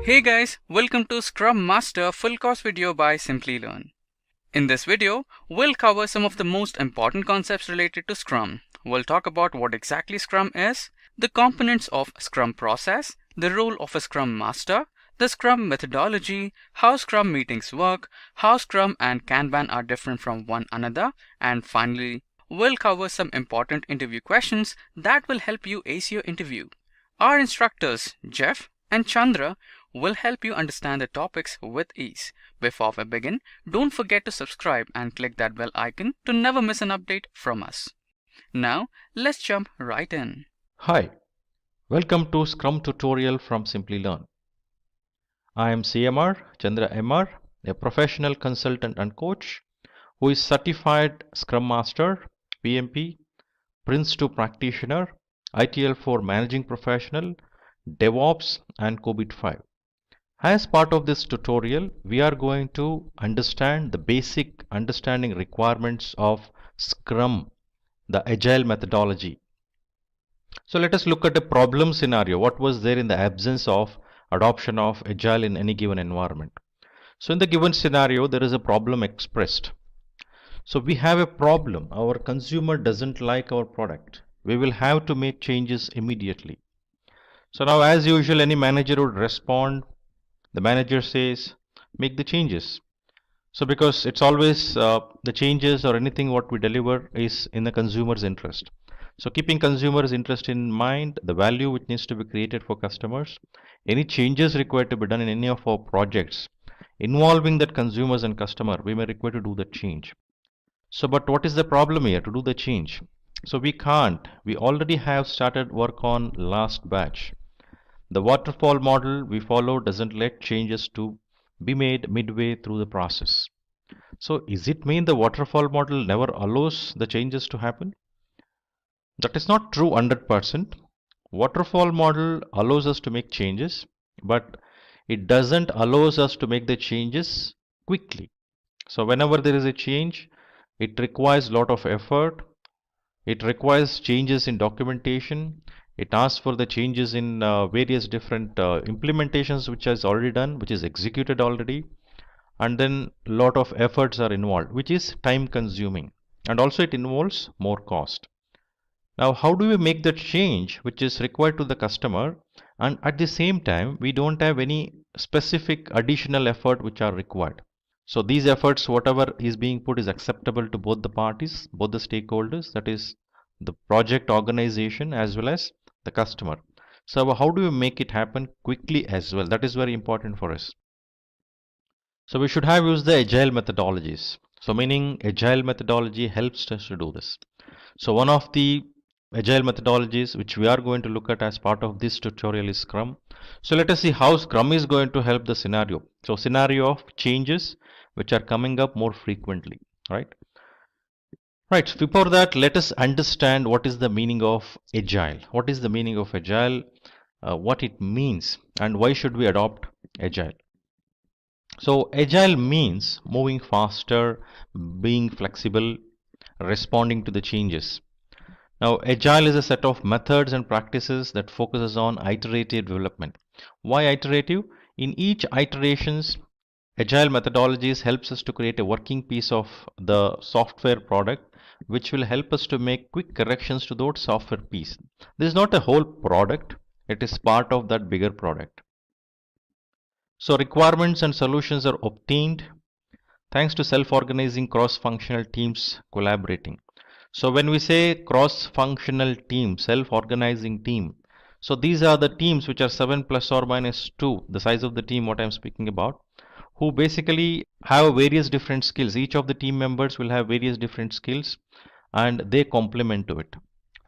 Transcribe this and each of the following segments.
Hey guys, welcome to Scrum Master full course video by Simplilearn. In this video, we'll cover some of the most important concepts related to Scrum. We'll talk about what exactly Scrum is, the components of Scrum process, the role of a Scrum Master, the Scrum methodology, how Scrum meetings work, how Scrum and Kanban are different from one another, and finally, we'll cover some important interview questions that will help you ace your interview. Our instructors, Jeff and Chandra, will help you understand the topics with ease. Before we begin, don't forget to subscribe and click that bell icon to never miss an update from us. Now, let's jump right in. Hi, welcome to Scrum tutorial from Simplilearn. I am CMR Chandra MR, a professional consultant and coach who is certified Scrum Master, PMP, Prince 2 practitioner, ITL 4 managing professional, DevOps and COVID 5. As part of this tutorial, we are going to understand the basic understanding requirements of Scrum, the Agile methodology. So let us look at a problem scenario. What was there in the absence of adoption of Agile in any given environment? So in the given scenario, there is a problem expressed. So we have a problem. Our consumer doesn't like our product. We will have to make changes immediately. So now, as usual, any manager would respond. The manager says, make the changes. So because it's always the changes or anything what we deliver is in the consumer's interest. So keeping consumers' interest in mind, the value which needs to be created for customers, any changes required to be done in any of our projects involving that consumers and customer, we may require to do the change. So but what is the problem here to do the change? So we can't. We already have started work on last batch. The waterfall model we follow doesn't let changes to be made midway through the process. So is it mean the waterfall model never allows the changes to happen? That is not true 100%. Waterfall model allows us to make changes, but it doesn't allow us to make the changes quickly. So whenever there is a change, it requires a lot of effort. It requires changes in documentation. It asks for the changes in various different implementations which is already done, which is executed already. And then a lot of efforts are involved, which is time consuming. And also it involves more cost. Now, how do we make that change which is required to the customer, and at the same time we don't have any specific additional effort which are required? So these efforts, whatever is being put, is acceptable to both the parties, both the stakeholders, that is the project organization as well as the customer. So how do we make it happen quickly as well? That is very important for us. So we should have used the agile methodologies. So meaning agile methodology helps us to do this. So one of the agile methodologies which we are going to look at as part of this tutorial is Scrum. So let us see how Scrum is going to help the scenario. So scenario of changes which are coming up more frequently, right? Right, so before that, let us understand what is the meaning of agile. What is the meaning of agile, what it means, and why should we adopt agile? So agile means moving faster, being flexible, responding to the changes. Now, agile is a set of methods and practices that focuses on iterative development. Why iterative? In each iterations, agile methodologies helps us to create a working piece of the software product, which will help us to make quick corrections to that software piece. This is not a whole product, it is part of that bigger product. So requirements and solutions are obtained thanks to self-organizing cross-functional teams collaborating. So when we say cross-functional team, self-organizing team, so these are the teams which are 7 plus or minus 2, the size of the team what I'm speaking about, who basically have various different skills. Each of the team members will have various different skills and they complement to it.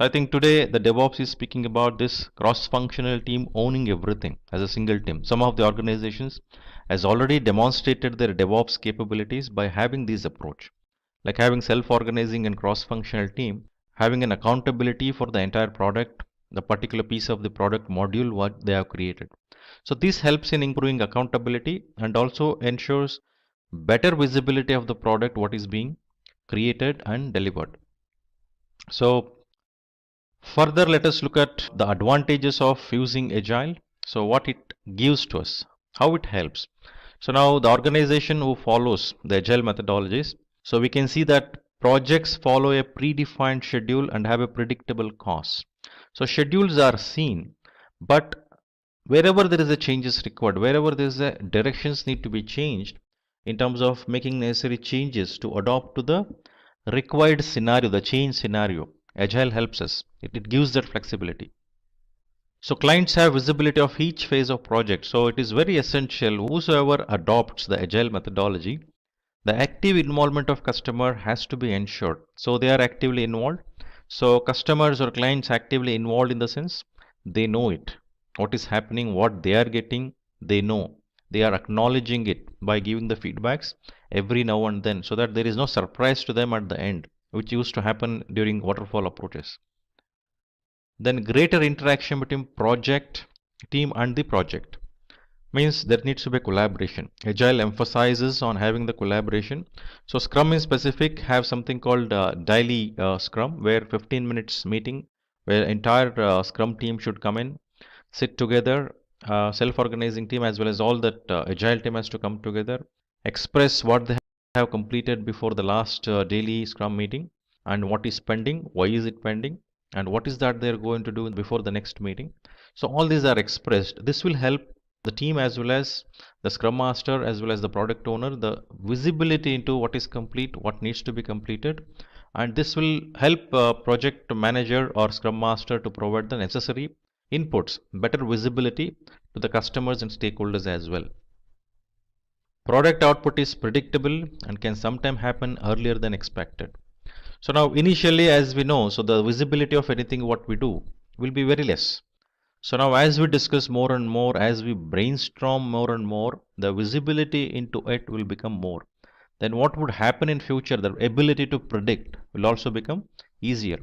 I think today the DevOps is speaking about this cross-functional team owning everything as a single team. Some of the organizations has already demonstrated their DevOps capabilities by having this approach, like having self-organizing and cross-functional team, having an accountability for the entire product, the particular piece of the product module what they have created. So this helps in improving accountability and also ensures better visibility of the product what is being created and delivered. So further, let us look at the advantages of using agile. So what it gives to us. How it helps? So now the organization who follows the agile methodologies, so we can see that projects follow a predefined schedule and have a predictable cost. So schedules are seen, but wherever there is a changes required, wherever there is a directions need to be changed in terms of making necessary changes to adopt to the required scenario, the change scenario, agile helps us. It gives that flexibility. So clients have visibility of each phase of project. So it is very essential whosoever adopts the agile methodology, the active involvement of customer has to be ensured. So they are actively involved. So customers or clients actively involved in the sense they know it, what is happening, what they are getting, they know. They are acknowledging it by giving the feedbacks every now and then so that there is no surprise to them at the end, which used to happen during waterfall approaches. Then greater interaction between project team and the project means there needs to be collaboration. Agile emphasizes on having the collaboration. So Scrum in specific have something called daily Scrum, where 15 minutes meeting, where entire Scrum team should come in, sit together, self-organizing team as well as all that Agile team has to come together, express what they have completed before the last daily Scrum meeting and what is pending, why is it pending, and what is that they're going to do before the next meeting. So all these are expressed. This will help the team as well as the Scrum Master as well as the product owner the visibility into what is complete, what needs to be completed, and this will help project manager or Scrum Master to provide the necessary inputs, better visibility to the customers and stakeholders as well. Product output is predictable and can sometimes happen earlier than expected. So now initially, as we know, so the visibility of anything what we do will be very less. So now as we discuss more and more, as we brainstorm more and more, the visibility into it will become more. Then what would happen in future, the ability to predict will also become easier.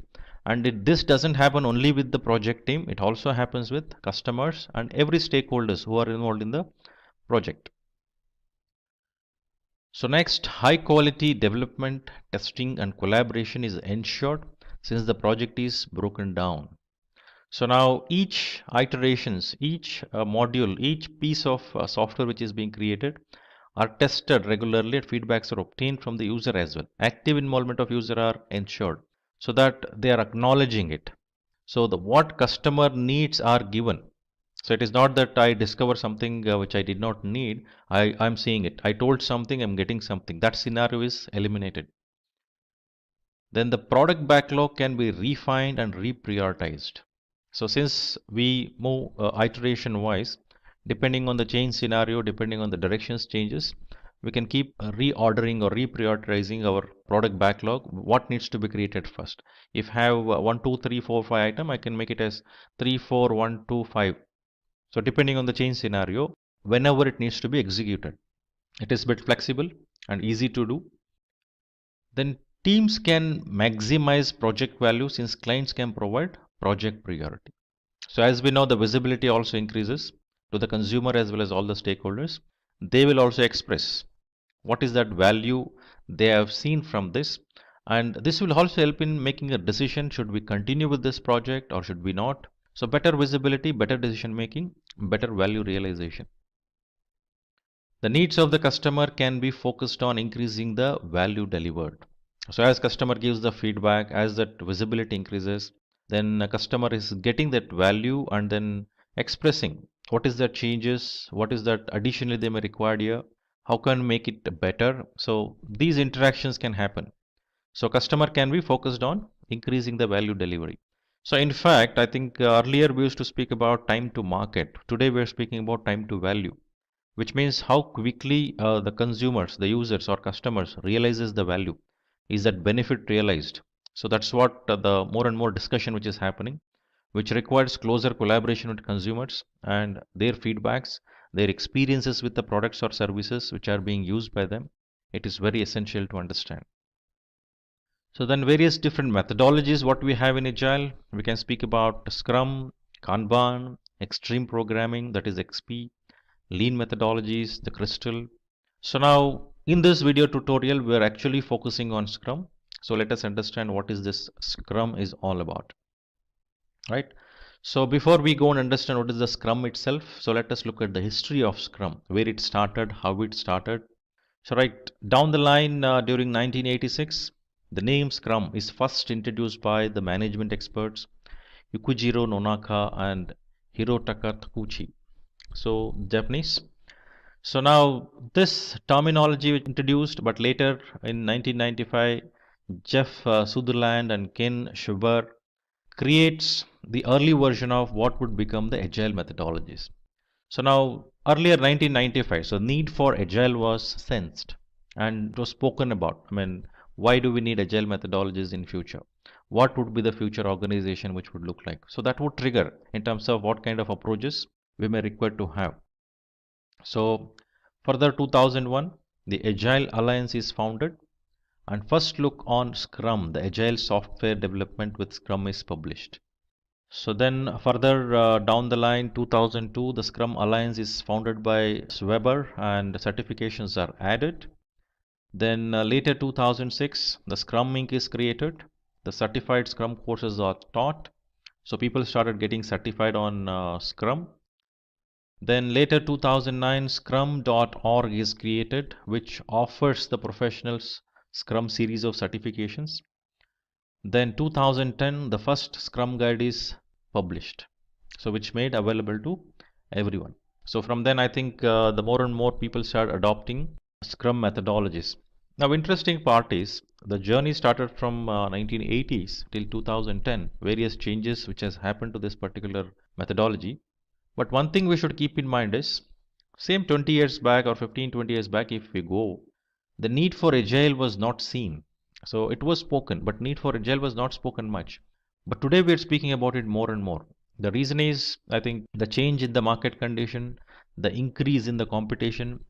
And this doesn't happen only with the project team, it also happens with customers and every stakeholders who are involved in the project. So next, high quality development, testing and collaboration is ensured since the project is broken down. So now each iterations, each module, each piece of software which is being created are tested regularly and feedbacks are obtained from the user as well. Active involvement of user are ensured so that they are acknowledging it. So the what customer needs are given. So it is not that I discover something which I did not need. I'm seeing it. I told something, I'm getting something. That scenario is eliminated. Then the product backlog can be refined and reprioritized. So since we move iteration wise, depending on the change scenario, depending on the directions changes, we can keep reordering or reprioritizing our product backlog. What needs to be created first? If I have 1, 2, 3, 4, 5 item, I can make it as 3, 4, 1, 2, 5. So depending on the change scenario, whenever it needs to be executed, it is a bit flexible and easy to do. Then teams can maximize project value since clients can provide project priority. So as we know, the visibility also increases to the consumer as well as all the stakeholders. They will also express what is that value they have seen from this. And this will also help in making a decision. Should we continue with this project or should we not? So better visibility, better decision making, better value realization. The needs of the customer can be focused on increasing the value delivered. So as customer gives the feedback, as that visibility increases, then a customer is getting that value and then expressing what is the changes, what is that additionally they may require here, how can make it better. So these interactions can happen. So customer can be focused on increasing the value delivery. So in fact, I think earlier we used to speak about time to market. Today we are speaking about time to value, which means how quickly the consumers, the users or customers realizes the value. Is that benefit realized? So that's what the more and more discussion which is happening, which requires closer collaboration with consumers and their feedbacks, their experiences with the products or services which are being used by them. It is very essential to understand. So then various different methodologies what we have in Agile, we can speak about Scrum, Kanban, Extreme Programming, that is XP, Lean methodologies, the Crystal. So now in this video tutorial, we are actually focusing on Scrum. So let us understand what is this Scrum is all about, right? So before we go and understand what is the Scrum itself, so let us look at the history of Scrum, where it started, how it started. So right down the line during 1986, the name Scrum is first introduced by the management experts Yukijiro Nonaka and Hirotaka Takuchi. So Japanese. So now this terminology was introduced, but later in 1995, Jeff Sutherland and Ken Schreiber creates the early version of what would become the agile methodologies. So now earlier 1995, so need for agile was sensed and it was spoken about. I mean, why do we need agile methodologies in future? What would be the future organization which would look like? So that would trigger in terms of what kind of approaches we may require to have. So further 2001, the Agile Alliance is founded and first look on Scrum, the agile software development with Scrum is published. So then further down the line 2002 the Scrum Alliance is founded by Weber and certifications are added. Then later 2006 the Scrum Inc is created. The certified Scrum courses are taught. So people started getting certified on Scrum. Then later 2009 scrum.org is created which offers the professionals Scrum series of certifications. Then 2010 the first Scrum guide is published, so which made available to everyone. So from then I think the more and more people start adopting Scrum methodologies. Now interesting part is the journey started from 1980s till 2010, various changes which has happened to this particular methodology. But one thing we should keep in mind is same 20 years back or 15-20 years back if we go, the need for agile was not seen. So it was spoken, but need for agile was not spoken much. But today we are speaking about it more and more. The reason is, I think, the change in the market condition, the increase in the competition,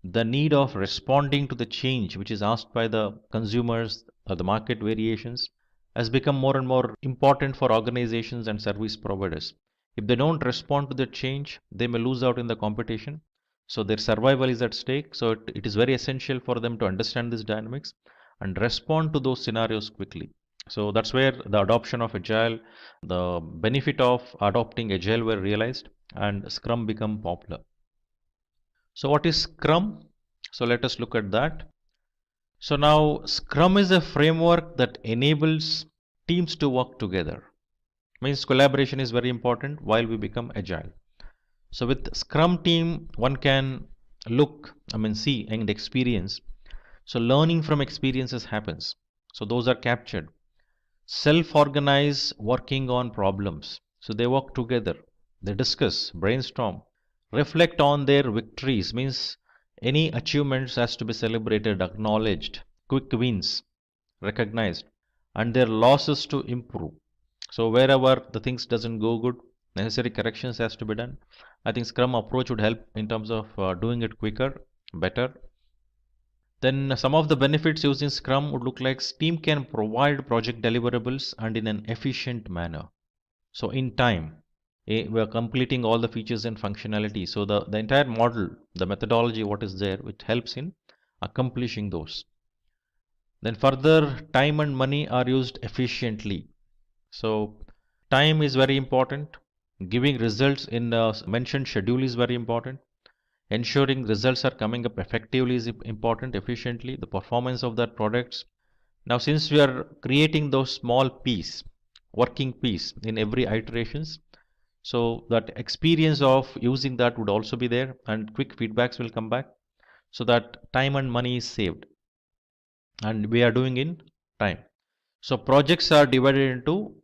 the need of responding to the change which is asked by the consumers or the market variations has become more and more important for organizations and service providers. If they don't respond to the change, they may lose out in the competition. So their survival is at stake. So it is very essential for them to understand these dynamics and respond to those scenarios quickly. So that's where the adoption of Agile, the benefit of adopting Agile were realized and Scrum become popular. So what is Scrum? So let us look at that. So now Scrum is a framework that enables teams to work together. Means collaboration is very important while we become agile. So with Scrum team, one can see and experience. So learning from experiences happens. So those are captured. Self-organize working on problems. So they work together. They discuss, brainstorm, reflect on their victories. Means any achievements has to be celebrated, acknowledged, quick wins recognized, and their losses to improve. So wherever the things doesn't go good, necessary corrections has to be done. I think Scrum approach would help in terms of doing it quicker, better. Then some of the benefits using Scrum would look like team can provide project deliverables and in an efficient manner. So in time, we are completing all the features and functionality. So the entire model, the methodology, what is there, it helps in accomplishing those. Then further, time and money are used efficiently. So time is very important. Giving results in the mentioned schedule is very important. Ensuring results are coming up effectively is important, efficiently, the performance of that products. Now since we are creating those small piece, working piece in every iterations, so that experience of using that would also be there and quick feedbacks will come back so that time and money is saved and we are doing in time. So projects are divided into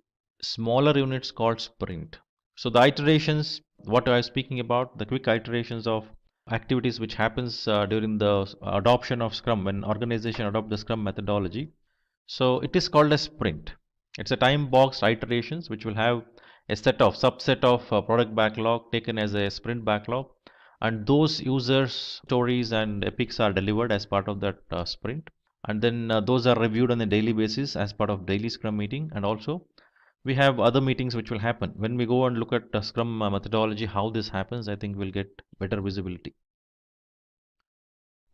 smaller units called sprint. So the iterations, what I was speaking about, the quick iterations of activities which happens during the adoption of Scrum when organization adopt the Scrum methodology. So it is called a sprint. It's a time boxed iterations which will have a subset of product backlog taken as a sprint backlog, and those users stories and epics are delivered as part of that sprint, and then those are reviewed on a daily basis as part of daily Scrum meeting. And also we have other meetings which will happen when we go and look at Scrum methodology, how this happens. I think we'll get better visibility.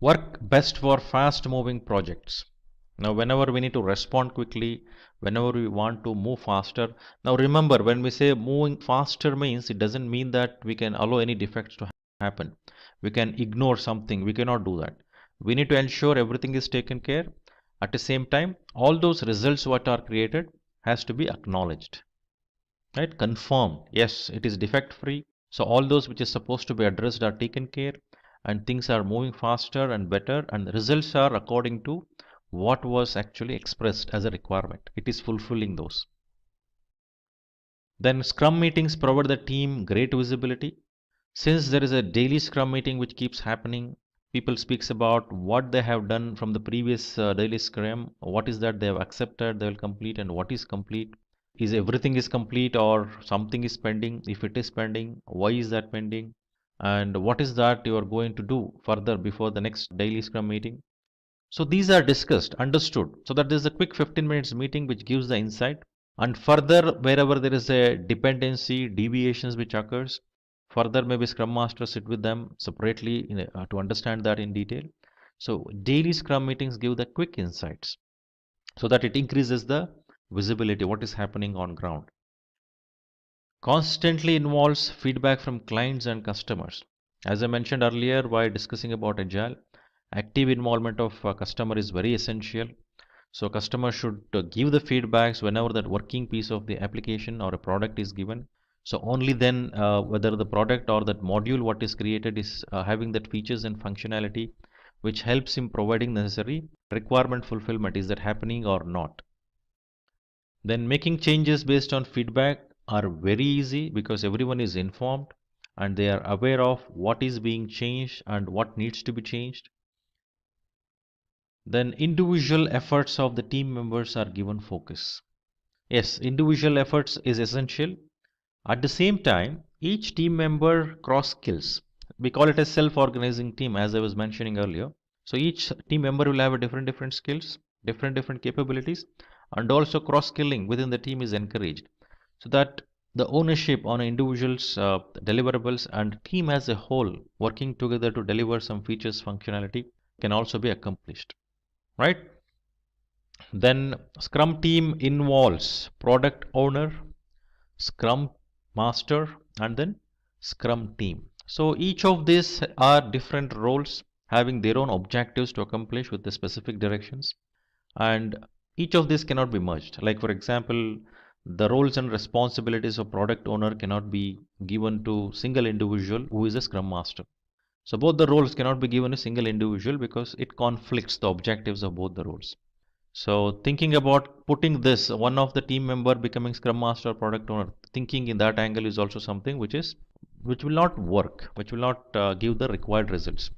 Work best for fast moving projects. Now, whenever we need to respond quickly, whenever we want to move faster. Now, remember, when we say moving faster means, it doesn't mean that we can allow any defects to happen. We can ignore something. We cannot do that. We need to ensure everything is taken care. At the same time, all those results what are created has to be acknowledged, right? Confirmed. Yes, it is defect free. So all those which is supposed to be addressed are taken care, and things are moving faster and better, and the results are according to what was actually expressed as a requirement. It is fulfilling those. Then Scrum meetings provide the team great visibility. Since there is a daily Scrum meeting which keeps happening, people speaks about what they have done from the previous daily Scrum, what is that they have accepted, they will complete, and what is complete. Is everything is complete or something is pending? If it is pending, why is that pending? And what is that you are going to do further before the next daily Scrum meeting? So these are discussed, understood. So that there is a quick 15 minutes meeting which gives the insight. And further, wherever there is a dependency, deviations which occurs, further maybe Scrum Master sit with them separately to understand that in detail. So daily Scrum meetings give the quick insights so that it increases the visibility, what is happening on ground. Constantly involves feedback from clients and customers. As I mentioned earlier while discussing about Agile, active involvement of customer is very essential. So customer should give the feedbacks whenever that working piece of the application or a product is given. So only then whether the product or that module what is created is having that features and functionality which helps in providing necessary requirement fulfillment, is that happening or not. Then making changes based on feedback are very easy because everyone is informed and they are aware of what is being changed and what needs to be changed. Then individual efforts of the team members are given focus. Yes, individual efforts is essential. At the same time, each team member cross skills. We call it a self-organizing team, as I was mentioning earlier. So each team member will have a different skills, different capabilities, and also cross skilling within the team is encouraged, so that the ownership on individuals deliverables and team as a whole working together to deliver some features functionality can also be accomplished, right? Then Scrum team involves product owner, Scrum Master, and then Scrum team. So each of these are different roles having their own objectives to accomplish with the specific directions, and each of these cannot be merged. Like for example, the roles and responsibilities of product owner cannot be given to single individual who is a Scrum Master. So both the roles cannot be given a single individual because it conflicts the objectives of both the roles. So thinking about putting this, one of the team member becoming Scrum Master or product owner, thinking in that angle is also something which will not work, which will not give the required results.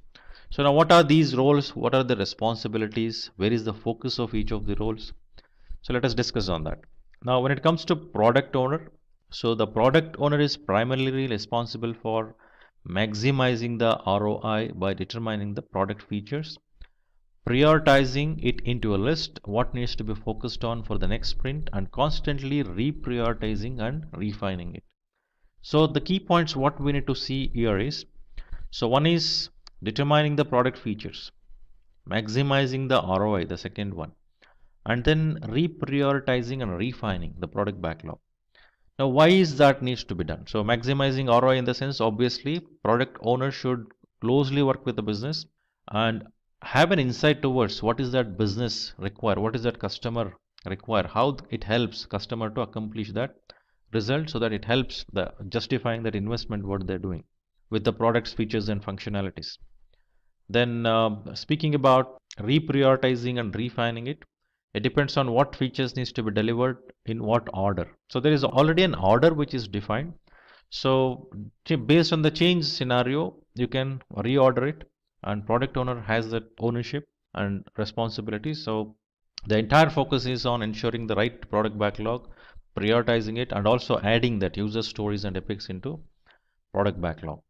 So now what are these roles? What are the responsibilities? Where is the focus of each of the roles? So let us discuss on that. Now when it comes to product owner, so the product owner is primarily responsible for maximizing the ROI by determining the product features, prioritizing it into a list, what needs to be focused on for the next sprint, and constantly reprioritizing and refining it. So the key points what we need to see here is, so one is determining the product features, maximizing the ROI, the second one, and then reprioritizing and refining the product backlog. Now why is that needs to be done? So maximizing ROI in the sense, obviously product owner should closely work with the business and have an insight towards what is that business require, what is that customer require, how it helps customer to accomplish that result, so that it helps the justifying that investment what they're doing with the product's features and functionalities. Then speaking about reprioritizing and refining it, it depends on what features needs to be delivered in what order. So there is already an order which is defined. So based on the change scenario, you can reorder it, and product owner has that ownership and responsibility. So the entire focus is on ensuring the right product backlog, prioritizing it, and also adding that user stories and epics into product backlog,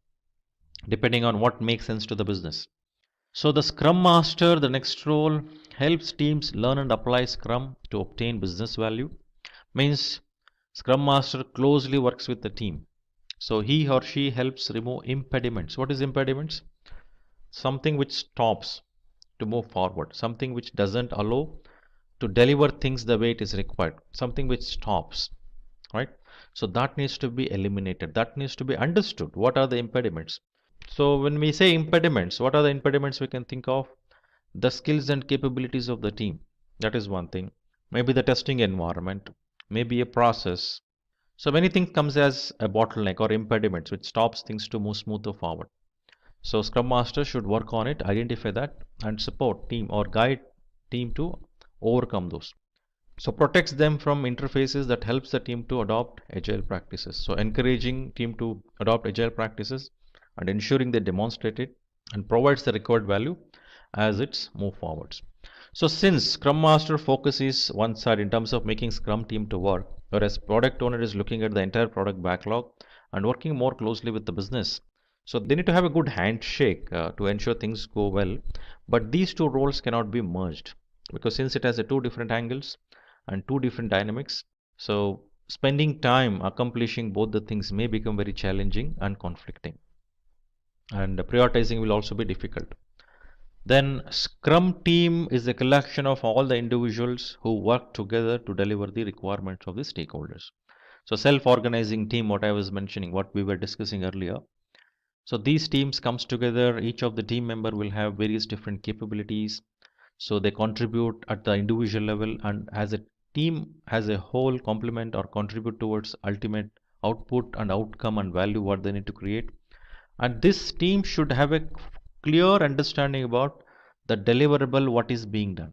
depending on what makes sense to the business. So the Scrum Master, the next role, helps teams learn and apply Scrum to obtain business value. Means Scrum Master closely works with the team. So he or she helps remove impediments. What is impediments? Something which stops to move forward, something which doesn't allow to deliver things the way it is required, something which stops, right? So that needs to be eliminated. That needs to be understood. What are the impediments? So when we say impediments, what are the impediments we can think of? The skills and capabilities of the team. That is one thing. Maybe the testing environment, maybe a process. So many things comes as a bottleneck or impediments which stops things to move smoother forward. So Scrum Master should work on it, identify that, and support team or guide team to overcome those. So protects them from interfaces that helps the team to adopt agile practices. So encouraging team to adopt agile practices and ensuring they demonstrate it and provides the required value as it's move forwards. So since Scrum Master focuses one side in terms of making Scrum team to work, whereas product owner is looking at the entire product backlog and working more closely with the business. So they need to have a good handshake to ensure things go well. But these two roles cannot be merged because since it has a two different angles and two different dynamics, so spending time accomplishing both the things may become very challenging and conflicting. And prioritizing will also be difficult. Then Scrum team is a collection of all the individuals who work together to deliver the requirements of the stakeholders. So self-organizing team, what I was mentioning, what we were discussing earlier. So these teams comes together, each of the team member will have various different capabilities. So they contribute at the individual level and as a team as a whole complement or contribute towards ultimate output and outcome and value what they need to create. And this team should have a clear understanding about the deliverable what is being done.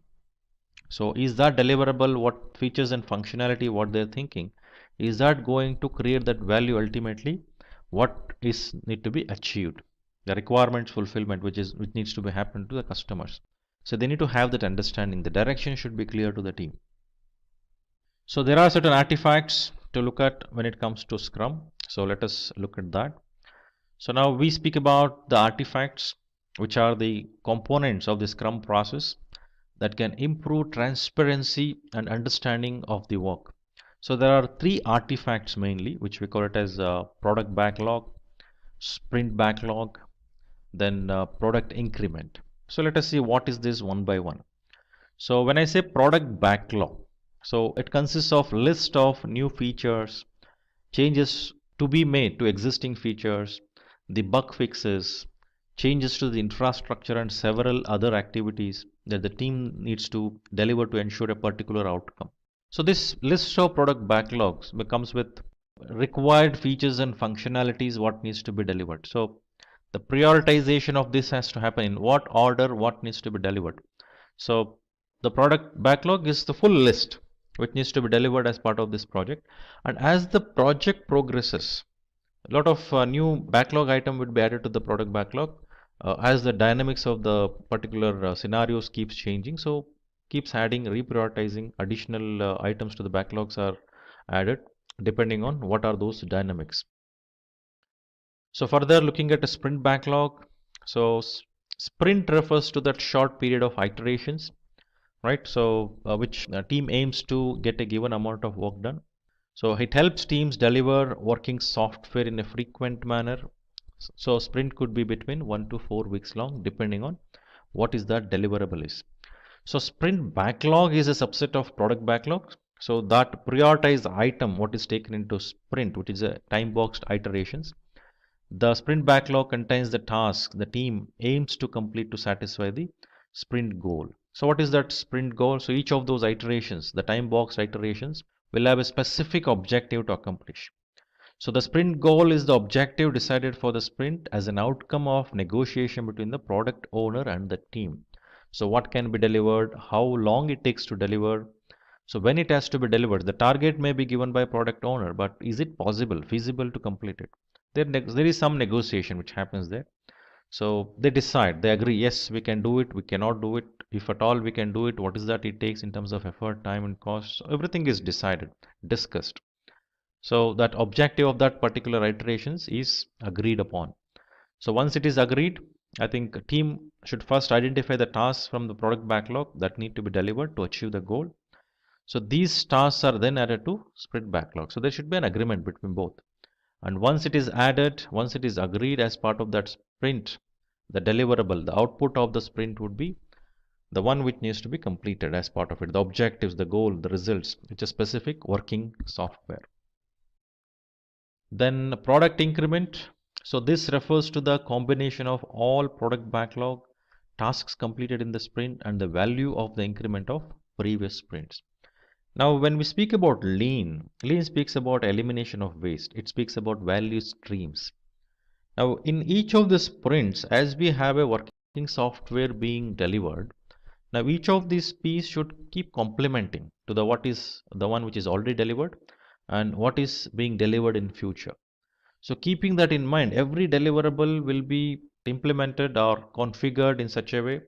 So is that deliverable what features and functionality what they're thinking, is that going to create that value ultimately what is need to be achieved, the requirements fulfillment which needs to be happen to the customers. So they need to have that understanding, the direction should be clear to the team. So there are certain artifacts to look at when it comes to Scrum, so let us look at that. So now we speak about the artifacts which are the components of the Scrum process that can improve transparency and understanding of the work. So there are three artifacts mainly which we call it as product backlog, sprint backlog, then product increment. So let us see what is this one by one. So when I say product backlog, so it consists of list of new features, changes to be made to existing features, the bug fixes, changes to the infrastructure and several other activities that the team needs to deliver to ensure a particular outcome. So this list of product backlogs comes with required features and functionalities what needs to be delivered. So the prioritization of this has to happen in what order what needs to be delivered. So the product backlog is the full list which needs to be delivered as part of this project, and as the project progresses a lot of new backlog item would be added to the product backlog as the dynamics of the particular scenarios keeps changing, so keeps adding reprioritizing additional items to the backlogs are added depending on what are those dynamics. So further looking at a sprint backlog, so sprint refers to that short period of iterations, right? So which team aims to get a given amount of work done. So it helps teams deliver working software in a frequent manner. So sprint could be between 1 to 4 weeks long depending on what is that deliverable is. So sprint backlog is a subset of product backlog. So that prioritized item what is taken into sprint, which is a time boxed iterations. The sprint backlog contains the task the team aims to complete to satisfy the sprint goal. So what is that sprint goal? So each of those iterations, the time boxed iterations, will have a specific objective to accomplish. So the sprint goal is the objective decided for the sprint as an outcome of negotiation between the product owner and the team. So what can be delivered, how long it takes to deliver. So when it has to be delivered, the target may be given by product owner, but is it possible, feasible to complete it? There is some negotiation which happens there. So they decide, they agree, yes, we can do it, we cannot do it. If at all we can do it, what is that it takes in terms of effort, time and cost. So everything is decided, discussed. So that objective of that particular iterations is agreed upon. So once it is agreed, I think a team should first identify the tasks from the product backlog that need to be delivered to achieve the goal. So these tasks are then added to sprint backlog. So there should be an agreement between both. And once it is added, once it is agreed as part of that sprint, the deliverable, the output of the sprint would be the one which needs to be completed as part of it, the objectives, the goal, the results, which is specific working software. Then product increment. So this refers to the combination of all product backlog tasks completed in the sprint and the value of the increment of previous sprints. Now, when we speak about lean speaks about elimination of waste. It speaks about value streams. Now, in each of the sprints, as we have a working software being delivered, now each of these pieces should keep complementing to the what is the one which is already delivered and what is being delivered in future. So keeping that in mind, every deliverable will be implemented or configured in such a way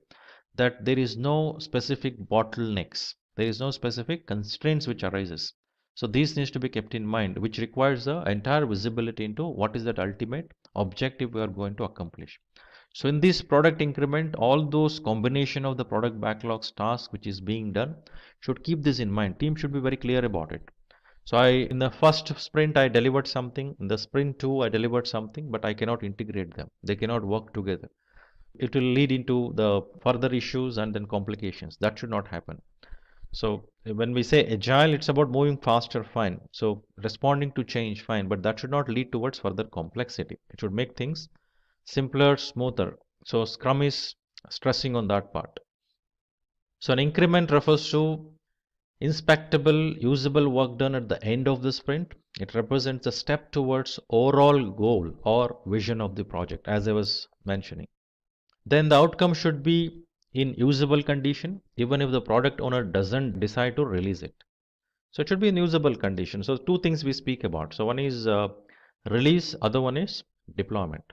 that there is no specific bottlenecks, there is no specific constraints which arises. So these needs to be kept in mind, which requires the entire visibility into what is that ultimate objective we are going to accomplish. So in this product increment, all those combination of the product backlogs task which is being done should keep this in mind. Team should be very clear about it. So in the first sprint I delivered something, in the sprint 2 I delivered something, but I cannot integrate them. They cannot work together. It will lead into the further issues and then complications. That should not happen. So when we say agile, it's about moving faster, fine. So responding to change, fine, but that should not lead towards further complexity. It should make things simpler, smoother. So Scrum is stressing on that part. So an increment refers to inspectable, usable work done at the end of the sprint. It represents a step towards overall goal or vision of the project, as I was mentioning. Then the outcome should be in usable condition, even if the product owner doesn't decide to release it. So it should be in usable condition. So two things we speak about. So one is release, other one is deployment.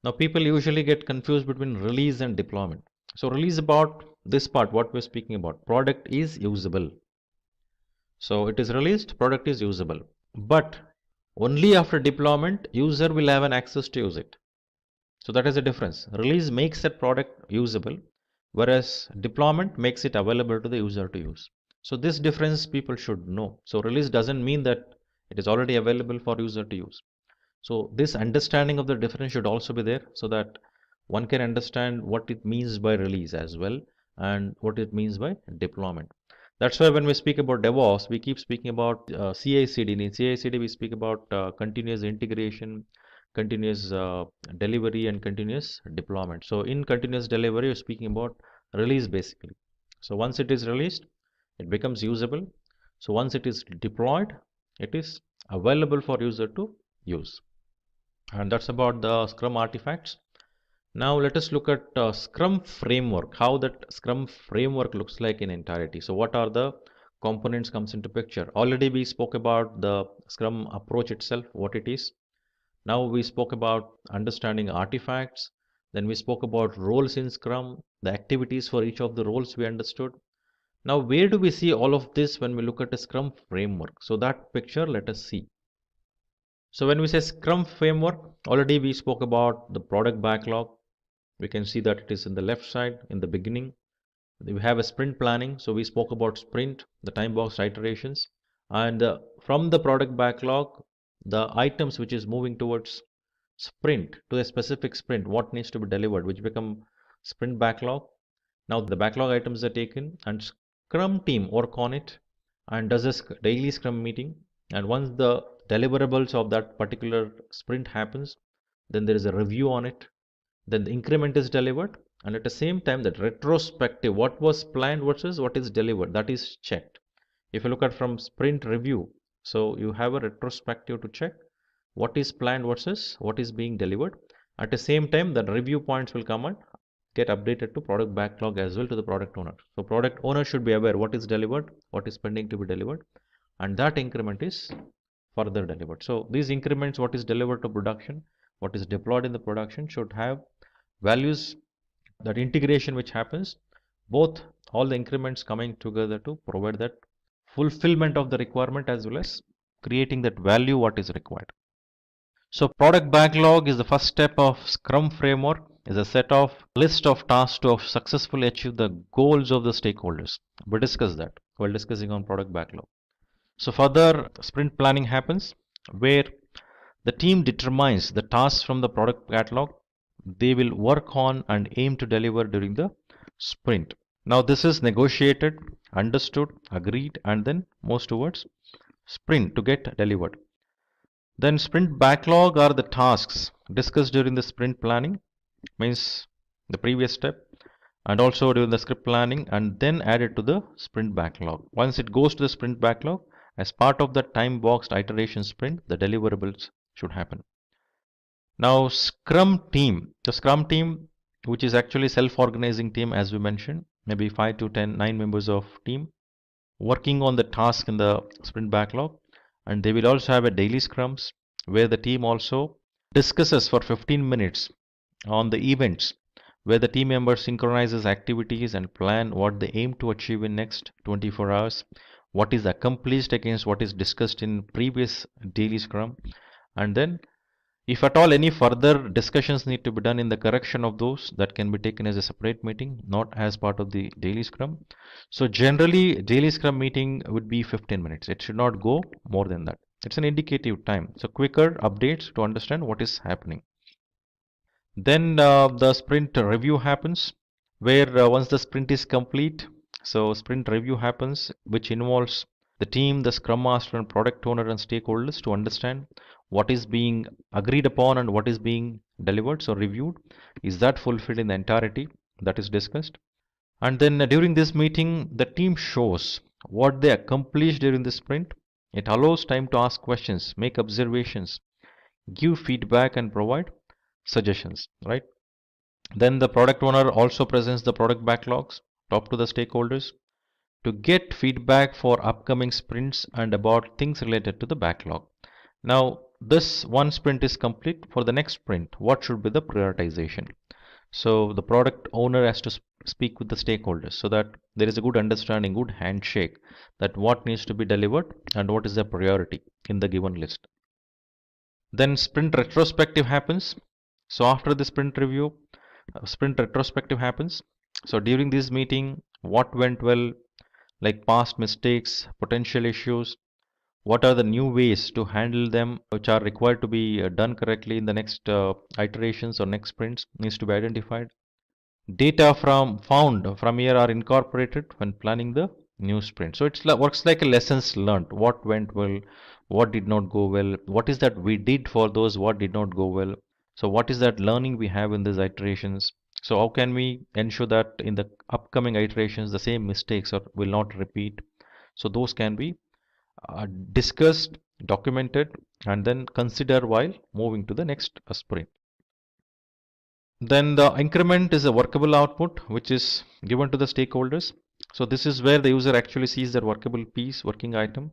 Now people usually get confused between release and deployment. So release about this part, what we're speaking about, product is usable. So it is released, product is usable. But only after deployment, user will have an access to use it. So that is the difference. Release makes that product usable, whereas deployment makes it available to the user to use. So this difference people should know. So release doesn't mean that it is already available for user to use. So this understanding of the difference should also be there so that one can understand what it means by release as well and what it means by deployment. That's why when we speak about DevOps, we keep speaking about CI/CD. In CI/CD, we speak about continuous integration, continuous delivery, and continuous deployment. So in continuous delivery, you're speaking about release basically. So once it is released, it becomes usable. So once it is deployed, it is available for user to use. And that's about the Scrum artifacts. Now let us look at Scrum framework, how that Scrum framework looks like in entirety. So what are the components comes into picture. Already we spoke about the Scrum approach itself, what it is. Now we spoke about understanding artifacts. Then we spoke about roles in Scrum, the activities for each of the roles we understood. Now where do we see all of this when we look at a Scrum framework? So that picture let us see. So when we say Scrum framework, already we spoke about the product backlog. We can see that it is in the left side in the beginning. We have a sprint planning. So we spoke about sprint, the time box iterations, and from the product backlog, the items which is moving towards sprint to a specific sprint, what needs to be delivered, which become sprint backlog. Now the backlog items are taken and Scrum team work on it and does a daily Scrum meeting. And once the deliverables of that particular sprint happens, then there is a review on it. Then the increment is delivered, and at the same time that retrospective, what was planned versus what is delivered, that is checked. If you look at from sprint review, so you have a retrospective to check what is planned versus what is being delivered. At the same time, the review points will come and get updated to product backlog as well to the product owner. So product owner should be aware what is delivered, what is pending to be delivered, and that increment is further delivered. So these increments, what is delivered to production, what is deployed in the production, should have values, that integration which happens, both all the increments coming together to provide that fulfillment of the requirement as well as creating that value what is required. So product backlog is the first step of Scrum framework, is a set of list of tasks to successfully achieve the goals of the stakeholders. We discussed that while discussing on product backlog. So further sprint planning happens where the team determines the tasks from the product catalog they will work on and aim to deliver during the sprint. Now this is negotiated, understood, agreed, and then moves towards sprint to get delivered. Then sprint backlog are the tasks discussed during the sprint planning, means the previous step, and also during the script planning, and then added to the sprint backlog. Once it goes to the sprint backlog, as part of the time boxed iteration sprint, the deliverables should happen. Now the Scrum team, which is actually self-organizing team, as we mentioned, maybe 5 to 10, 9 members of team working on the task in the sprint backlog, and they will also have a daily scrums where the team also discusses for 15 minutes on the events where the team member synchronizes activities and plan what they aim to achieve in next 24 hours, what is accomplished against what is discussed in previous daily scrum, and then if at all any further discussions need to be done in the correction of those, that can be taken as a separate meeting, not as part of the daily scrum. So generally daily scrum meeting would be 15 minutes. It should not go more than that. It's an indicative time. So quicker updates to understand what is happening. Then the sprint review happens, where once the sprint is complete, so sprint review happens, which involves the team, the scrum master and product owner and stakeholders to understand what is being agreed upon and what is being delivered, so reviewed. Is that fulfilled in the entirety that is discussed? And then during this meeting, the team shows what they accomplished during the sprint. It allows time to ask questions, make observations, give feedback and provide suggestions, right? Then the product owner also presents the product backlogs, talk to the stakeholders to get feedback for upcoming sprints and about things related to the backlog. Now, this one sprint is complete. For the next sprint, what should be the prioritization? So the product owner has to speak with the stakeholders so that there is a good understanding, good handshake that what needs to be delivered and what is the priority in the given list. Then sprint retrospective happens. So after the sprint review, sprint retrospective happens. So during this meeting, what went well, like past mistakes, potential issues, what are the new ways to handle them which are required to be done correctly in the next iterations or next sprints needs to be identified. Data from found from here are incorporated when planning the new sprint. So it works like a lessons learned. What went well, what did not go well, what is that we did for those what did not go well. So what is that learning we have in these iterations? So how can we ensure that in the upcoming iterations the same mistakes will not repeat? So those can be discussed, documented, and then consider while moving to the next sprint. Then the increment is a workable output which is given to the stakeholders. So this is where the user actually sees that workable piece, working item,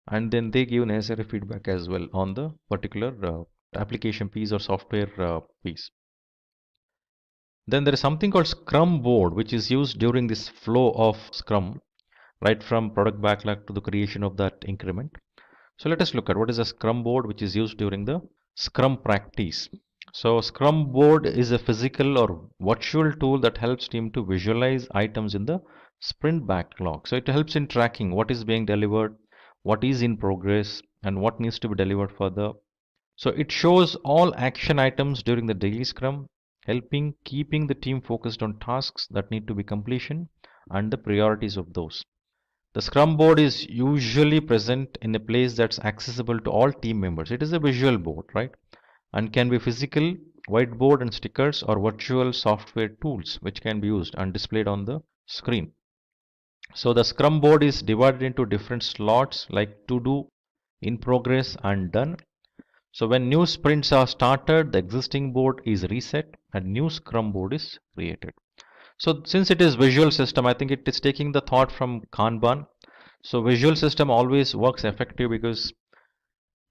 and then they give necessary feedback as well on the particular application piece or software piece. Then there is something called Scrum board which is used during this flow of Scrum, right from product backlog to the creation of that increment. So let us look at what is a Scrum board which is used during the Scrum practice. So Scrum board is a physical or virtual tool that helps team to visualize items in the sprint backlog. So it helps in tracking what is being delivered, what is in progress, and what needs to be delivered further. So it shows all action items during the daily Scrum, helping keeping the team focused on tasks that need to be completion and the priorities of those. The Scrum board is usually present in a place that's accessible to all team members. It is a visual board, right? And can be physical, whiteboard and stickers or virtual software tools which can be used and displayed on the screen. So the Scrum board is divided into different slots like to do, in progress and done. So when new sprints are started, the existing board is reset and new Scrum board is created. So since it is visual system, I think it is taking the thought from Kanban. So visual system always works effective because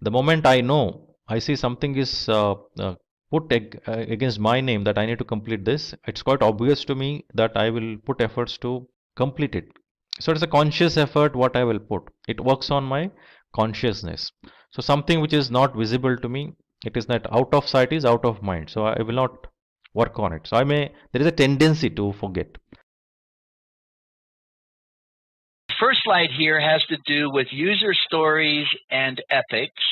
the moment I know, I see something is put against my name that I need to complete this, it's quite obvious to me that I will put efforts to complete it. So it's a conscious effort what I will put. It works on my consciousness. So something which is not visible to me, it is not out of sight is out of mind. So I will not work on it. So there is a tendency to forget. First slide here has to do with user stories and epics.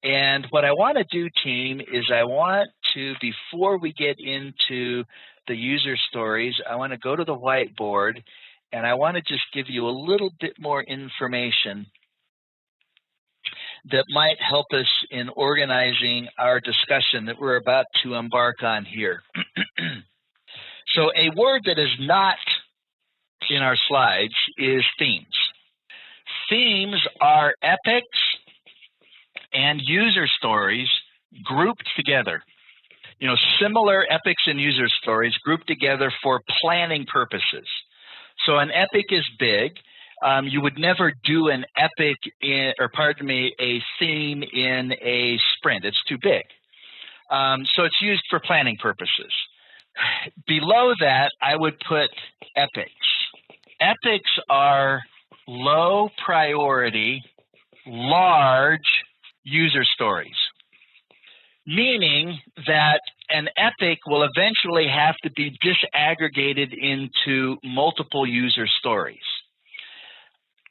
And what I want to do, team, is I want to, before we get into the user stories, I want to go to the whiteboard, and I want to just give you a little bit more information that might help us in organizing our discussion that we're about to embark on here. So a word that is not in our slides is themes. Themes are epics and user stories grouped together. You know, similar epics and user stories grouped together for planning purposes. So an epic is big. You would never do an epic a theme in a sprint. It's too big. So it's used for planning purposes. Below that, I would put epics. Epics are low priority, large user stories, meaning that an epic will eventually have to be disaggregated into multiple user stories.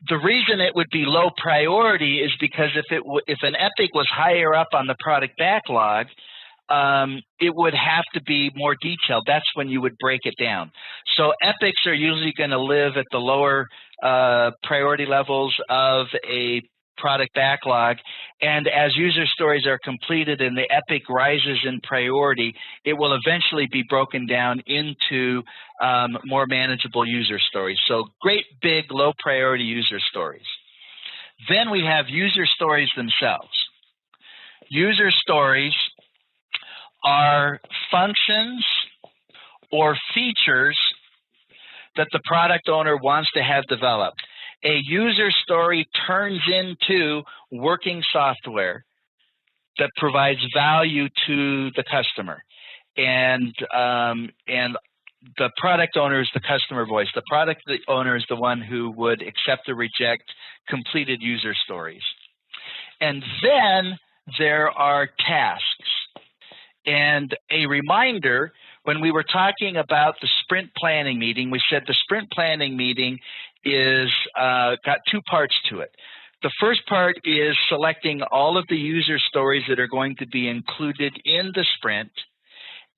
The reason it would be low priority is because if an epic was higher up on the product backlog, it would have to be more detailed. That's when you would break it down. So epics are usually going to live at the lower priority levels of a product backlog, and as user stories are completed and the epic rises in priority, it will eventually be broken down into more manageable user stories. So great big low priority user stories. Then we have user stories themselves. User stories are functions or features that the product owner wants to have developed. A user story turns into working software that provides value to the customer. And the product owner is the customer voice. The product owner is the one who would accept or reject completed user stories. And then there are tasks. And a reminder, when we were talking about the sprint planning meeting, we said the sprint planning meeting is got two parts to it. The first part is selecting all of the user stories that are going to be included in the sprint,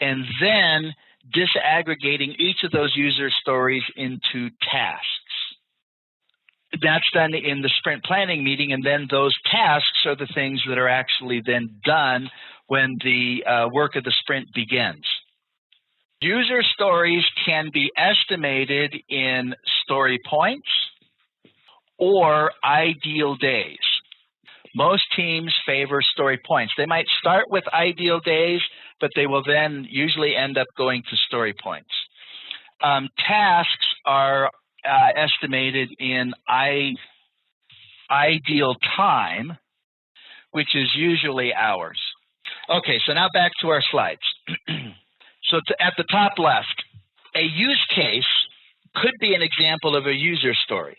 and then disaggregating each of those user stories into tasks. That's done in the sprint planning meeting, and then those tasks are the things that are actually then done when the work of the sprint begins. User stories can be estimated in story points or ideal days. Most teams favor story points. They might start with ideal days, but they will then usually end up going to story points. Tasks are estimated in ideal time, which is usually hours. Okay, so now back to our slides. So at the top left, a use case could be an example of a user story.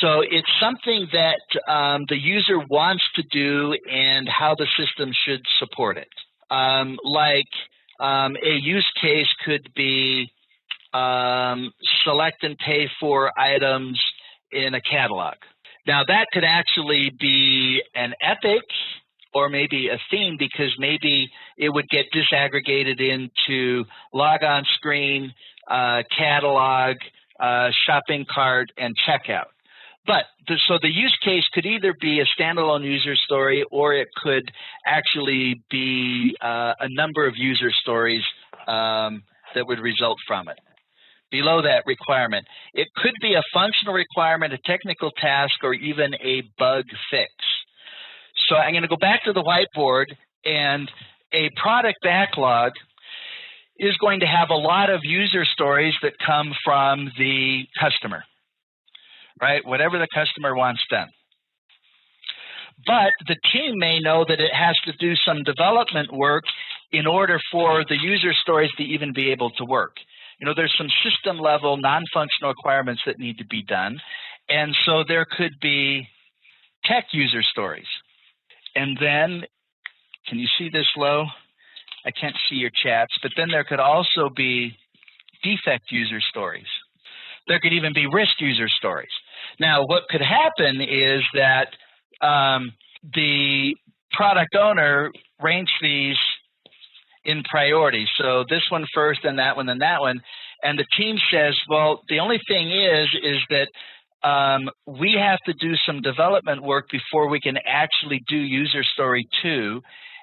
So it's something that the user wants to do and how the system should support it. A use case could be select and pay for items in a catalog. Now that could actually be an epic or maybe a theme, because maybe it would get disaggregated into log on screen, catalog, shopping cart, and checkout. But so the use case could either be a standalone user story, or it could actually be a number of user stories that would result from it. Below that requirement, it could be a functional requirement, a technical task, or even a bug fix. So I'm going to go back to the whiteboard, and a product backlog is going to have a lot of user stories that come from the customer, right? Whatever the customer wants done. But the team may know that it has to do some development work in order for the user stories to even be able to work. You know, there's some system level non-functional requirements that need to be done. And so there could be tech user stories. And then, can you see this low? I can't see your chats, but then there could also be defect user stories. There could even be risk user stories. Now, what could happen is that the product owner ranks these in priority. So this one first, then that one, then that one. And the team says, well, the only thing is that we have to do some development work before we can actually do user story 2.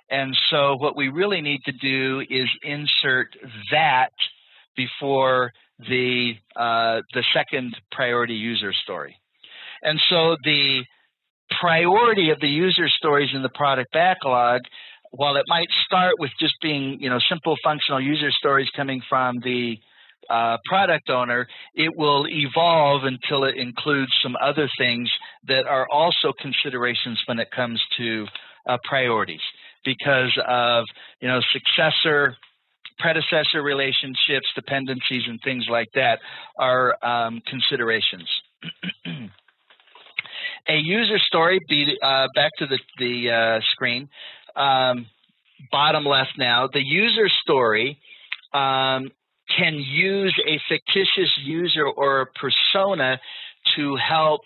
And so what we really need to do is insert that before the second priority user story. And so the priority of the user stories in the product backlog, while it might start with just being, simple functional user stories coming from the product owner, it will evolve until it includes some other things that are also considerations when it comes to priorities, because of successor, predecessor relationships, dependencies, and things like that are considerations. A user story, back to the screen, bottom left now. The user story can use a fictitious user or a persona to help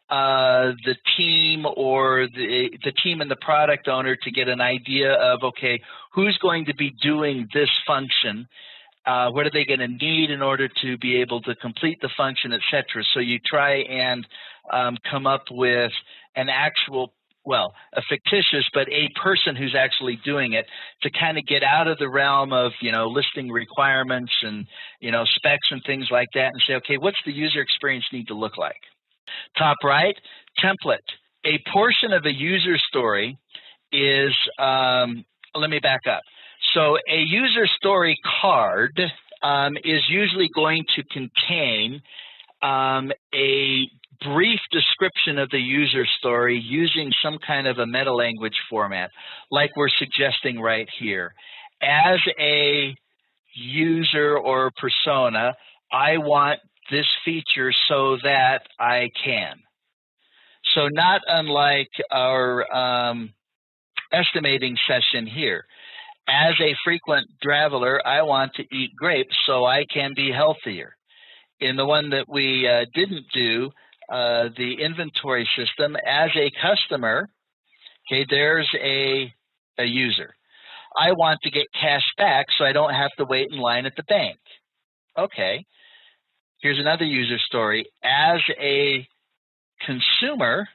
the team or the team and the product owner to get an idea of, okay, who's going to be doing this function? What are they going to need in order to be able to complete the function, etc. So you try and come up with an actual, well, a fictitious, but a person who's actually doing it, to kind of get out of the realm of, listing requirements and, specs and things like that, and say, okay, what's the user experience need to look like? Top right, template. A portion of a user story is, let me back up. So a user story card is usually going to contain a brief description of the user story using some kind of a meta-language format, like we're suggesting right here. As a user or persona, I want this feature so that I can. So not unlike our estimating session here. As a frequent traveler, I want to eat grapes so I can be healthier. In the one that we didn't do, the inventory system, as a customer, okay, there's a user. I want to get cash back so I don't have to wait in line at the bank. Okay, here's another user story. As a consumer,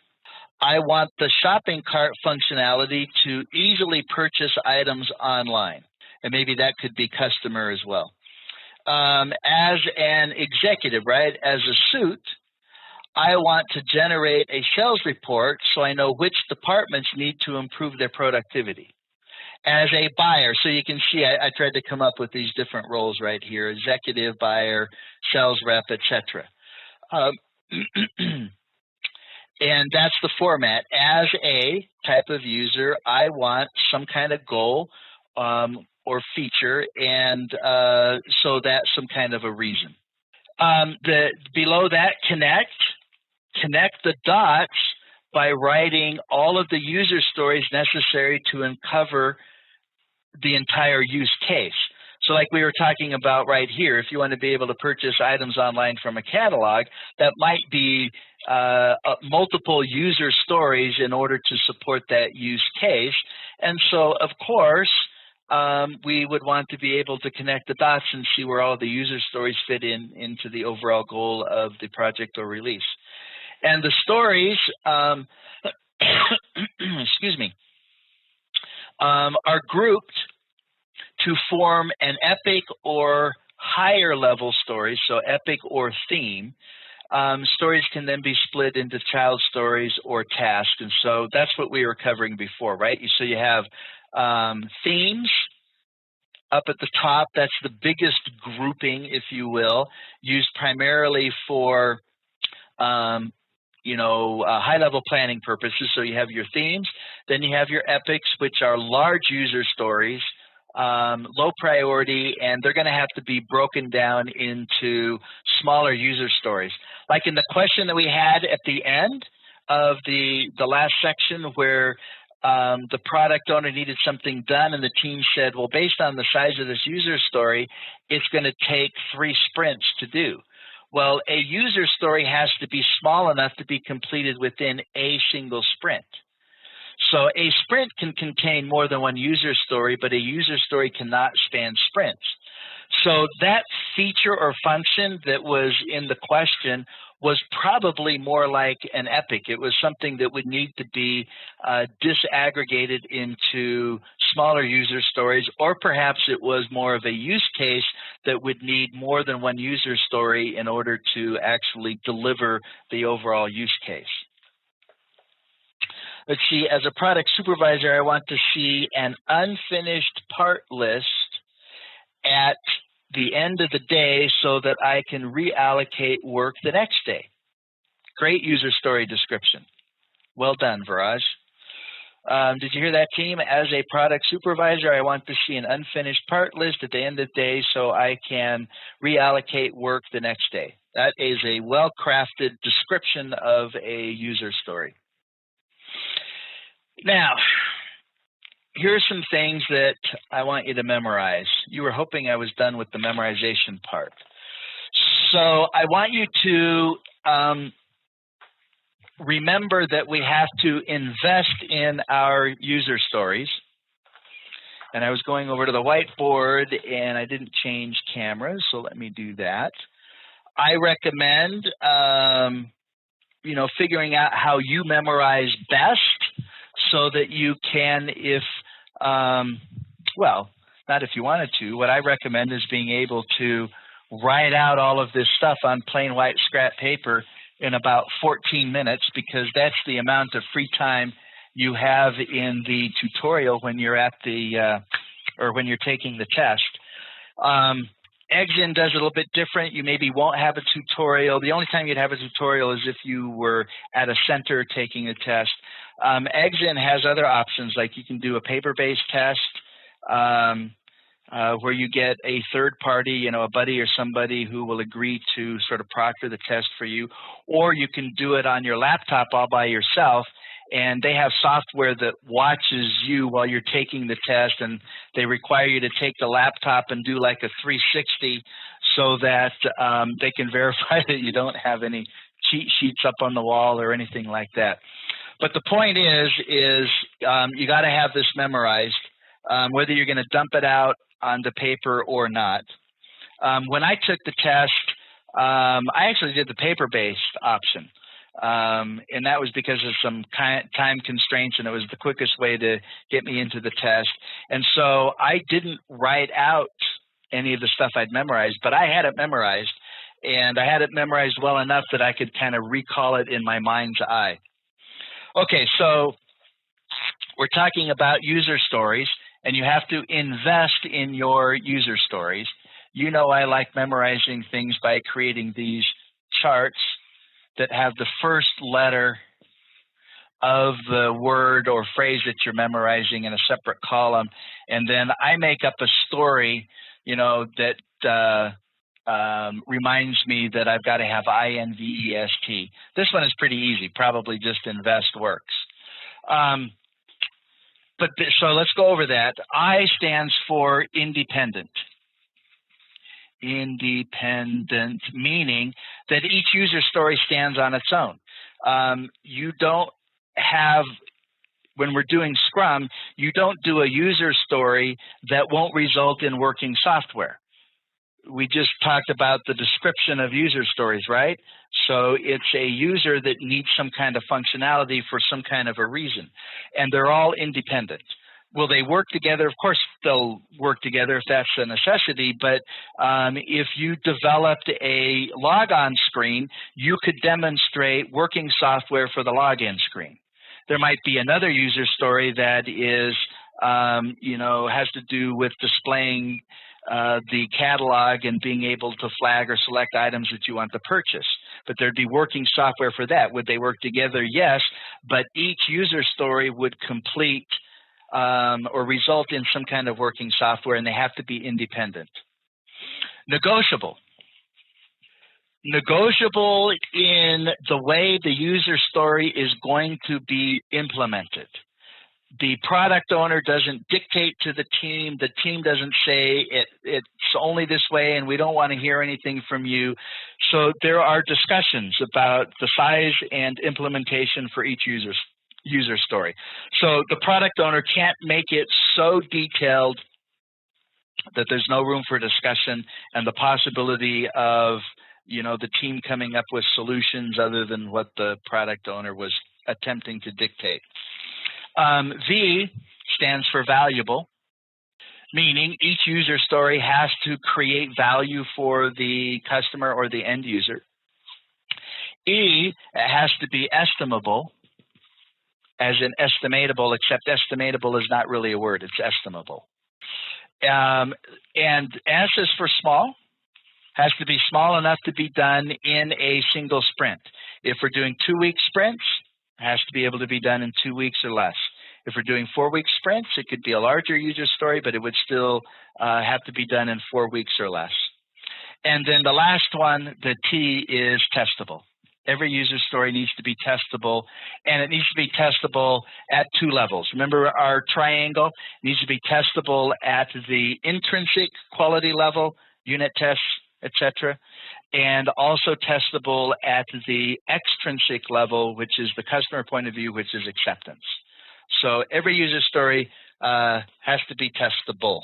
I want the shopping cart functionality to easily purchase items online. And maybe that could be customer as well. As an executive, right, as a suit, I want to generate a sales report so I know which departments need to improve their productivity. As a buyer, so you can see I tried to come up with these different roles right here: executive, buyer, sales rep, etc. And that's the format. As a type of user, I want some kind of goal or feature, and so that's some kind of a reason. Below that, connect the dots by writing all of the user stories necessary to uncover the entire use case. So like we were talking about right here, if you want to be able to purchase items online from a catalog, that might be multiple user stories in order to support that use case. And so, of course, we would want to be able to connect the dots and see where all the user stories fit into the overall goal of the project or release. And the stories, excuse me, are grouped to form an epic or higher level story, so epic or theme. Stories can then be split into child stories or tasks, and so that's what we were covering before, right? So you have themes up at the top. That's the biggest grouping, if you will, used primarily for high-level planning purposes. So you have your themes, then you have your epics, which are large user stories, low priority, and they're going to have to be broken down into smaller user stories. Like in the question that we had at the end of the last section, where the product owner needed something done and the team said, well, based on the size of this user story, it's going to take 3 sprints to do. Well, a user story has to be small enough to be completed within a single sprint. So a sprint can contain more than one user story, but a user story cannot span sprints. So that feature or function that was in the question was probably more like an epic. It was something that would need to be disaggregated into smaller user stories, or perhaps it was more of a use case that would need more than one user story in order to actually deliver the overall use case. Let's see, as a product supervisor, I want to see an unfinished part list at the end of the day so that I can reallocate work the next day. Great user story description. Well done, Viraj. Did you hear that, team? As a product supervisor, I want to see an unfinished part list at the end of the day so I can reallocate work the next day. That is a well-crafted description of a user story. Now, here are some things that I want you to memorize. You were hoping I was done with the memorization part. So I want you to remember that we have to invest in our user stories. And I was going over to the whiteboard and I didn't change cameras, so let me do that. I recommend figuring out how you memorize best so that you can, well, not if you wanted to. What I recommend is being able to write out all of this stuff on plain white scrap paper in about 14 minutes, because that's the amount of free time you have in the tutorial when you're at the, or when you're taking the test. Exin does it a little bit different. You maybe won't have a tutorial. The only time you'd have a tutorial is if you were at a center taking a test. Exin has other options, like you can do a paper-based test where you get a third party, a buddy or somebody who will agree to sort of proctor the test for you, or you can do it on your laptop all by yourself. And they have software that watches you while you're taking the test, and they require you to take the laptop and do like a 360 so that they can verify that you don't have any cheat sheets up on the wall or anything like that. But the point is you got to have this memorized, whether you're going to dump it out onto paper or not. When I took the test, I actually did the paper-based option. And that was because of some time constraints, and it was the quickest way to get me into the test. And so I didn't write out any of the stuff I'd memorized, but I had it memorized, and I had it memorized well enough that I could kind of recall it in my mind's eye. Okay, so we're talking about user stories, and you have to invest in your user stories. You know I like memorizing things by creating these charts that have the first letter of the word or phrase that you're memorizing in a separate column. And then I make up a story, that reminds me that I've got to have INVEST. This one is pretty easy. Probably just invest works. So let's go over that. I stands for independent. Independent, meaning that each user story stands on its own. You don't have, when we're doing Scrum, you don't do a user story that won't result in working software. We just talked about the description of user stories, right? So it's a user that needs some kind of functionality for some kind of a reason, and they're all independent. Will they work together? Of course they'll work together if that's a necessity, but if you developed a logon screen, you could demonstrate working software for the login screen. There might be another user story that is, has to do with displaying the catalog and being able to flag or select items that you want to purchase. But there'd be working software for that. Would they work together? Yes, but each user story would complete or result in some kind of working software, and they have to be independent. Negotiable. Negotiable in the way the user story is going to be implemented. The product owner doesn't dictate to the team. The team doesn't say it's only this way and we don't want to hear anything from you. So there are discussions about the size and implementation for each user user story. So the product owner can't make it so detailed that there's no room for discussion and the possibility of, the team coming up with solutions other than what the product owner was attempting to dictate. V stands for valuable, meaning each user story has to create value for the customer or the end user. E, it has to be estimable, as in estimatable, except estimatable is not really a word, it's estimable. And S is for small, has to be small enough to be done in a single sprint. If we're doing 2-week sprints, it has to be able to be done in 2 weeks or less. If we're doing 4-week sprints, it could be a larger user story, but it would still have to be done in 4 weeks or less. And then the last one, the T, is testable. Every user story needs to be testable, and it needs to be testable at 2 levels. Remember our triangle? It needs to be testable at the intrinsic quality level, unit tests, etc., and also testable at the extrinsic level, which is the customer point of view, which is acceptance. So every user story has to be testable.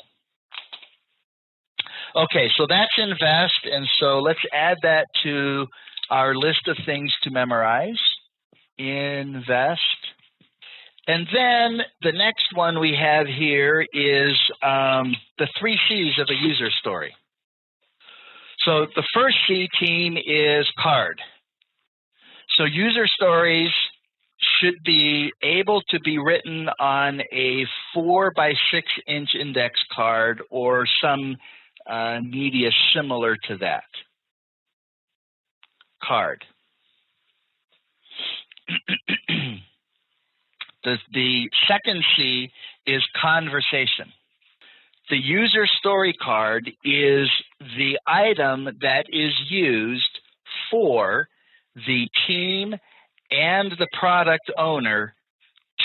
Okay, so that's invest, and so let's add that to our list of things to memorize. Invest. And then the next one we have here is the 3 C's of a user story. So the first C, team, is card. So user stories should be able to be written on a 4 by 6 inch index card or some media similar to that. Card. The second C is conversation. The user story card is the item that is used for the team and the product owner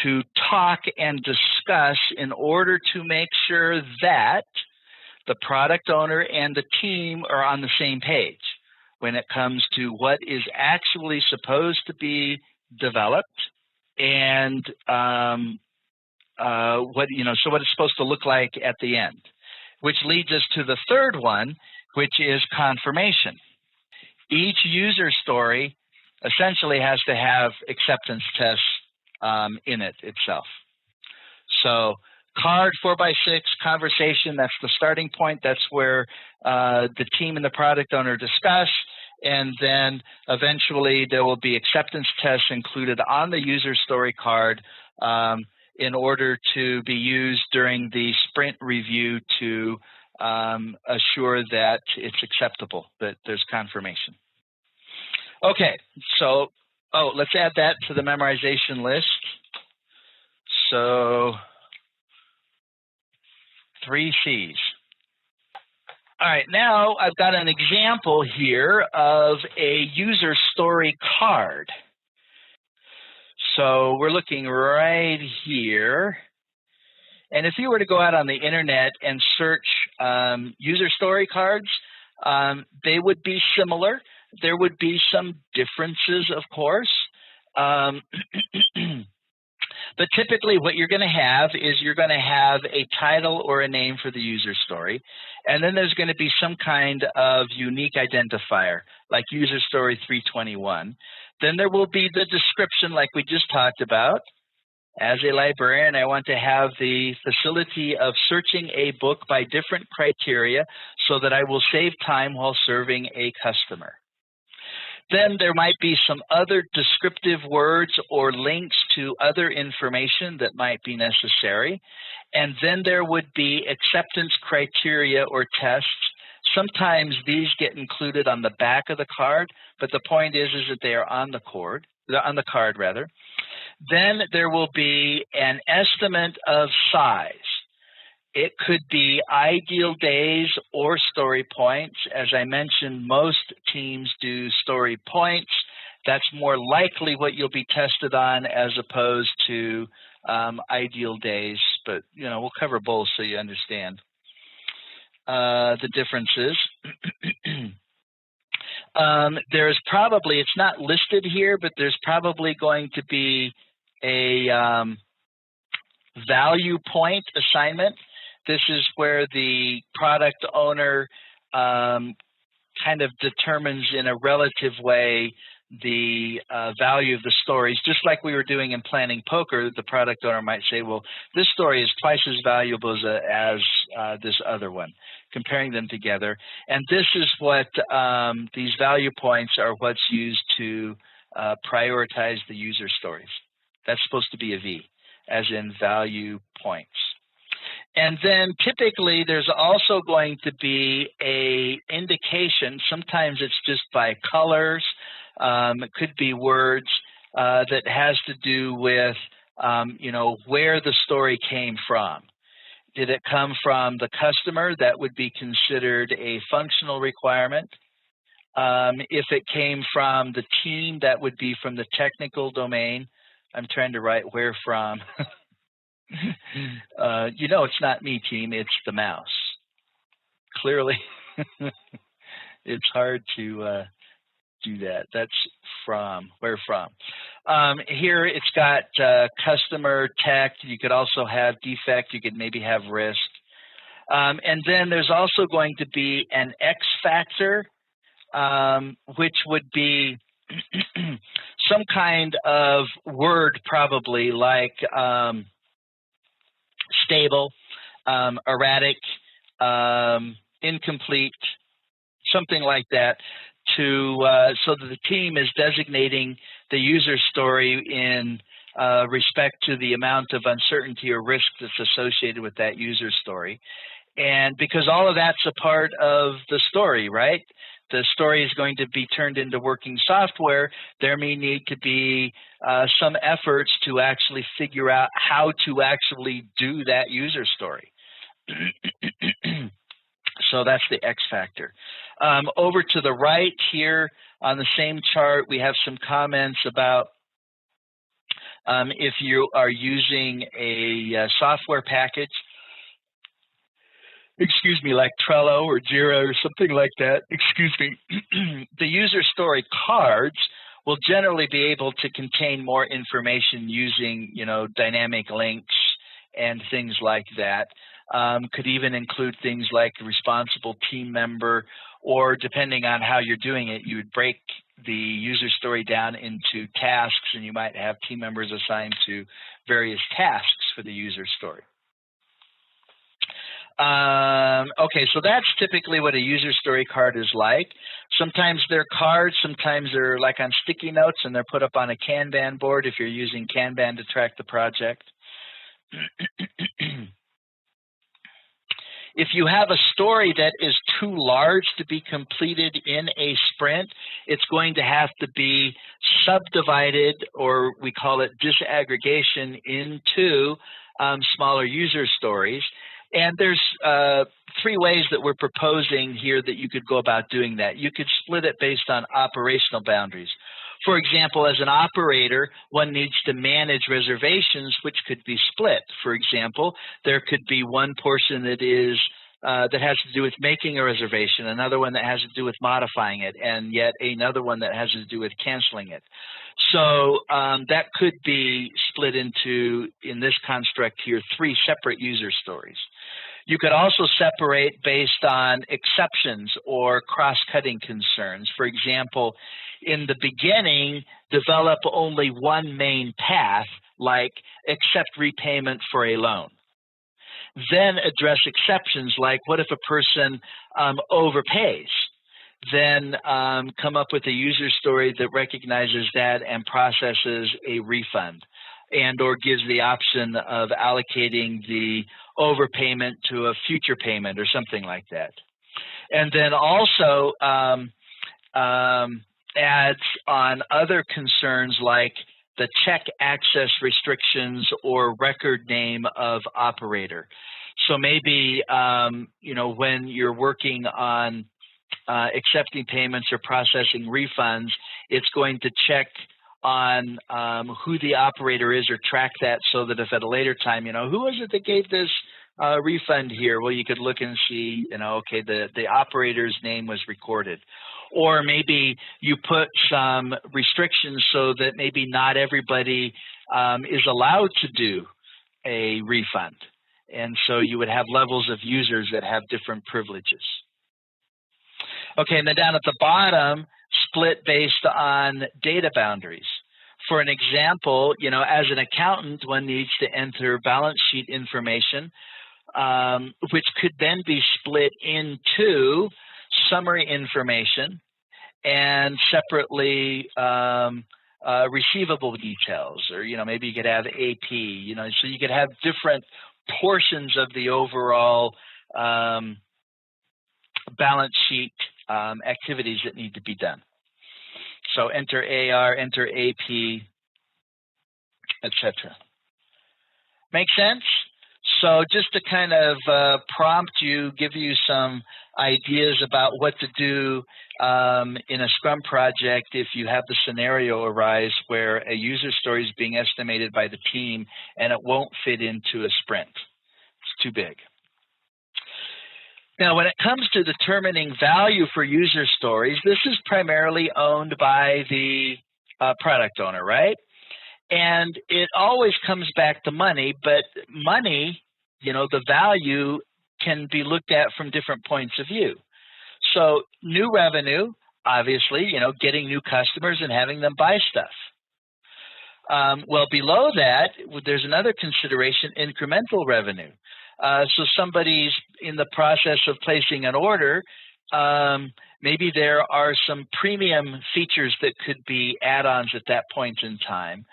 to talk and discuss in order to make sure that the product owner and the team are on the same page when it comes to what is actually supposed to be developed and what it's supposed to look like at the end, which leads us to the third one, which is confirmation. Each user story essentially has to have acceptance tests in it itself. So card 4 by 6, conversation, that's the starting point. That's where the team and the product owner discuss, and then eventually there will be acceptance tests included on the user story card in order to be used during the sprint review to assure that it's acceptable, that there's confirmation. Okay, so let's add that to the memorization list. So 3 C's. All right, now I've got an example here of a user story card. So we're looking right here. And if you were to go out on the internet and search user story cards, they would be similar. There would be some differences, of course. But typically what you're going to have is you're going to have a title or a name for the user story. And then there's going to be some kind of unique identifier, like user story 321. Then there will be the description like we just talked about. As a librarian, I want to have the facility of searching a book by different criteria so that I will save time while serving a customer. Then there might be some other descriptive words or links to other information that might be necessary. And then there would be acceptance criteria or tests. Sometimes these get included on the back of the card, but the point is that they are on the card rather. Then there will be an estimate of size. It could be ideal days or story points. As I mentioned, most teams do story points. That's more likely what you'll be tested on as opposed to ideal days. But, we'll cover both so you understand the differences. There's probably, it's not listed here, but there's probably going to be a value point assignment. This is where the product owner kind of determines in a relative way the value of the stories. Just like we were doing in planning poker, the product owner might say, well, this story is twice as valuable as this other one, comparing them together. And this is what these value points are what's used to prioritize the user stories. That's supposed to be a V, as in value points. And then typically there's also going to be a indication. Sometimes it's just by colors. It could be words that has to do with, you know, where the story came from. Did it come from the customer? That would be considered a functional requirement. If it came from the team, that would be from the technical domain. I'm trying to write where from. You know, it's not me, team, it's the mouse. Clearly, it's hard to do that. That's from, where from. Here it's got customer, tech. You could also have defect. You could maybe have risk. And then there's also going to be an X factor, which would be some kind of word, probably like stable, erratic, incomplete, something like that, to so that the team is designating the user story in respect to the amount of uncertainty or risk that's associated with that user story. And because all of that's a part of the story, right? The story is going to be turned into working software. There may need to be some efforts to actually figure out how to actually do that user story. So that's the X factor. Over to the right here on the same chart, we have some comments about if you are using a software package, excuse me, like Trello or Jira or something like that, excuse me, the user story cards will generally be able to contain more information using, you know, dynamic links and things like that. Could even include things like responsible team member, or depending on how you're doing it, you would break the user story down into tasks, and you might have team members assigned to various tasks for the user story. Okay, so that's typically what a user story card is like. Sometimes they're cards, sometimes they're like on sticky notes, and they're put up on a Kanban board if you're using Kanban to track the project. If you have a story that is too large to be completed in a sprint, it's going to have to be subdivided, or we call it disaggregation, into smaller user stories. And there's 3 ways that we're proposing here that you could go about doing that. You could split it based on operational boundaries. For example, as an operator, one needs to manage reservations, which could be split. For example, there could be one portion that is that has to do with making a reservation, another one that has to do with modifying it, and yet another one that has to do with canceling it. So that could be split into, in this construct here, 3 separate user stories. You could also separate based on exceptions or cross-cutting concerns. For example, in the beginning, develop only one main path, like accept repayment for a loan. Then address exceptions, like what if a person overpays? Then come up with a user story that recognizes that and processes a refund, and or gives the option of allocating the overpayment to a future payment or something like that. And then also adds on other concerns like the check access restrictions or record name of operator. So maybe, you know, when you're working on accepting payments or processing refunds, it's going to check on who the operator is, or track that, so that if at a later time, you know, who was it that gave this refund here? Well, you could look and see, you know, okay, the operator's name was recorded. Or maybe you put some restrictions so that maybe not everybody is allowed to do a refund. And so you would have levels of users that have different privileges. Okay, and then down at the bottom, split based on data boundaries. For an example, as an accountant, one needs to enter balance sheet information, which could then be split into summary information and separately receivable details, or maybe you could have AP, so you could have different portions of the overall balance sheet activities that need to be done. So enter AR, enter AP, etc. Make sense? So just to kind of prompt you, give you some ideas about what to do in a Scrum project if you have the scenario arise where a user story is being estimated by the team and it won't fit into a sprint. It's too big. Now, when it comes to determining value for user stories, this is primarily owned by the product owner, right? And it always comes back to money, but money, the value can be looked at from different points of view. So new revenue, obviously, getting new customers and having them buy stuff. Well, below that, there's another consideration, incremental revenue. So somebody's in the process of placing an order, maybe there are some premium features that could be add-ons at that point in time,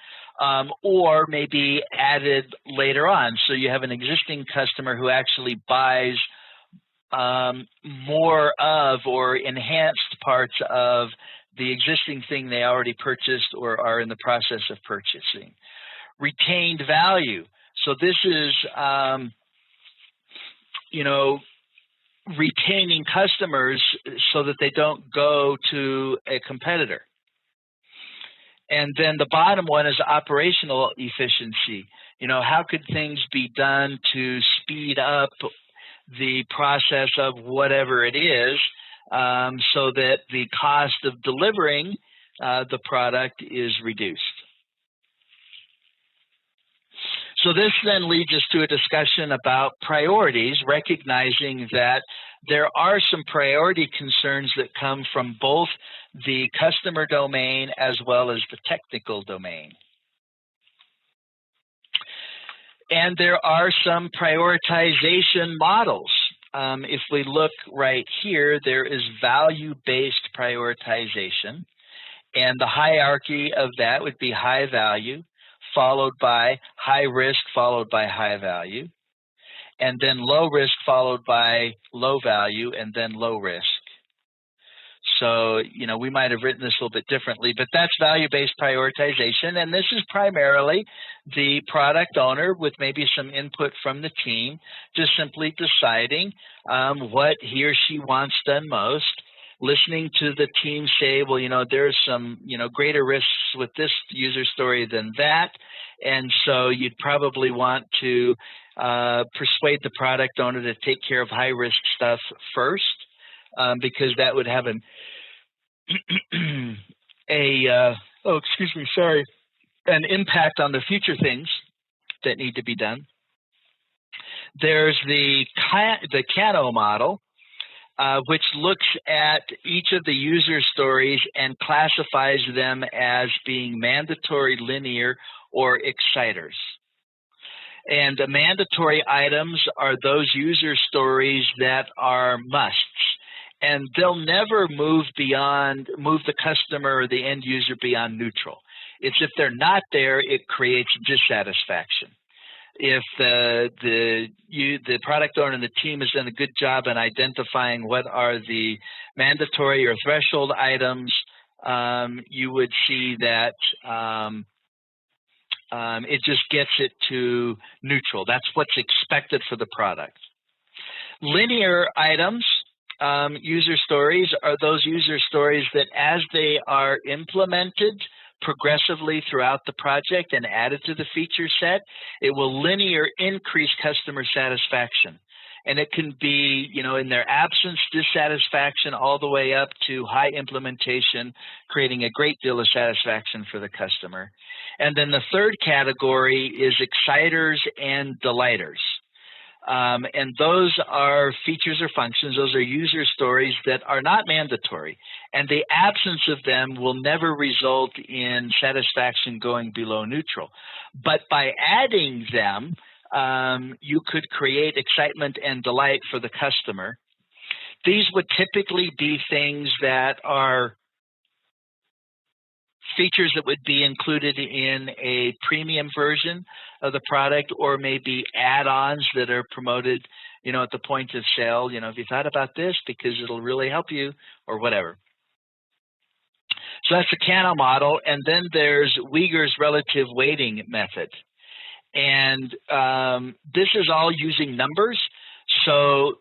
or maybe added later on. So you have an existing customer who actually buys more of or enhanced parts of the existing thing they already purchased or are in the process of purchasing. Retained value. So this is retaining customers so that they don't go to a competitor. And then the bottom one is operational efficiency. How could things be done to speed up the process of whatever it is so that the cost of delivering the product is reduced? So this then leads us to a discussion about priorities, recognizing that there are some priority concerns that come from both the customer domain as well as the technical domain. And there are some prioritization models. If we look right here, there is value-based prioritization, and the hierarchy of that would be high value, followed by high risk, followed by high value, and then low risk, followed by low value, and then low risk. So, we might have written this a little bit differently, but that's value-based prioritization, and this is primarily the product owner with maybe some input from the team, just simply deciding what he or she wants done most, listening to the team say, well, there's some, greater risks with this user story than that. And so you'd probably want to persuade the product owner to take care of high risk stuff first, because that would have an impact on the future things that need to be done. There's the Kano model, which looks at each of the user stories and classifies them as being mandatory, linear, or exciters. And the mandatory items are those user stories that are musts. And they'll never move the customer or the end user beyond neutral. It's if they're not there, it creates dissatisfaction. If the product owner and the team has done a good job in identifying what are the mandatory or threshold items, you would see that it just gets it to neutral. That's what's expected for the product. Linear items, user stories, are those user stories that as they are implemented progressively throughout the project and added to the feature set, it will linear increase customer satisfaction. And it can be, in their absence, dissatisfaction, all the way up to high implementation, creating a great deal of satisfaction for the customer. And then the third category is exciters and delighters. And those are features or functions. Those are user stories that are not mandatory. And the absence of them will never result in satisfaction going below neutral. But by adding them, you could create excitement and delight for the customer. These would typically be things that are features that would be included in a premium version of the product, or maybe add-ons that are promoted, at the point of sale. Have you thought about this because it'll really help you, or whatever. So that's the Kano model. And then there's Uyghur's relative weighting method. And this is all using numbers. So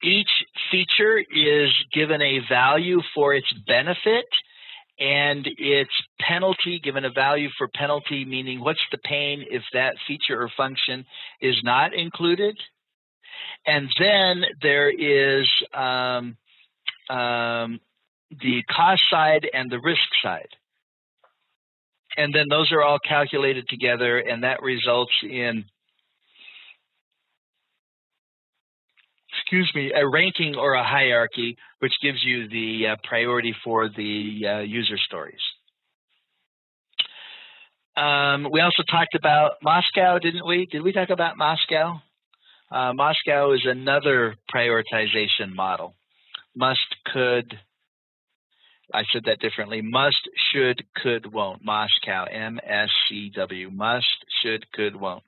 each feature is given a value for its benefit, and its penalty, given a value for penalty, meaning what's the pain if that feature or function is not included. And then there is the cost side and the risk side. And then those are all calculated together, and that results in, a ranking or a hierarchy, which gives you the priority for the user stories. We also talked about Moscow, didn't we? Did we talk about Moscow? Moscow is another prioritization model. Must, could, I said that differently. Must, should, could, won't. Moscow, MSCW. Must, should, could, won't.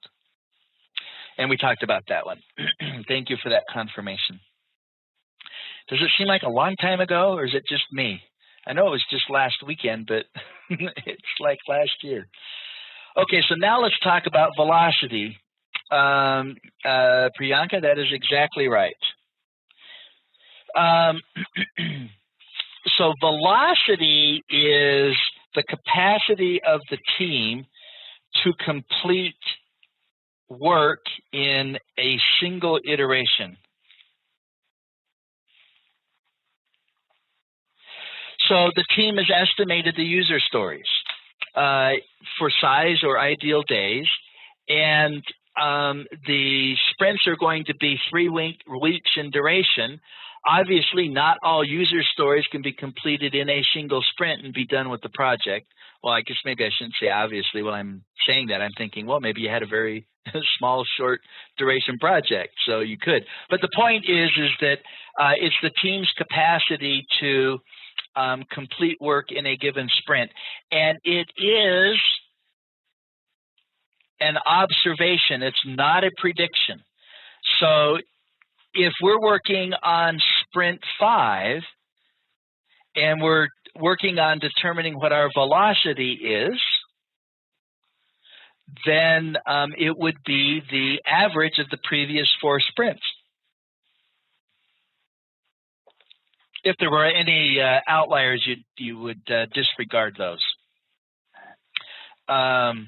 And we talked about that one. Thank you for that confirmation. Does it seem like a long time ago, or is it just me? I know it was just last weekend, but it's like last year. Okay, so now let's talk about velocity. Priyanka, that is exactly right. So velocity is the capacity of the team to complete work in a single iteration. So the team has estimated the user stories for size or ideal days, and the sprints are going to be 3 weeks in duration. Obviously, not all user stories can be completed in a single sprint and be done with the project. Well, I guess maybe I shouldn't say obviously. When I'm saying that, I'm thinking, well, maybe you had a very small, short duration project, so you could. But the point is that it's the team's capacity to complete work in a given sprint. And it is an observation. It's not a prediction. So if we're working on sprint 5 and we're working on determining what our velocity is, then it would be the average of the previous 4 sprints. If there were any outliers, you would disregard those. And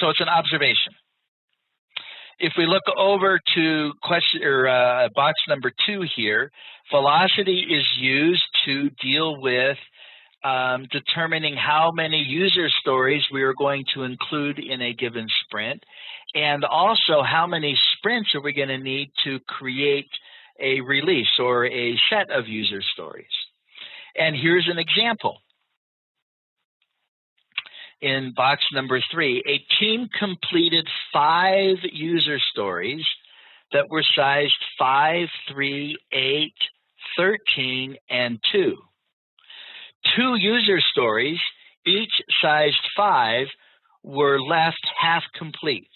so it's an observation. If we look over to box number 2 here, velocity is used to deal with determining how many user stories we are going to include in a given sprint, and also how many sprints are we going to need to create a release or a set of user stories. And here's an example. In box number 3, a team completed 5 user stories that were sized 5, 3, 8, 13, and 2. 2 user stories, each sized 5, were left half complete.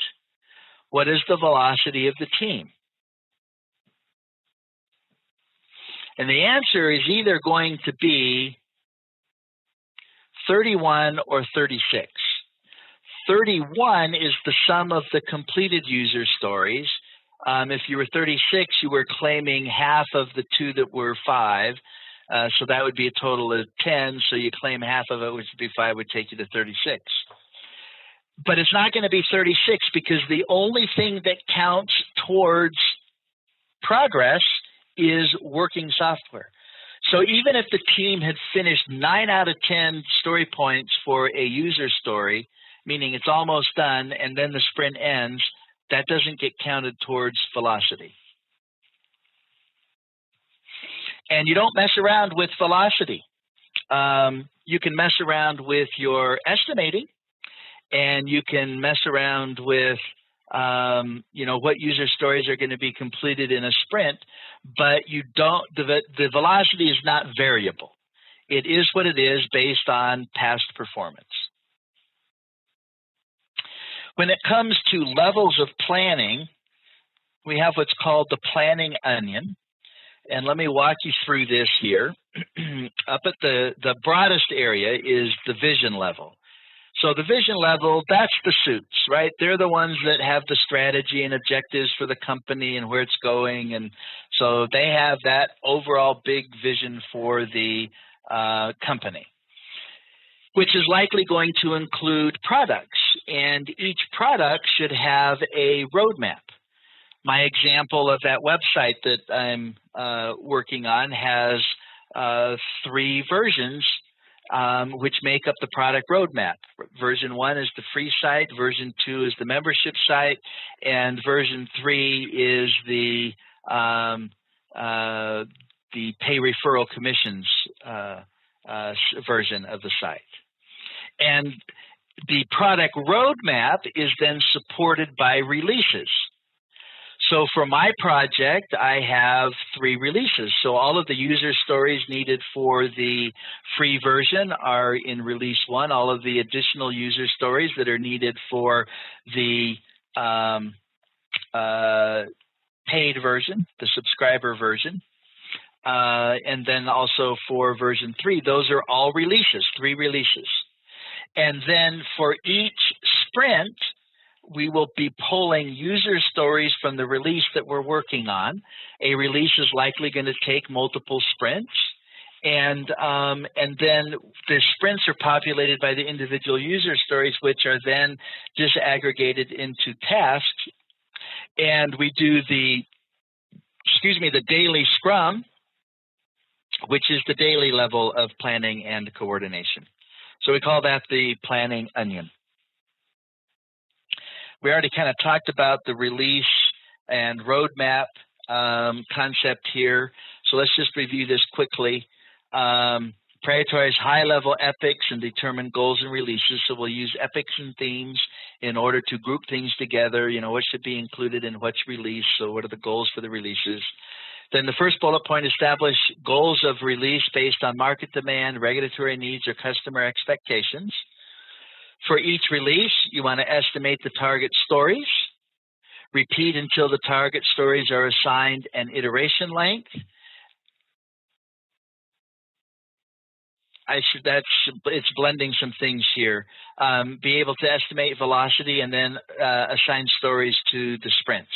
What is the velocity of the team? And the answer is either going to be 31 or 36. 31 is the sum of the completed user stories. If you were 36, you were claiming half of the 2 that were 5. So that would be a total of 10. So you claim half of it, which would be 5, would take you to 36. but it's not going to be 36 because the only thing that counts towards progress is working software. So even if the team had finished 9 out of 10 story points for a user story, meaning it's almost done, and then the sprint ends, that doesn't get counted towards velocity. And you don't mess around with velocity. You can mess around with your estimating, and you can mess around with what user stories are going to be completed in a sprint, but you don't. The velocity is not variable. It is what it is based on past performance. When it comes to levels of planning, we have what's called the planning onion. And let me walk you through this here. Up at the broadest area is the vision level. So the vision level, that's the suits, right? They're the ones that have the strategy and objectives for the company and where it's going. And so they have that overall big vision for the company, which is likely going to include products. And each product should have a roadmap. My example of that website that I'm working on has 3 versions which make up the product roadmap. Version 1 is the free site, version 2 is the membership site, and version 3 is the pay referral commissions version of the site. And the product roadmap is then supported by releases. So for my project, I have 3 releases. So all of the user stories needed for the free version are in release 1. All of the additional user stories that are needed for the paid version, the subscriber version, and then also for version 3, those are all releases, 3 releases. And then for each sprint, we will be pulling user stories from the release that we're working on. A release is likely going to take multiple sprints. And then the sprints are populated by the individual user stories, which are then disaggregated into tasks. And we do the daily scrum, which is the daily level of planning and coordination. So we call that the planning onion. We already kind of talked about the release and roadmap concept here. So let's just review this quickly. Prioritize high-level epics and determine goals and releases. So we'll use epics and themes in order to group things together. You know, what should be included in what's released. So what are the goals for the releases? Then the first bullet point, establish goals of release based on market demand, regulatory needs, or customer expectations. For each release, you want to estimate the target stories. Repeat until the target stories are assigned an iteration length. It's blending some things here. Be able to estimate velocity and then assign stories to the sprints.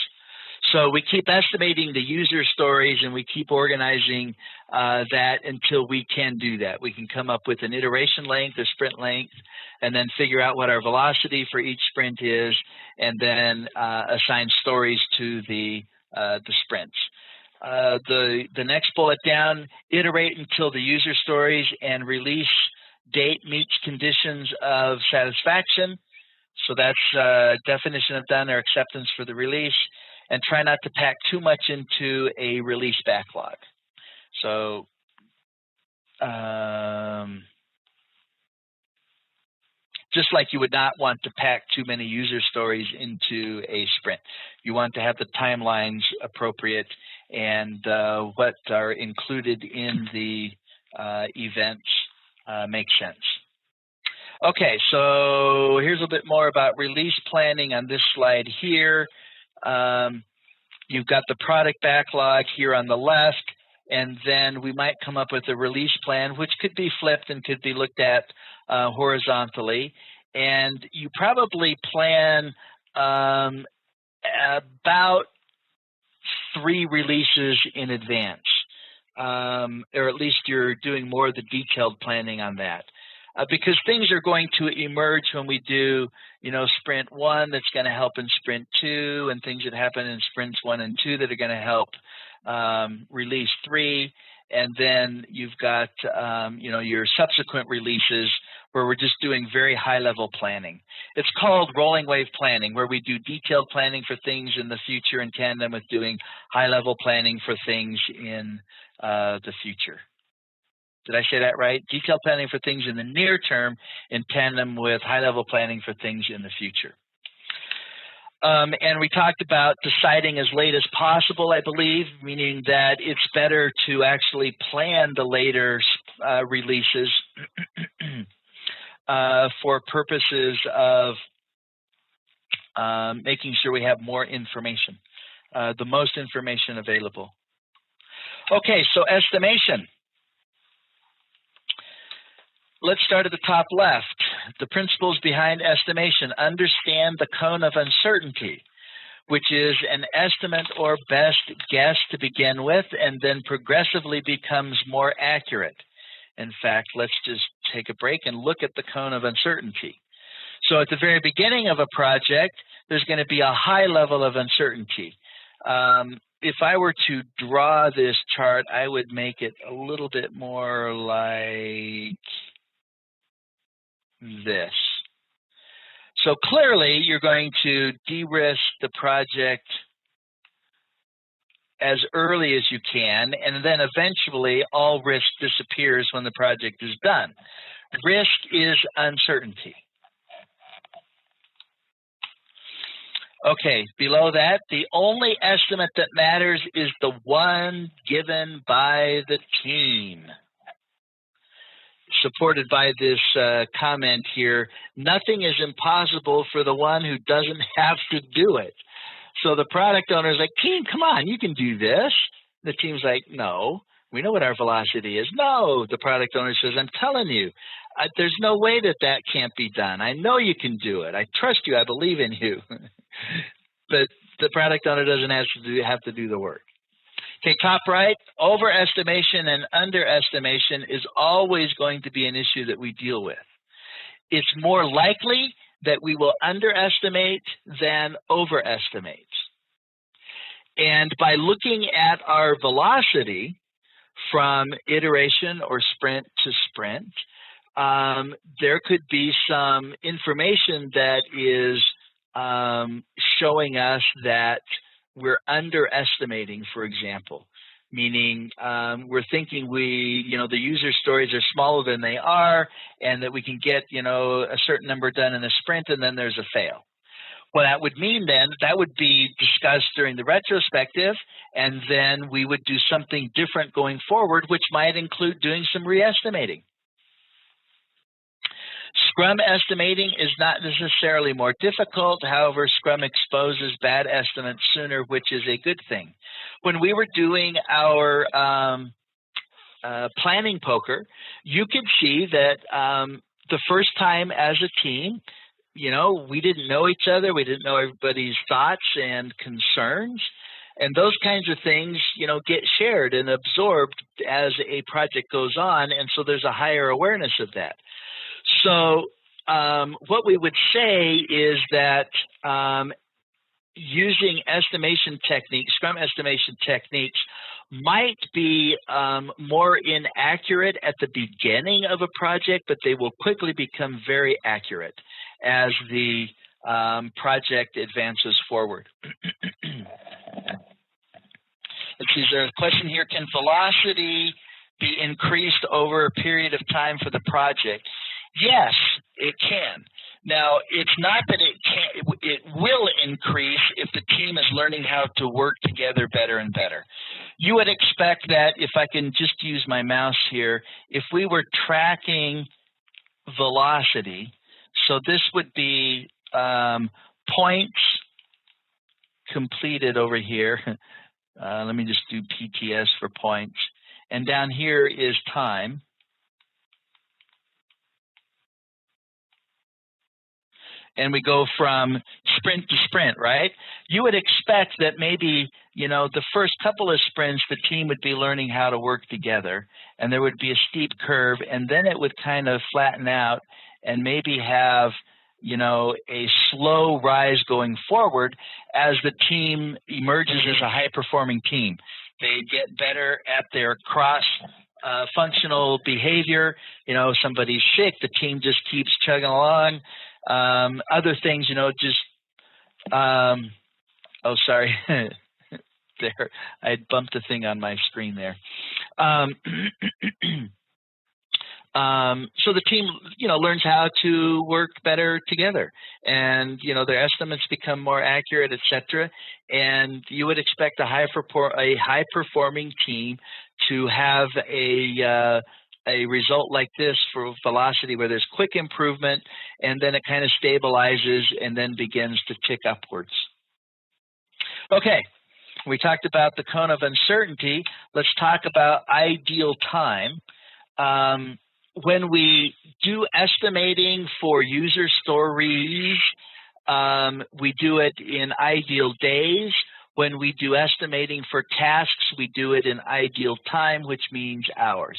So we keep estimating the user stories and we keep organizing that until we can do that. We can come up with an iteration length, a sprint length, and then figure out what our velocity for each sprint is, and then assign stories to the sprints. The next bullet down, iterate until the user stories and release date meets conditions of satisfaction. So that's definition of done or acceptance for the release. And try not to pack too much into a release backlog. So just like you would not want to pack too many user stories into a sprint. You want to have the timelines appropriate and what are included in the events make sense. Okay, so here's a bit more about release planning on this slide here. You've got the product backlog here on the left, and then we might come up with a release plan, which could be flipped and could be looked at horizontally. And you probably plan about 3 releases in advance, or at least you're doing more of the detailed planning on that. because things are going to emerge when we do, sprint 1 that's going to help in sprint 2, and things that happen in sprints 1 and 2 that are going to help release 3. And then you've got, your subsequent releases where we're just doing very high-level planning. It's called rolling wave planning, where we do detailed planning for things in the future in tandem with doing high-level planning for things in the future. Did I say that right? Detailed planning for things in the near term in tandem with high-level planning for things in the future. And we talked about deciding as late as possible, I believe, meaning that it's better to actually plan the later releases for purposes of making sure we have more information, the most information available. Okay, so estimation. Let's start at the top left. The principles behind estimation. Understand the cone of uncertainty, which is an estimate or best guess to begin with, and then progressively becomes more accurate. In fact, let's just take a break and look at the cone of uncertainty. So at the very beginning of a project, there's going to be a high level of uncertainty. If I were to draw this chart, I would make it a little bit more like this. So clearly, you're going to de-risk the project as early as you can, and then eventually all risk disappears when the project is done. Risk is uncertainty. Okay, below that, the only estimate that matters is the one given by the team. Supported by this comment here, nothing is impossible for the one who doesn't have to do it. So the product owner is like, team, come on, you can do this. The team's like, no, we know what our velocity is. No, the product owner says, I'm telling you, there's no way that can't be done. I know you can do it. I trust you. I believe in you. But the product owner doesn't have to do the work. Okay, top right, overestimation and underestimation is always going to be an issue that we deal with. It's more likely that we will underestimate than overestimate. And by looking at our velocity from iteration or sprint to sprint, there could be some information that is showing us that we're underestimating, for example, meaning we're thinking the user stories are smaller than they are, and that we can get, a certain number done in a sprint, and then there's a fail. Well, that would mean then that would be discussed during the retrospective, and then we would do something different going forward, which might include doing some re-estimating. Scrum estimating is not necessarily more difficult. However, Scrum exposes bad estimates sooner, which is a good thing. When we were doing our planning poker, you could see that the first time as a team, we didn't know each other. We didn't know everybody's thoughts and concerns. And those kinds of things, get shared and absorbed as a project goes on. And so there's a higher awareness of that. So what we would say is that using estimation techniques, Scrum estimation techniques, might be more inaccurate at the beginning of a project, but they will quickly become very accurate as the project advances forward. Let's see, there's a question here. Can velocity be increased over a period of time for the project? Yes, it can. Now, it's not that it will increase if the team is learning how to work together better and better. You would expect that, if I can just use my mouse here, if we were tracking velocity, so this would be points completed over here. Let me just do PTS for points. And down here is time. And we go from sprint to sprint, right? You would expect that maybe the first couple of sprints, the team would be learning how to work together, and there would be a steep curve, and then it would kind of flatten out and maybe have, a slow rise going forward as the team emerges as a high-performing team. They get better at their cross-functional behavior. Somebody's sick, the team just keeps chugging along. Other things, oh, sorry. There, I had bumped a thing on my screen there. So the team, learns how to work better together, and their estimates become more accurate, etc. And you would expect a high-performing team to have a result like this for velocity, where there's quick improvement, and then it kind of stabilizes and then begins to tick upwards. Okay. We talked about the cone of uncertainty. Let's talk about ideal time. When we do estimating for user stories, we do it in ideal days. When we do estimating for tasks, we do it in ideal time, which means hours.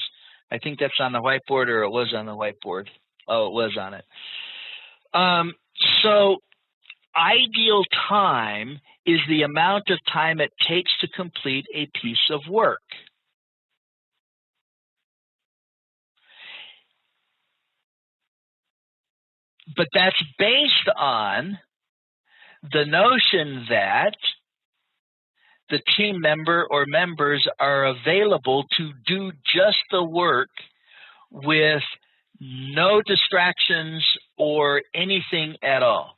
I think that's on the whiteboard, or it was on the whiteboard. Oh, it was on it. So ideal time is the amount of time it takes to complete a piece of work. But that's based on the notion that the team member or members are available to do just the work with no distractions or anything at all.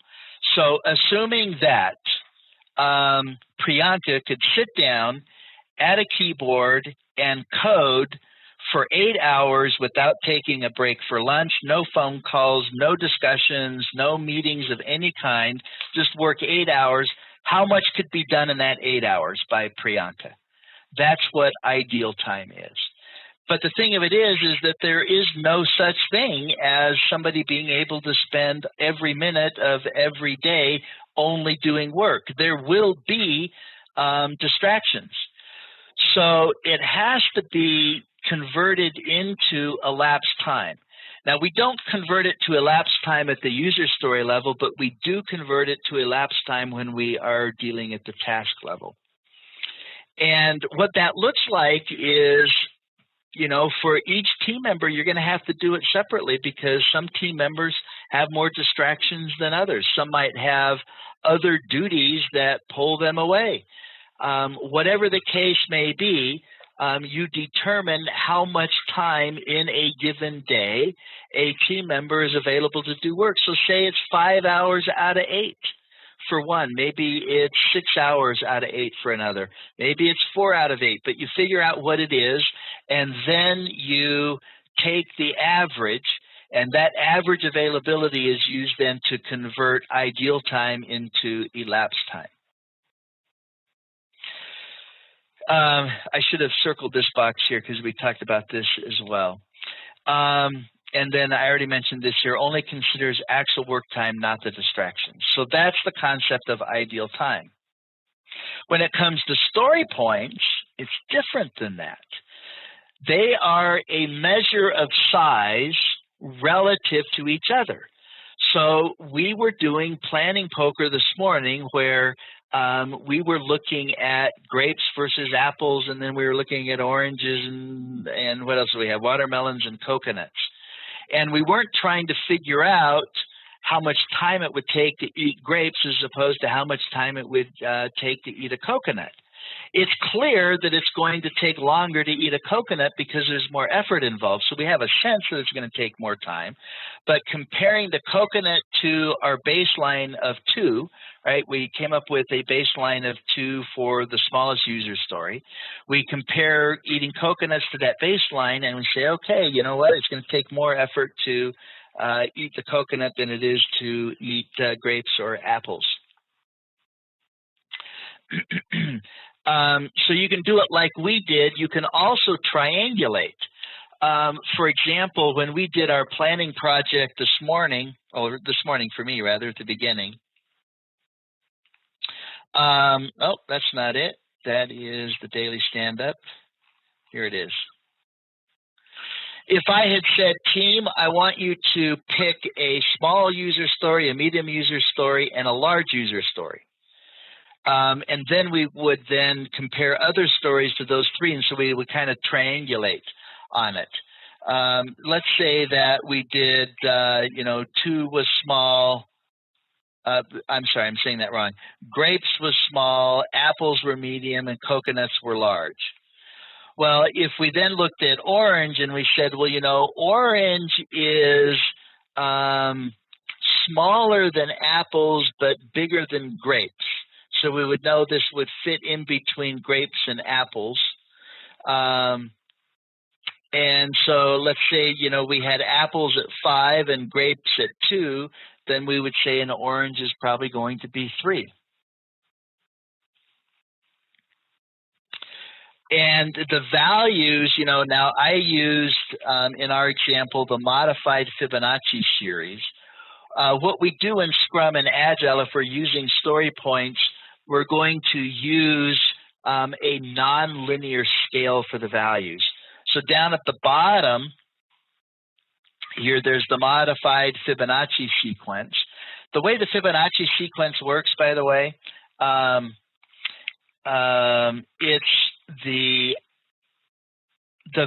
So assuming that Priyanka could sit down at a keyboard and code for 8 hours without taking a break for lunch, no phone calls, no discussions, no meetings of any kind, just work 8 hours, how much could be done in that 8 hours by Priyanka? That's what ideal time is. But the thing of it is that there is no such thing as somebody being able to spend every minute of every day only doing work. There will be distractions. So it has to be converted into elapsed time. Now, we don't convert it to elapsed time at the user story level, but we do convert it to elapsed time when we are dealing at the task level. And what that looks like is, for each team member, you're going to have to do it separately, because some team members have more distractions than others. Some might have other duties that pull them away. Whatever the case may be, you determine how much time in a given day a team member is available to do work. So say it's 5 hours out of 8 for one. Maybe it's 6 hours out of 8 for another. Maybe it's 4 out of 8, but you figure out what it is, and then you take the average, and that average availability is used then to convert ideal time into elapsed time. I should have circled this box here because we talked about this as well. And then I already mentioned this here, only considers actual work time, not the distractions. So that's the concept of ideal time. When it comes to story points, it's different than that. They are a measure of size relative to each other. So we were doing planning poker this morning where we were looking at grapes versus apples, and then we were looking at oranges and what else do we have? Watermelons and coconuts. And we weren't trying to figure out how much time it would take to eat grapes as opposed to how much time it would take to eat a coconut. It's clear that it's going to take longer to eat a coconut because there's more effort involved. So we have a sense that it's going to take more time. But comparing the coconut to our baseline of 2, right? We came up with a baseline of 2 for the smallest user story. We compare eating coconuts to that baseline, and we say, okay, you know what? It's going to take more effort to eat the coconut than it is to eat grapes or apples. So you can do it like we did. You can also triangulate. For example, when we did our planning project this morning, or this morning for me rather, at the beginning. Oh, that's not it. that is the daily stand-up. Here it is. If I had said, team, I want you to pick a small user story, a medium user story, and a large user story. And then we would then compare other stories to those three, and so we would kind of triangulate on it. Let's say that we did, 2 was small. I'm sorry, I'm saying that wrong. Grapes was small, apples were medium, and coconuts were large. Well, if we then looked at orange and we said, well, orange is smaller than apples but bigger than grapes. So we would know this would fit in between grapes and apples. And so let's say, we had apples at 5 and grapes at 2, then we would say an orange is probably going to be 3. And the values, now I used, in our example, the modified Fibonacci series. What we do in Scrum and Agile, if we're using story points, we're going to use a non-linear scale for the values. So down at the bottom here, there's the modified Fibonacci sequence. The way the Fibonacci sequence works, by the way, it's the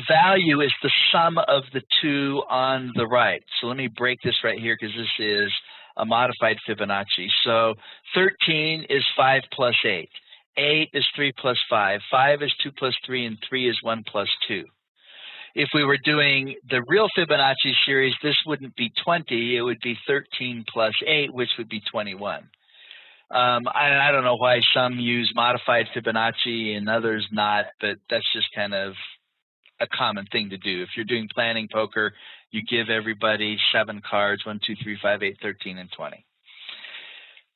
value is the sum of the 2 on the right. So let me break this right here because this is a modified Fibonacci. So 13 is 5 plus 8. 8 is 3 plus 5. 5 is 2 plus 3, and 3 is 1 plus 2. If we were doing the real Fibonacci series, this wouldn't be 20. It would be 13 plus 8, which would be 21. I don't know why some use modified Fibonacci and others not, but that's just kind of a common thing to do. If you're doing planning poker, you give everybody 7 cards, 1, 2, 3, 5, 8, 13, and 20.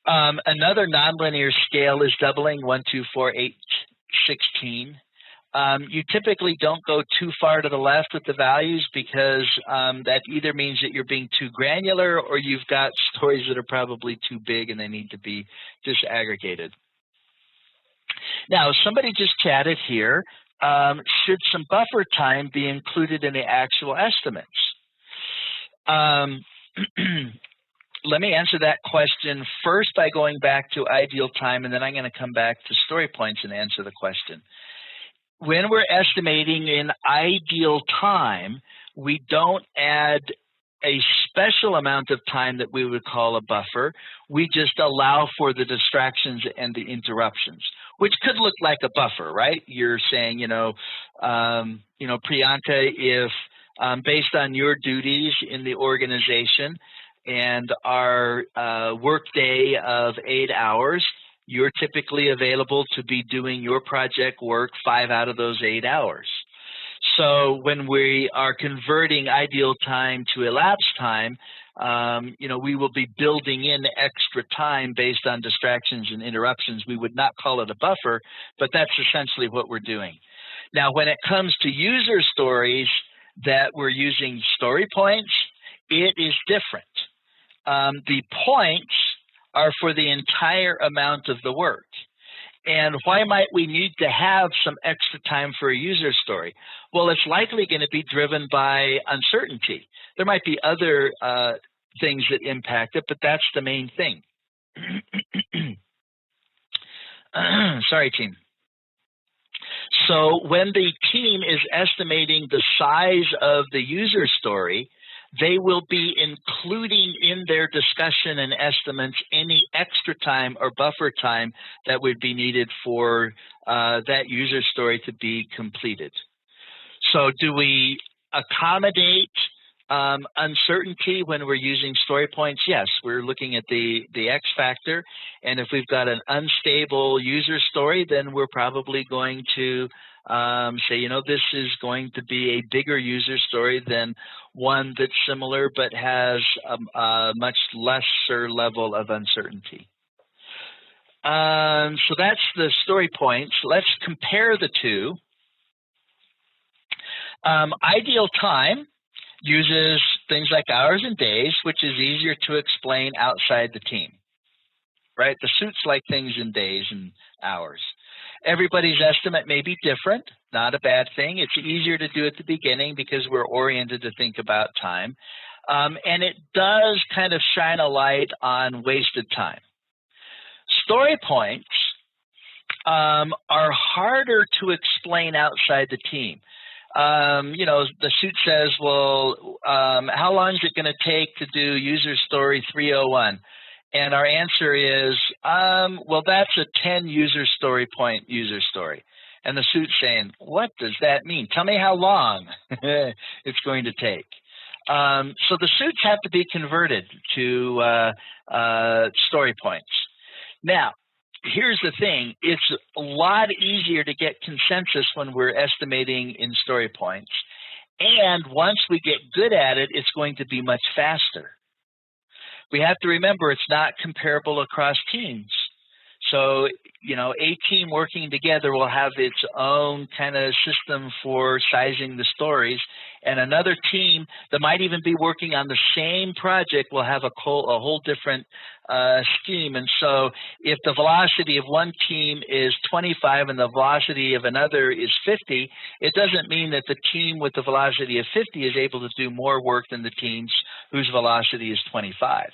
Another nonlinear scale is doubling, 1, 2, 4, 8, 16. You typically don't go too far to the left with the values because that either means that you're being too granular or you've got stories that are probably too big and they need to be disaggregated. Now, somebody just chatted here. Should some buffer time be included in the actual estimates? Let me answer that question first by going back to ideal time, and then I'm going to come back to story points and answer the question. When we're estimating in ideal time, we don't add a special amount of time that we would call a buffer. We just allow for the distractions and the interruptions, which could look like a buffer, right? You're saying, Priyanka, if based on your duties in the organization and our workday of 8 hours, you're typically available to be doing your project work 5 out of those 8 hours. So when we are converting ideal time to elapsed time, we will be building in extra time based on distractions and interruptions. We would not call it a buffer, but that's essentially what we're doing. Now, when it comes to user stories that we're using story points, it is different. The points are for the entire amount of the work. And why might we need to have some extra time for a user story? Well, it's likely going to be driven by uncertainty. There might be other things that impact it, but that's the main thing. Sorry, team. So when the team is estimating the size of the user story, they will be including in their discussion and estimates any extra time or buffer time that would be needed for that user story to be completed. So do we accommodate uncertainty when we're using story points? Yes, we're looking at the X factor, and if we've got an unstable user story, then we're probably going to say, this is going to be a bigger user story than one that's similar but has a much lesser level of uncertainty. So that's the story points. Let's compare the two. Ideal time uses things like hours and days, which is easier to explain outside the team, right? The suits like things in days and hours. Everybody's estimate may be different, not a bad thing. It's easier to do at the beginning because we're oriented to think about time. And it does kind of shine a light on wasted time. Story points are harder to explain outside the team. The suit says, well, how long is it going to take to do user story 301? And our answer is, well, that's a 10 user story point user story. And the suit's saying, what does that mean? Tell me how long it's going to take. So the suits have to be converted to story points. Now, here's the thing. It's a lot easier to get consensus when we're estimating in story points. And once we get good at it, it's going to be much faster. We have to remember it's not comparable across teams. So, a team working together will have its own kind of system for sizing the stories, and another team that might even be working on the same project will have a whole different scheme. And so if the velocity of one team is 25 and the velocity of another is 50, it doesn't mean that the team with the velocity of 50 is able to do more work than the teams whose velocity is 25.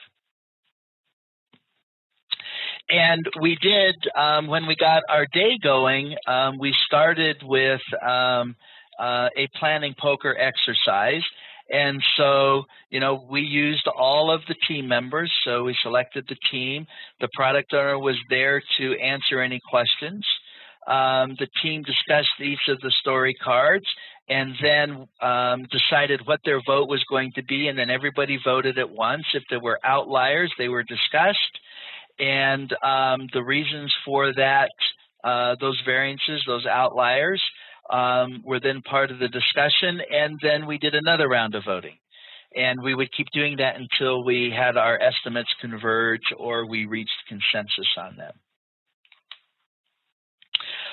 And we did, when we got our day going, we started with a planning poker exercise. And so, we used all of the team members. So we selected the team. The product owner was there to answer any questions. The team discussed each of the story cards and then decided what their vote was going to be. And then everybody voted at once. If there were outliers, they were discussed. And the reasons for that, those variances, those outliers, were then part of the discussion. And then we did another round of voting. And we would keep doing that until we had our estimates converge or we reached consensus on them.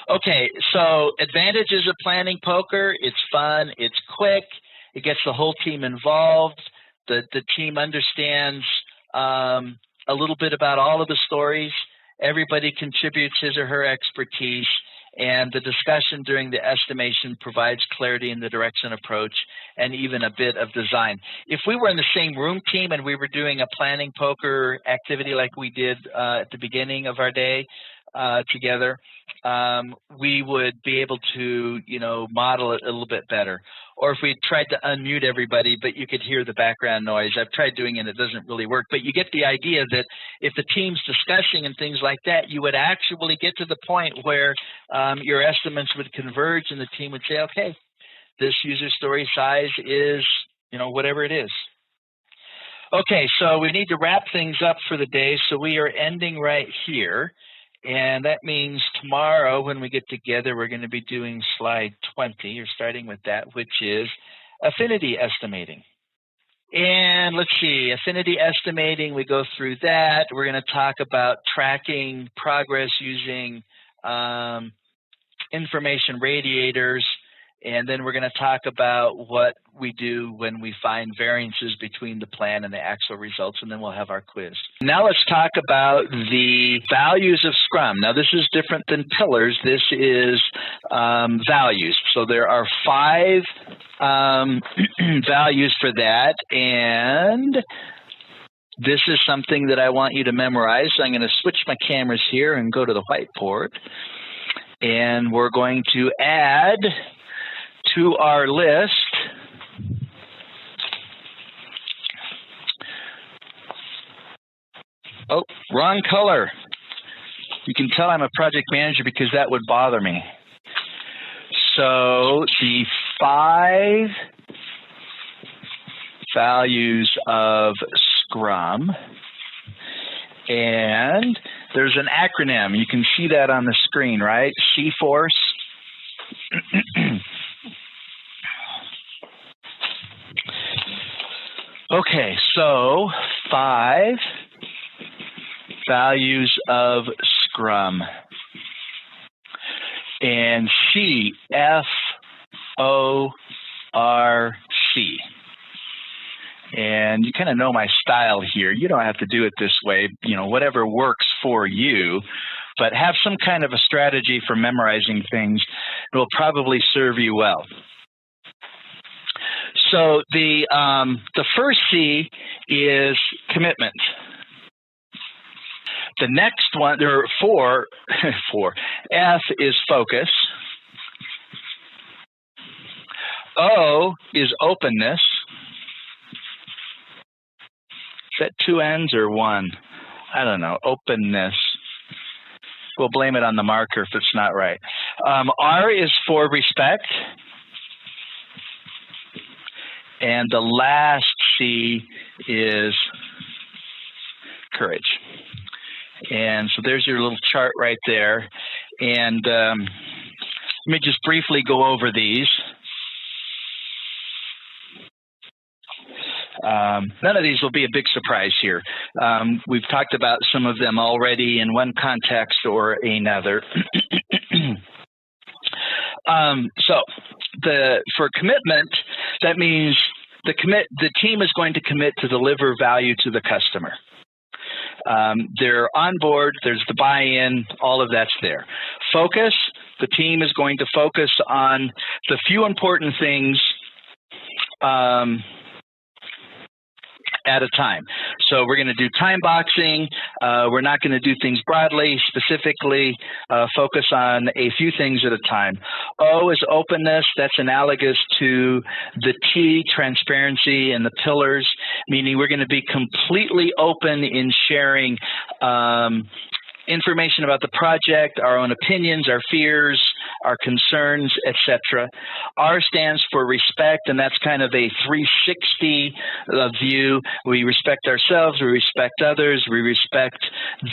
Okay, so advantages of planning poker: it's fun, it's quick, it gets the whole team involved, the team understands a little bit about all of the stories, everybody contributes his or her expertise, and the discussion during the estimation provides clarity in the direction approach and even a bit of design. If we were in the same room team and we were doing a planning poker activity like we did at the beginning of our day together, we would be able to, model it a little bit better. Or if we tried to unmute everybody, but you could hear the background noise. I've tried doing it, it doesn't really work. But you get the idea that if the team's discussing and things like that, you would actually get to the point where your estimates would converge and the team would say, okay, this user story size is, whatever it is. Okay, so we need to wrap things up for the day. So we are ending right here. And that means tomorrow when we get together, we're going to be doing slide 20, or starting with that, which is affinity estimating. And let's see, affinity estimating, we go through that. We're going to talk about tracking progress using information radiators. And then we're going to talk about what we do when we find variances between the plan and the actual results, and then we'll have our quiz. Now let's talk about the values of Scrum. Now this is different than pillars. This is values. So there are 5 values for that, and this is something that I want you to memorize. So I'm going to switch my cameras here and go to the whiteboard, and we're going to add to our list oh, wrong color. You can tell I'm a project manager because that would bother me. So the 5 values of Scrum, and there's an acronym. You can see that on the screen, right? C-Force. Okay, so 5 values of Scrum. And C, F-O-R-C. And you kind of know my style here. You don't have to do it this way, whatever works for you. but have some kind of a strategy for memorizing things. It will probably serve you well. So the first C is commitment. The next one, there are four. F is focus. O is openness. Is that two N's or one? I don't know. Openness. We'll blame it on the marker if it's not right. R is for respect. And the last C is courage. And so there's your little chart right there. And let me just briefly go over these. None of these will be a big surprise here. We've talked about some of them already in one context or another. For commitment, that means the team is going to commit to deliver value to the customer. They're on board, there's the buy-in, all of that's there. Focus, the team is going to focus on the few important things at a time. So we're going to do time boxing. We're not going to do things broadly, specifically focus on a few things at a time. O is openness. That's analogous to the T, transparency, and the pillars, meaning we're going to be completely open in sharing information about the project, our own opinions, our fears, our concerns, etc. R stands for respect, and that's kind of a 360 view. We respect ourselves, we respect others, we respect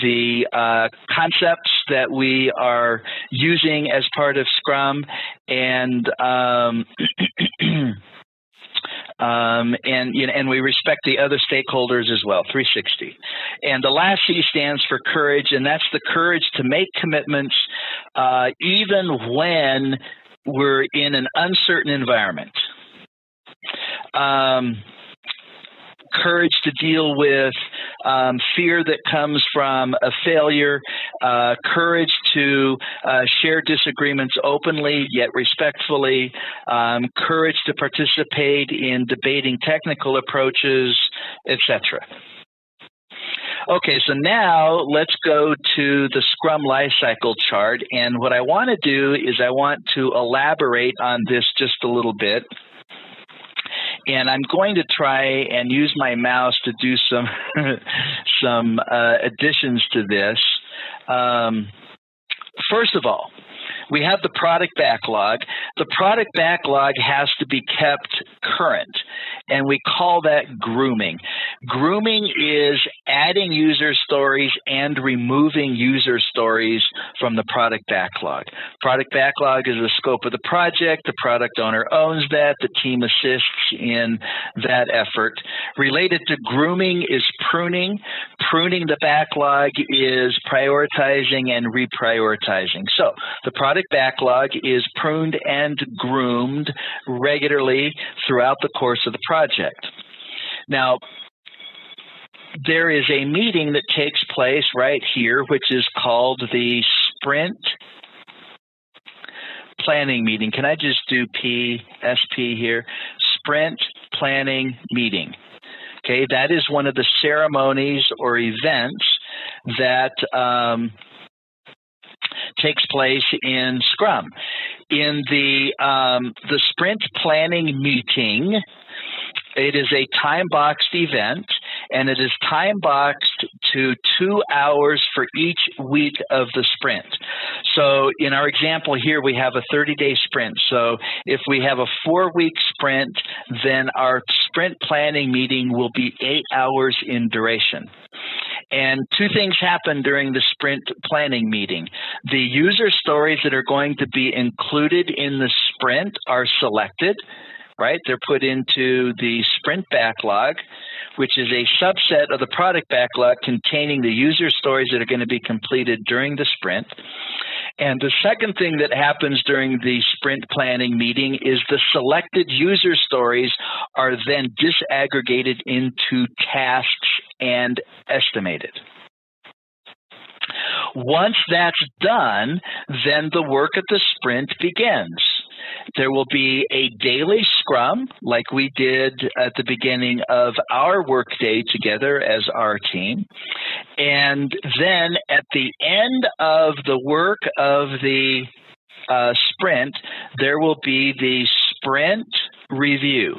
the concepts that we are using as part of Scrum, and and we respect the other stakeholders as well, 360. And the last C stands for courage, and that's the courage to make commitments even when we're in an uncertain environment. Courage to deal with fear that comes from a failure, courage to share disagreements openly yet respectfully, courage to participate in debating technical approaches, etc. Okay, so now let's go to the Scrum Lifecycle chart, and what I want to do is I want to elaborate on this just a little bit. And I'm going to try and use my mouse to do some additions to this. First of all, we have the product backlog. The product backlog has to be kept current, and we call that grooming. Grooming is adding user stories and removing user stories from the product backlog. Product backlog is the scope of the project. The product owner owns that. The team assists in that effort. Related to grooming is pruning. Pruning the backlog is prioritizing and reprioritizing. So the product backlog is pruned and groomed regularly throughout the course of the project. Now, there is a meeting that takes place right here, which is called the Sprint Planning Meeting. Can I just do SP here? Sprint Planning Meeting. Okay, that is one of the ceremonies or events that takes place in Scrum. In the Sprint Planning Meeting, it is a time-boxed event, and it is time-boxed to 2 hours for each week of the sprint. So in our example here, we have a 30-day sprint. So if we have a 4-week sprint, then our sprint planning meeting will be 8 hours in duration. And two things happen during the sprint planning meeting. The user stories that are going to be included in the sprint are selected, right? They're put into the sprint backlog, which is a subset of the product backlog containing the user stories that are going to be completed during the sprint. And the second thing that happens during the sprint planning meeting is the selected user stories are then disaggregated into tasks and estimated. Once that's done, then the work of the sprint begins. There will be a daily scrum like we did at the beginning of our workday together as our team. And then at the end of the work of the sprint, there will be the sprint review.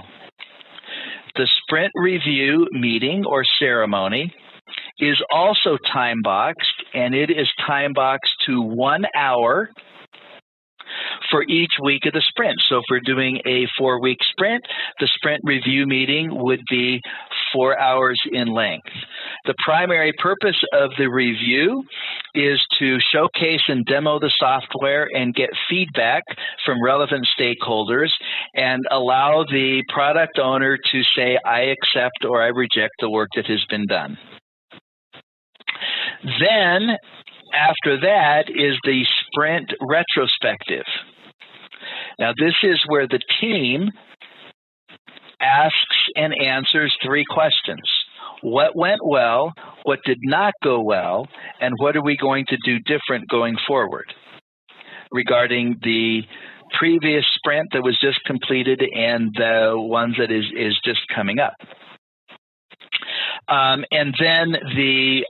The sprint review meeting or ceremony is also time-boxed, and it is time-boxed to 1 hour for each week of the sprint. So if we're doing a 4-week sprint, the sprint review meeting would be 4 hours in length. The primary purpose of the review is to showcase and demo the software and get feedback from relevant stakeholders and allow the product owner to say, I accept or I reject the work that has been done. Then, after that, is the sprint retrospective. Now, this is where the team asks and answers 3 questions. What went well, what did not go well, and what are we going to do different going forward regarding the previous sprint that was just completed and the ones that is just coming up. And then the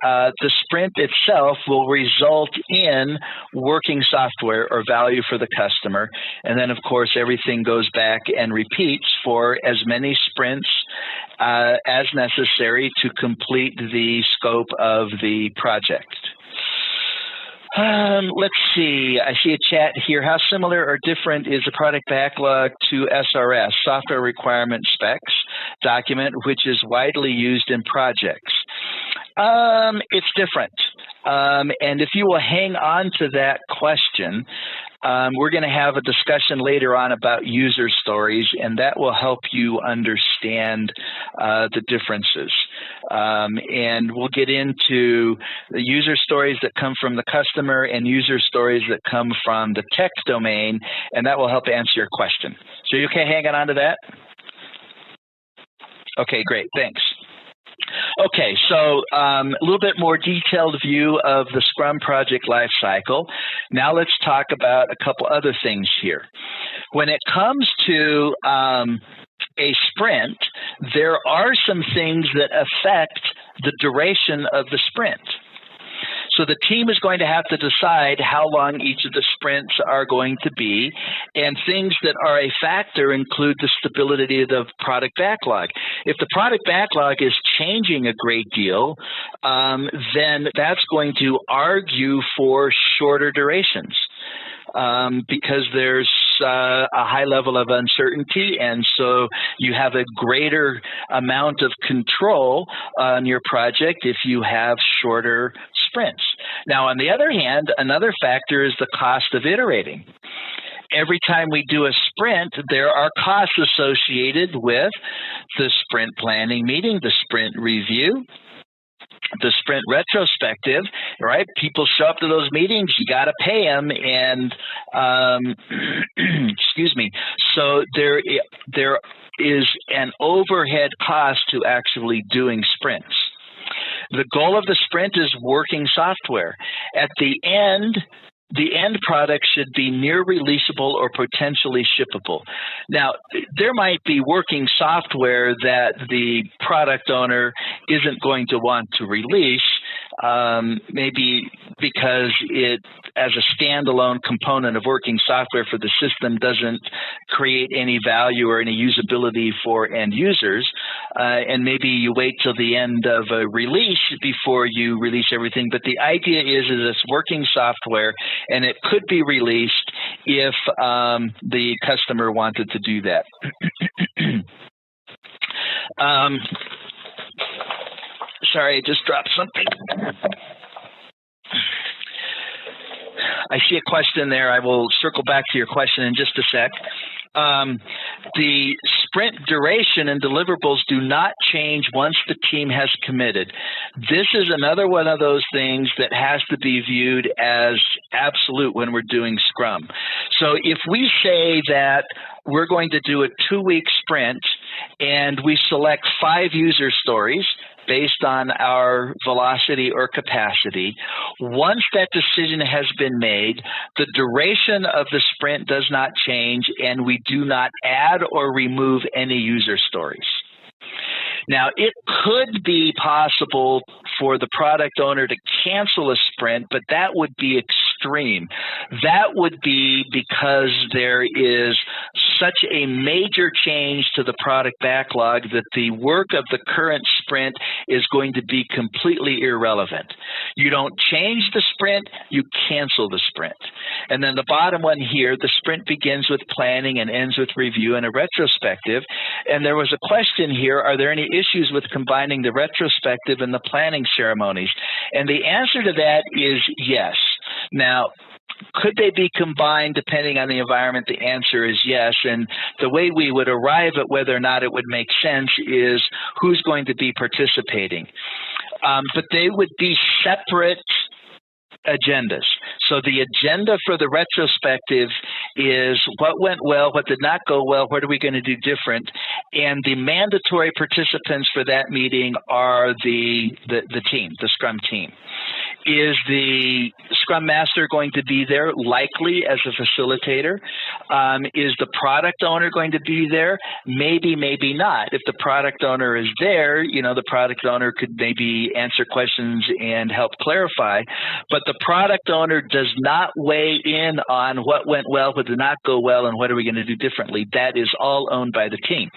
sprint itself will result in working software or value for the customer. And then, of course, everything goes back and repeats for as many sprints as necessary to complete the scope of the project. Let's see. I see a chat here. How similar or different is the product backlog to SRS, Software Requirement Specs document, which is widely used in projects? It's different. And if you will hang on to that question, we're going to have a discussion later on about user stories, and that will help you understand the differences. And we'll get into the user stories that come from the customer and user stories that come from the tech domain, and that will help answer your question. So you okay hanging on to that? Okay, great. Thanks. Okay, so a little bit more detailed view of the Scrum project lifecycle. Now let's talk about a couple other things here. When it comes to a sprint, there are some things that affect the duration of the sprint. So the team is going to have to decide how long each of the sprints are going to be, and things that are a factor include the stability of the product backlog. If the product backlog is changing a great deal, then that's going to argue for shorter durations. Because there's a high level of uncertainty, and so you have a greater amount of control on your project if you have shorter sprints. Now, on the other hand, another factor is the cost of iterating. Every time we do a sprint, there are costs associated with the sprint planning meeting, the sprint review, the sprint retrospective, right? People show up to those meetings, you got to pay them, and excuse me. So there is an overhead cost to actually doing sprints. The goal of the sprint is working software. At the end product should be near releasable or potentially shippable. Now, there might be working software that the product owner isn't going to want to release, maybe because it, as a standalone component of working software for the system, doesn't create any value or any usability for end users, and maybe you wait till the end of a release before you release everything. But the idea is it's working software, and it could be released if the customer wanted to do that. Sorry, I just dropped something. I see a question there. I will circle back to your question in just a sec. The sprint duration and deliverables do not change once the team has committed. This is another one of those things that has to be viewed as absolute when we're doing Scrum. So if we say that we're going to do a 2-week sprint and we select 5 user stories based on our velocity or capacity. Once that decision has been made, the duration of the sprint does not change, and we do not add or remove any user stories. Now, it could be possible for the product owner to cancel a sprint, but that would be extreme. That would be because there is such a major change to the product backlog that the work of the current sprint is going to be completely irrelevant. You don't change the sprint, you cancel the sprint. And then the bottom one here, the sprint begins with planning and ends with review and a retrospective. And there was a question here, are there any issues with combining the retrospective and the planning ceremonies? And the answer to that is yes. Now, could they be combined depending on the environment? The answer is yes. And the way we would arrive at whether or not it would make sense is who's going to be participating. But they would be separate agendas. So the agenda for the retrospective is what went well, what did not go well, what are we going to do different? And the mandatory participants for that meeting are the team, the Scrum team. Is the Scrum Master going to be there? Likely as a facilitator. Is the product owner going to be there? Maybe, maybe not. If the product owner is there, the product owner could maybe answer questions and help clarify. But the product owner does not weigh in on what went well, what did not go well, and what are we going to do differently. That is all owned by the team.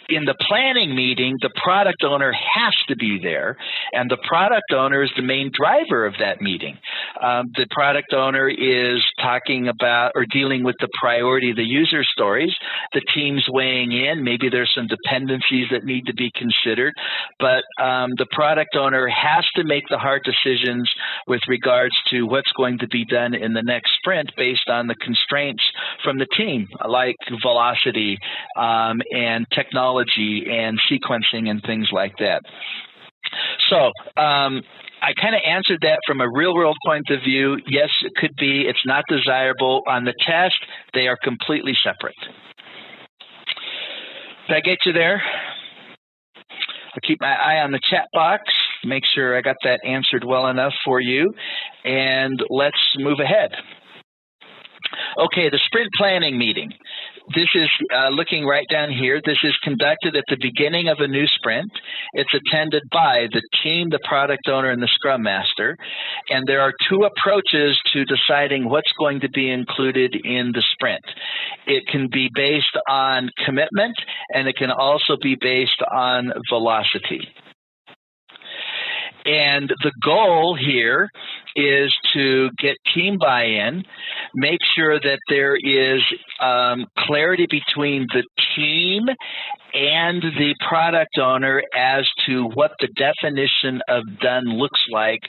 In the planning meeting, the product owner has to be there, and the product owner is the main driver of that meeting. The product owner is talking about or dealing with the priority of the user stories. The team's weighing in. Maybe there's some dependencies that need to be considered, but the product owner has to make the hard decisions with regards to what's going to be done in the next sprint based on the constraints from the team, like velocity and technology and sequencing and things like that. So I kind of answered that from a real-world point of view. Yes, it could be. It's not desirable. On the test, they are completely separate. Did I get you there? I'll keep my eye on the chat box, make sure I got that answered well enough for you, and let's move ahead. Okay, the sprint planning meeting. This is looking right down here. This is conducted at the beginning of a new sprint. It's attended by the team, the product owner, and the Scrum Master. And there are 2 approaches to deciding what's going to be included in the sprint. It can be based on commitment, and it can also be based on velocity. And the goal here is to get team buy-in, make sure that there is clarity between the team and the product owner as to what the definition of done looks like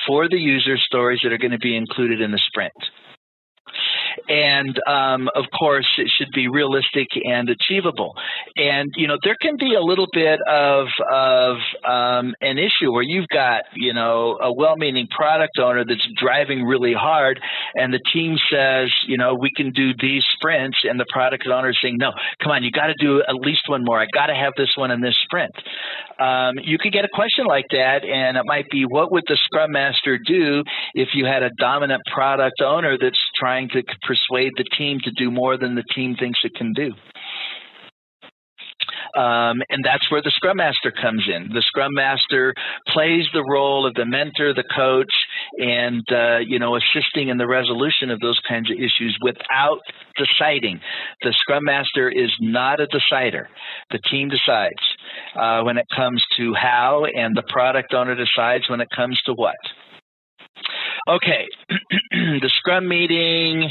for the user stories that are going to be included in the sprint. And, of course, it should be realistic and achievable. And, there can be a little bit of an issue where you've got, a well-meaning product owner that's driving really hard, and the team says, we can do these sprints, and the product owner is saying, no, come on, you got to do at least one more. I got to have this one in this sprint. You could get a question like that, and it might be, what would the Scrum Master do if you had a dominant product owner that's trying to persuade the team to do more than the team thinks it can do? And that's where the Scrum Master comes in. The Scrum Master plays the role of the mentor, the coach, and, assisting in the resolution of those kinds of issues without deciding. The Scrum Master is not a decider. The team decides when it comes to how, and the product owner decides when it comes to what. Okay, the Scrum meeting,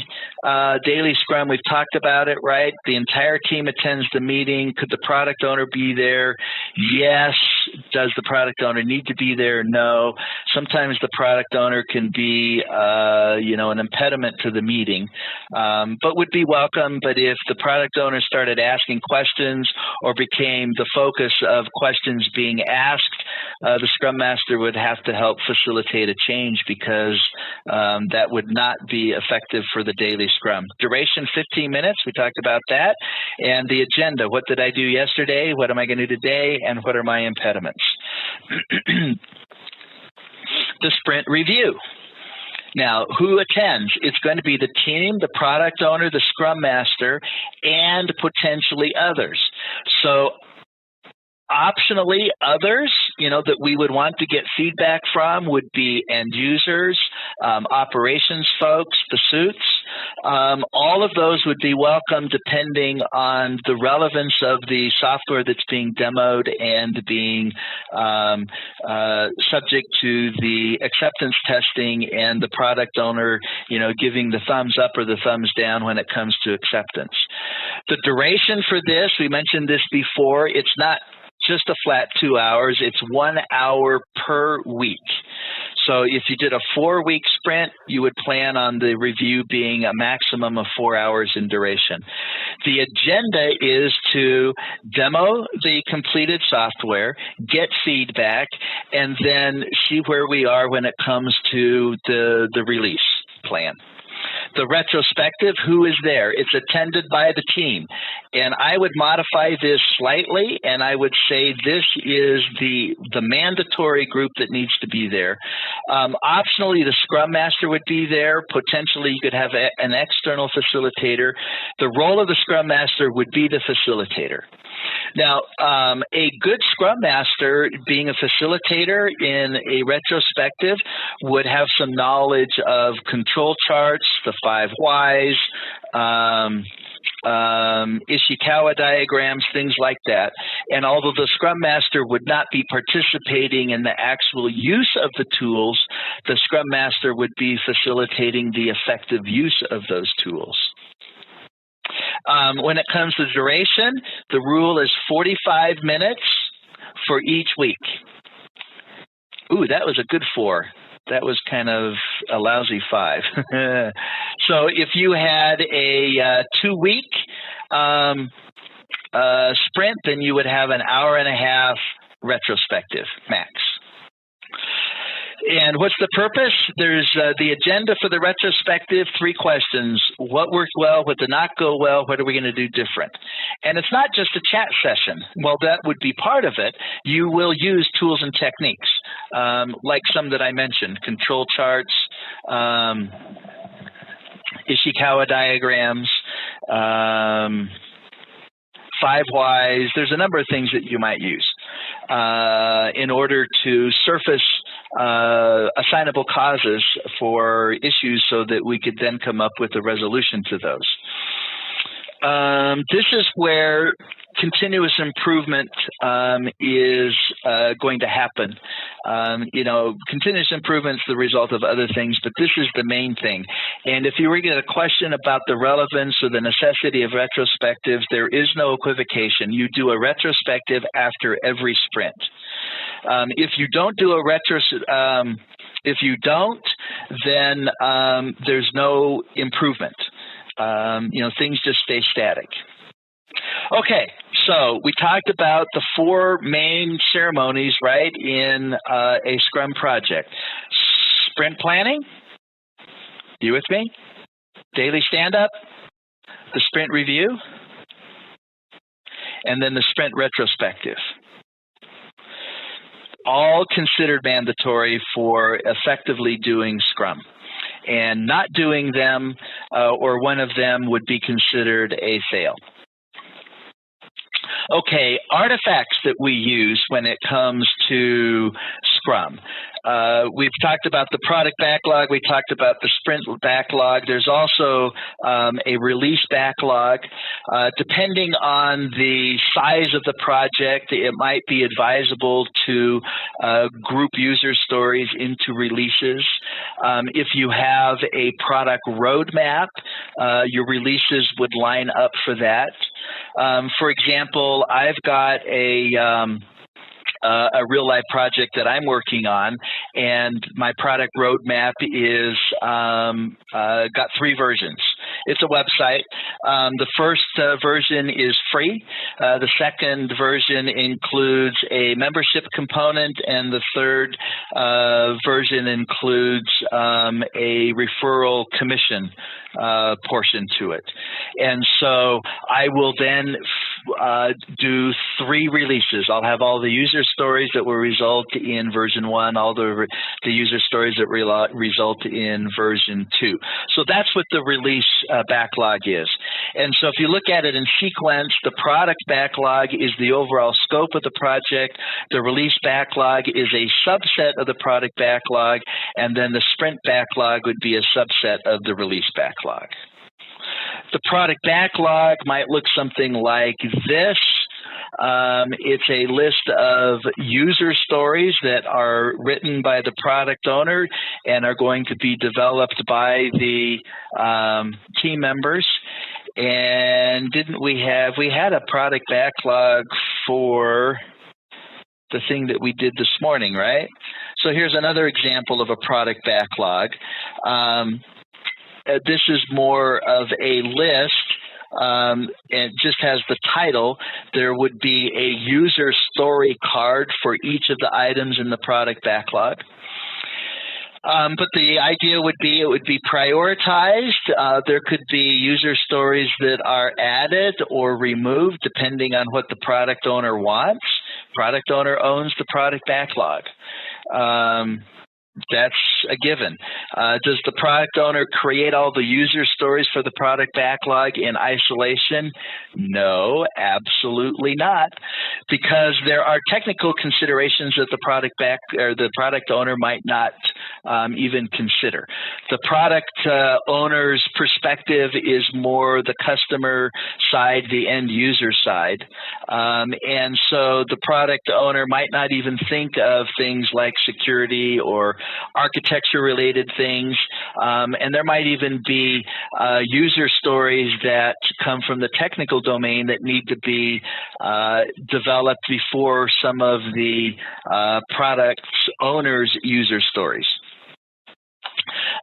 daily Scrum, we've talked about it, right? The entire team attends the meeting. Could the product owner be there? Yes. Does the product owner need to be there? No. Sometimes the product owner can be, an impediment to the meeting, but would be welcome. But if the product owner started asking questions or became the focus of questions being asked, the Scrum Master would have to help facilitate a change because that would not be effective for the daily Scrum. Duration, 15 minutes. We talked about that. And the agenda. What did I do yesterday? What am I going to do today? And what are my impediments? The sprint review. Now, who attends? It's going to be the team, the product owner, the Scrum Master, and potentially others. So optionally, others, that we would want to get feedback from would be end users, operations folks, the suits. All of those would be welcome depending on the relevance of the software that's being demoed and being subject to the acceptance testing and the product owner, giving the thumbs up or the thumbs down when it comes to acceptance. The duration for this, we mentioned this before, it's not just a flat 2 hours, it's 1 hour per week. So if you did a 4-week sprint, you would plan on the review being a maximum of 4 hours in duration. The agenda is to demo the completed software, get feedback, and then see where we are when it comes to the release plan. The retrospective, who is there? It's attended by the team. And I would modify this slightly, and I would say this is the mandatory group that needs to be there. Optionally, the Scrum Master would be there. Potentially, you could have an external facilitator. The role of the Scrum Master would be the facilitator. Now, a good Scrum Master, being a facilitator in a retrospective, would have some knowledge of control charts, the 5 whys, Ishikawa diagrams, things like that. And although the Scrum Master would not be participating in the actual use of the tools, the Scrum Master would be facilitating the effective use of those tools. When it comes to duration, the rule is 45 minutes for each week. Ooh, that was a good 4. That was kind of a lousy 5. So if you had a 2-week sprint, then you would have an hour and a half retrospective max. And what's the purpose? There's the agenda for the retrospective, 3 questions. What worked well? What did not go well? What are we going to do different? And it's not just a chat session. Well, that would be part of it. You will use tools and techniques, like some that I mentioned, control charts, Ishikawa diagrams, 5 whys. There's a number of things that you might use in order to surface assignable causes for issues so that we could then come up with a resolution to those. This is where continuous improvement is going to happen. Continuous improvement is the result of other things, but this is the main thing. And if you were to get a question about the relevance or the necessity of retrospectives, there is no equivocation. You do a retrospective after every sprint. If you don't do a then there's no improvement. Things just stay static. Okay, so we talked about the 4 main ceremonies, right, in a Scrum project. Sprint planning, you with me? Daily stand-up, the sprint review, and then the sprint retrospective. All considered mandatory for effectively doing Scrum. And not doing them or one of them would be considered a fail. Okay, artifacts that we use when it comes to Scrum. We've talked about the product backlog. We talked about the sprint backlog. There's also a release backlog. Depending on the size of the project, it might be advisable to group user stories into releases. If you have a product roadmap, your releases would line up for that. For example, I've got a real-life project that I'm working on, and my product roadmap is got 3 versions. It's a website. The first version is free. The second version includes a membership component, and the third version includes a referral commission portion to it. And so I will then do 3 releases. I'll have all the user stories that will result in version 1, all the user stories that result in version 2. So that's what the release backlog is. And so if you look at it in sequence, the product backlog is the overall scope of the project. The release backlog is a subset of the product backlog, and then the sprint backlog would be a subset of the release backlog. The product backlog might look something like this. It's a list of user stories that are written by the product owner and are going to be developed by the team members. And we had a product backlog for the thing that we did this morning, right? So here's another example of a product backlog. This is more of a list. It just has the title. There would be a user story card for each of the items in the product backlog. But the idea would be it would be prioritized. There could be user stories that are added or removed depending on what the product owner wants. Product owner owns the product backlog. That's a given. Does the product owner create all the user stories for the product backlog in isolation? No, absolutely not, because there are technical considerations that the product owner might not even consider. The product owner's perspective is more the customer side, the end user side, and so the product owner might not even think of things like security or architecture-related things, and there might even be user stories that come from the technical domain that need to be developed before some of the product owner's user stories.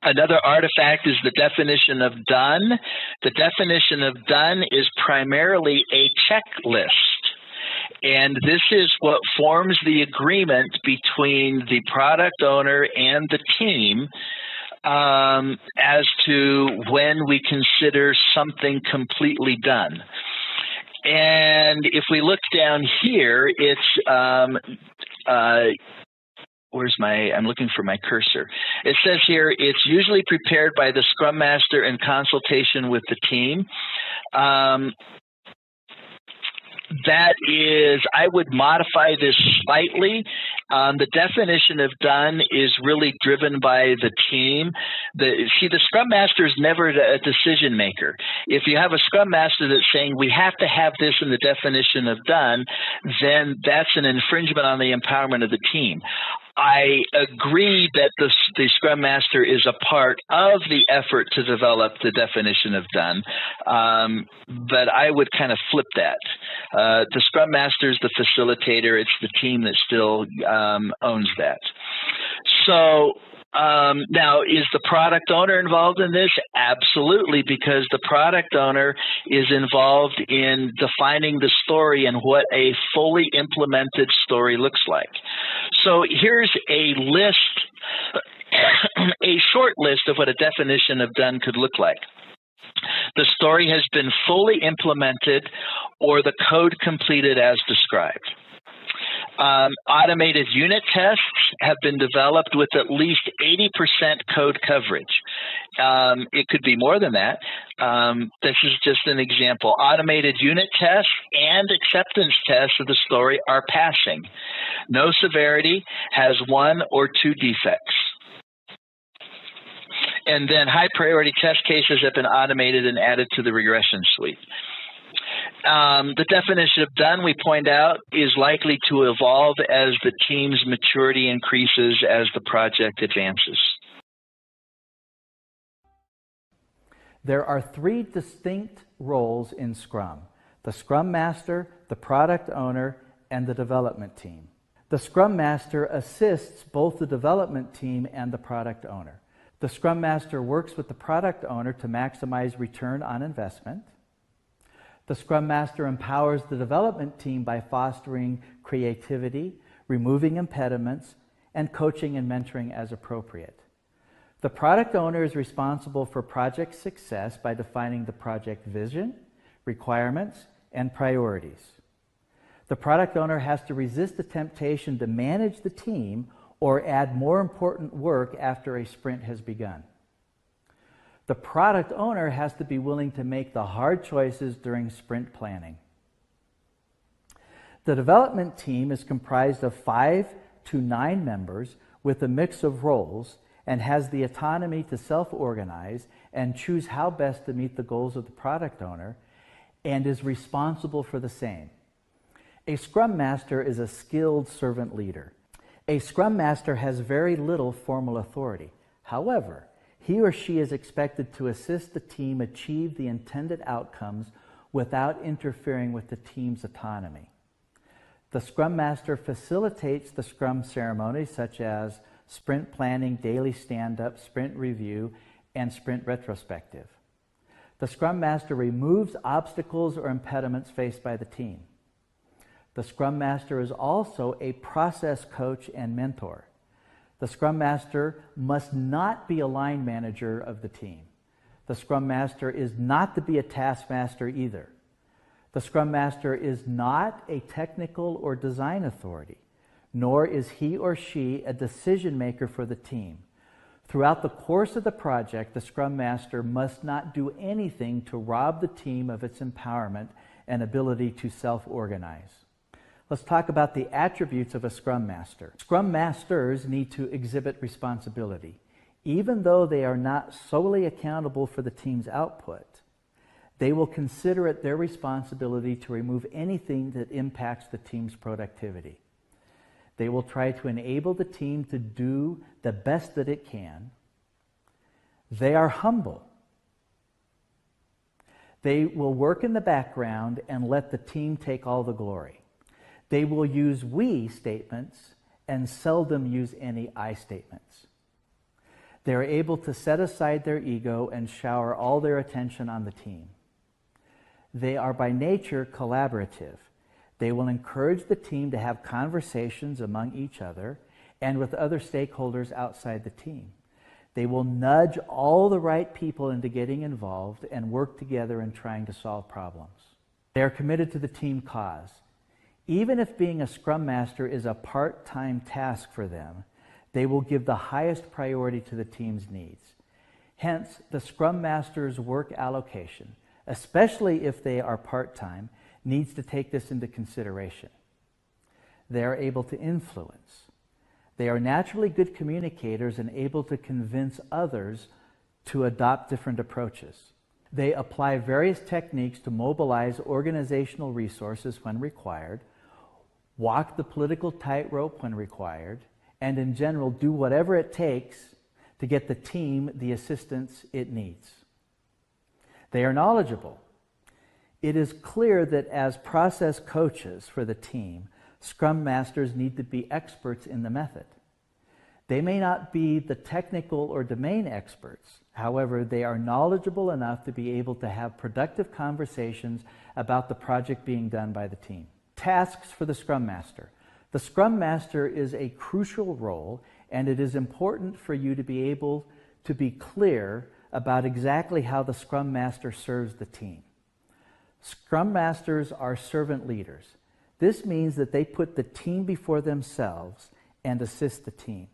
Another artifact is the definition of done. The definition of done is primarily a checklist. And this is what forms the agreement between the product owner and the team as to when we consider something completely done. And if we look down here, it's I'm looking for my cursor. It says here, it's usually prepared by the Scrum Master in consultation with the team. That is, I would modify this slightly. The definition of done is really driven by the team. The Scrum Master is never a decision maker. If you have a Scrum Master that's saying we have to have this in the definition of done, then that's an infringement on the empowerment of the team. I agree that the Scrum Master is a part of the effort to develop the definition of done, but I would kind of flip that. The Scrum Master is the facilitator. It's the team that still owns that. So now, is the product owner involved in this? Absolutely, because the product owner is involved in defining the story and what a fully implemented story looks like. So here's a list, a short list of what a definition of done could look like. The story has been fully implemented or the code completed as described. Automated unit tests have been developed with at least 80% code coverage. It could be more than that. This is just an example. Automated unit tests and acceptance tests of the story are passing. No severity, has 1 or 2 defects. And then high priority test cases have been automated and added to the regression suite. The definition of done, we point out, is likely to evolve as the team's maturity increases as the project advances. There are 3 distinct roles in Scrum: the Scrum Master, the product owner, and the development team. The Scrum Master assists both the development team and the product owner. The Scrum Master works with the product owner to maximize return on investment. The Scrum Master empowers the development team by fostering creativity, removing impediments, and coaching and mentoring as appropriate. The product owner is responsible for project success by defining the project vision, requirements, and priorities. The product owner has to resist the temptation to manage the team or add more important work after a sprint has begun. The product owner has to be willing to make the hard choices during sprint planning. The development team is comprised of 5 to 9 members with a mix of roles and has the autonomy to self-organize and choose how best to meet the goals of the product owner and is responsible for the same. A Scrum Master is a skilled servant leader. A Scrum Master has very little formal authority. However, he or she is expected to assist the team achieve the intended outcomes without interfering with the team's autonomy. The Scrum Master facilitates the Scrum ceremonies such as sprint planning, daily stand-up, sprint review, and sprint retrospective. The Scrum Master removes obstacles or impediments faced by the team. The Scrum Master is also a process coach and mentor. The Scrum Master must not be a line manager of the team. The Scrum Master is not to be a taskmaster either. The Scrum Master is not a technical or design authority, nor is he or she a decision maker for the team. Throughout the course of the project, the Scrum Master must not do anything to rob the team of its empowerment and ability to self-organize. Let's talk about the attributes of a Scrum Master. Scrum Masters need to exhibit responsibility. Even though they are not solely accountable for the team's output, they will consider it their responsibility to remove anything that impacts the team's productivity. They will try to enable the team to do the best that it can. They are humble. They will work in the background and let the team take all the glory. They will use we statements and seldom use any I statements. They are able to set aside their ego and shower all their attention on the team. They are by nature collaborative. They will encourage the team to have conversations among each other and with other stakeholders outside the team. They will nudge all the right people into getting involved and work together in trying to solve problems. They are committed to the team cause. Even if being a Scrum Master is a part-time task for them, they will give the highest priority to the team's needs. Hence, the Scrum Master's work allocation, especially if they are part-time, needs to take this into consideration. They are able to influence. They are naturally good communicators and able to convince others to adopt different approaches. They apply various techniques to mobilize organizational resources when required, walk the political tightrope when required, and in general do whatever it takes to get the team the assistance it needs. They are knowledgeable. It is clear that as process coaches for the team, Scrum Masters need to be experts in the method. They may not be the technical or domain experts. However, they are knowledgeable enough to be able to have productive conversations about the project being done by the team. Tasks for the Scrum Master. The Scrum Master is a crucial role, and it is important for you to be able to be clear about exactly how the Scrum Master serves the team. Scrum Masters are servant leaders. This means that they put the team before themselves and assist the team.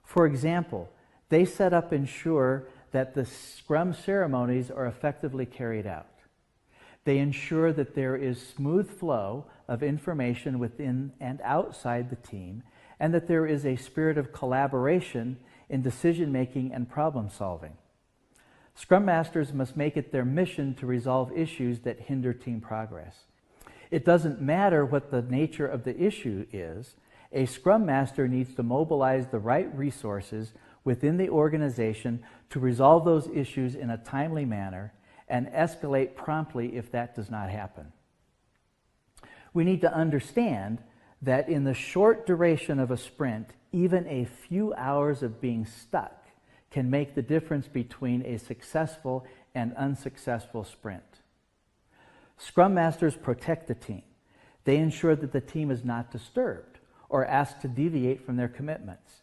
For example, they set up and ensure that the Scrum ceremonies are effectively carried out. They ensure that there is smooth flow of information within and outside the team, and that there is a spirit of collaboration in decision-making and problem-solving. Scrum Masters must make it their mission to resolve issues that hinder team progress. It doesn't matter what the nature of the issue is. A Scrum Master needs to mobilize the right resources within the organization to resolve those issues in a timely manner and escalate promptly if that does not happen. We need to understand that in the short duration of a sprint, even a few hours of being stuck can make the difference between a successful and unsuccessful sprint. Scrum Masters protect the team. They ensure that the team is not disturbed or asked to deviate from their commitments.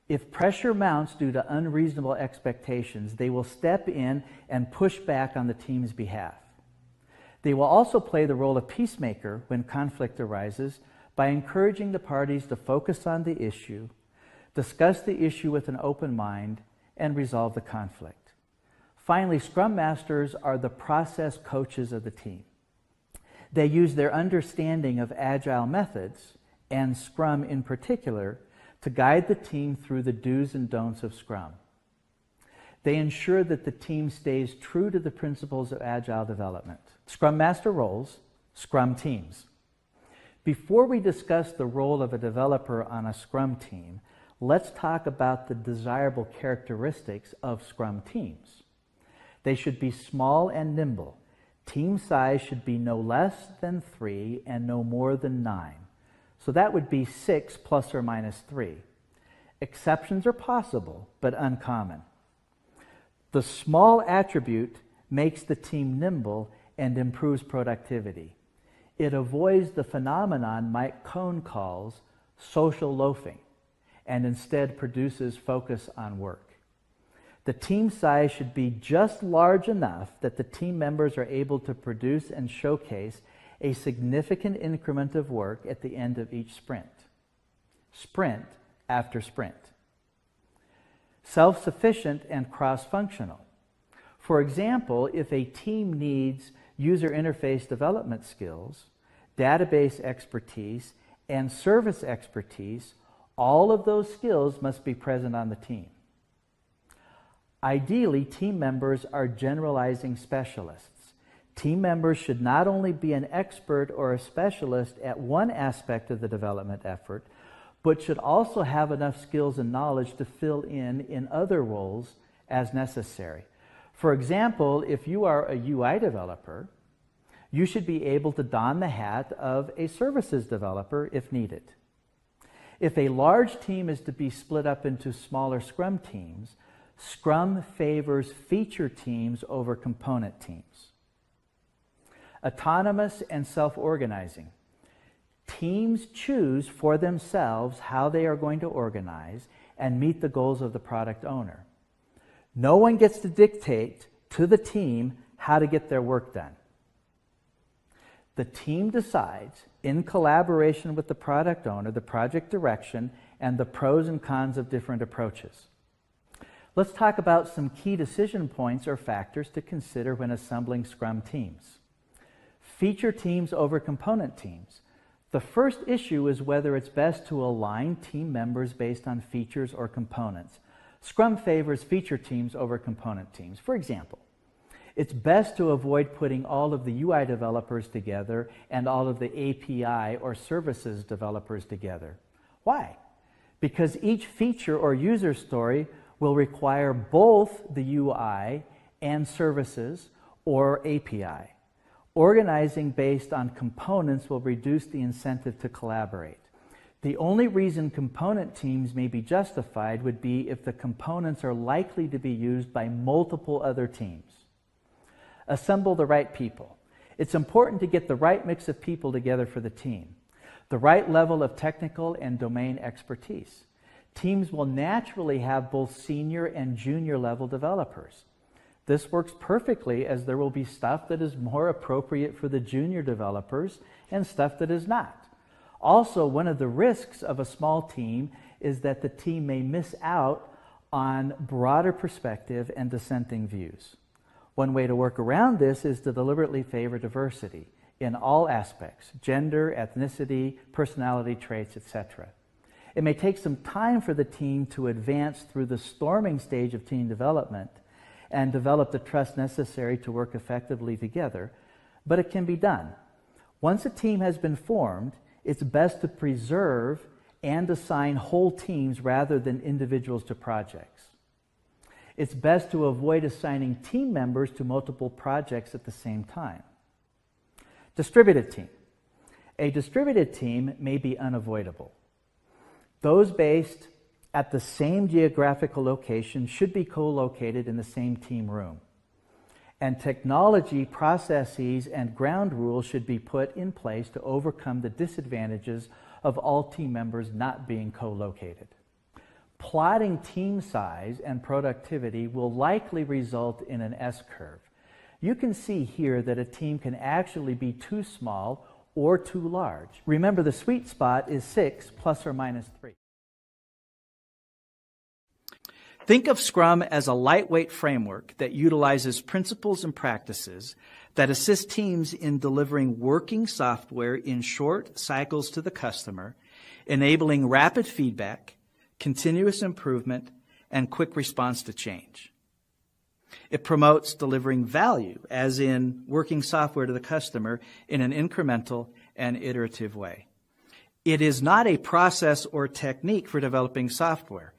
If pressure mounts due to unreasonable expectations, they will step in and push back on the team's behalf. They will also play the role of peacemaker when conflict arises by encouraging the parties to focus on the issue, discuss the issue with an open mind, and resolve the conflict. Finally, Scrum Masters are the process coaches of the team. They use their understanding of Agile methods, and Scrum in particular, to guide the team through the do's and don'ts of Scrum. They ensure that the team stays true to the principles of Agile development. Scrum Master roles, Scrum teams. Before we discuss the role of a developer on a Scrum team, let's talk about the desirable characteristics of Scrum teams. They should be small and nimble. Team size should be no less than 3 and no more than 9. So that would be 6 plus or minus 3. Exceptions are possible, but uncommon. The small attribute makes the team nimble and improves productivity. It avoids the phenomenon Mike Cohn calls social loafing, and instead produces focus on work. The team size should be just large enough that the team members are able to produce and showcase a significant increment of work at the end of each sprint. Sprint after sprint. Self-sufficient and cross-functional. For example, if a team needs user interface development skills, database expertise, and service expertise, all of those skills must be present on the team. Ideally, team members are generalizing specialists. Team members should not only be an expert or a specialist at one aspect of the development effort, but should also have enough skills and knowledge to fill in other roles as necessary. For example, if you are a UI developer, you should be able to don the hat of a services developer if needed. If a large team is to be split up into smaller Scrum teams, Scrum favors feature teams over component teams. Autonomous and self-organizing. Teams choose for themselves how they are going to organize and meet the goals of the product owner. No one gets to dictate to the team how to get their work done. The team decides, in collaboration with the product owner, the project direction, and the pros and cons of different approaches. Let's talk about some key decision points or factors to consider when assembling Scrum teams. Feature teams over component teams. The first issue is whether it's best to align team members based on features or components. Scrum favors feature teams over component teams. For example, it's best to avoid putting all of the UI developers together and all of the API or services developers together. Why? Because each feature or user story will require both the UI and services or API. Organizing based on components will reduce the incentive to collaborate. The only reason component teams may be justified would be if the components are likely to be used by multiple other teams. Assemble the right people. It's important to get the right mix of people together for the team, the right level of technical and domain expertise. Teams will naturally have both senior and junior level developers. This works perfectly as there will be stuff that is more appropriate for the junior developers and stuff that is not. Also, one of the risks of a small team is that the team may miss out on broader perspective and dissenting views. One way to work around this is to deliberately favor diversity in all aspects: gender, ethnicity, personality traits, etc. It may take some time for the team to advance through the storming stage of team development and develop the trust necessary to work effectively together, but it can be done. Once a team has been formed, it's best to preserve and assign whole teams rather than individuals to projects. It's best to avoid assigning team members to multiple projects at the same time. Distributed team. A distributed team may be unavoidable. Those based at the same geographical location should be co-located in the same team room. And technology, processes, and ground rules should be put in place to overcome the disadvantages of all team members not being co-located. Plotting team size and productivity will likely result in an S-curve. You can see here that a team can actually be too small or too large. Remember, the sweet spot is 6 plus or minus 3. Think of Scrum as a lightweight framework that utilizes principles and practices that assist teams in delivering working software in short cycles to the customer, enabling rapid feedback, continuous improvement, and quick response to change. It promotes delivering value, as in working software to the customer, in an incremental and iterative way. It is not a process or technique for developing software.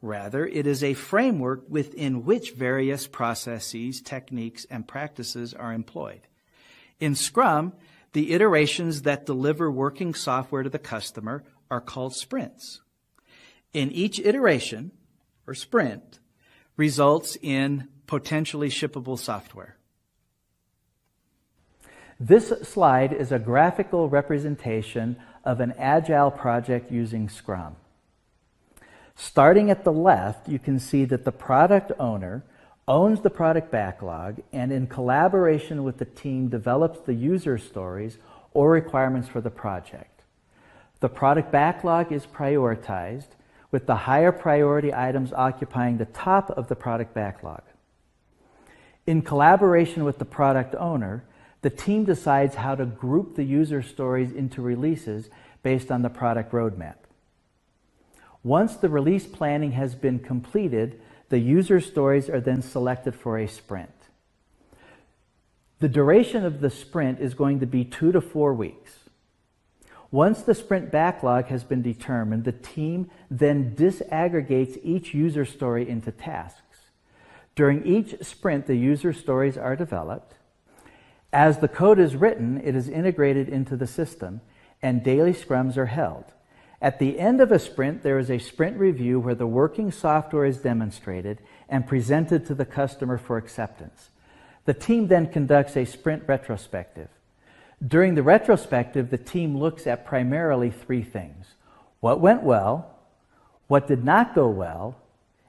Rather, it is a framework within which various processes, techniques, and practices are employed. In Scrum, the iterations that deliver working software to the customer are called sprints. In each iteration, or sprint, results in potentially shippable software. This slide is a graphical representation of an Agile project using Scrum. Starting at the left, you can see that the product owner owns the product backlog and in collaboration with the team develops the user stories or requirements for the project. The product backlog is prioritized, with the higher priority items occupying the top of the product backlog. In collaboration with the product owner, the team decides how to group the user stories into releases based on the product roadmap. Once the release planning has been completed, the user stories are then selected for a sprint. The duration of the sprint is going to be 2 to 4 weeks. Once the sprint backlog has been determined, the team then disaggregates each user story into tasks. During each sprint, the user stories are developed. As the code is written, it is integrated into the system, and daily scrums are held. At the end of a sprint, there is a sprint review where the working software is demonstrated and presented to the customer for acceptance. The team then conducts a sprint retrospective. During the retrospective, the team looks at primarily 3 things: what went well, what did not go well,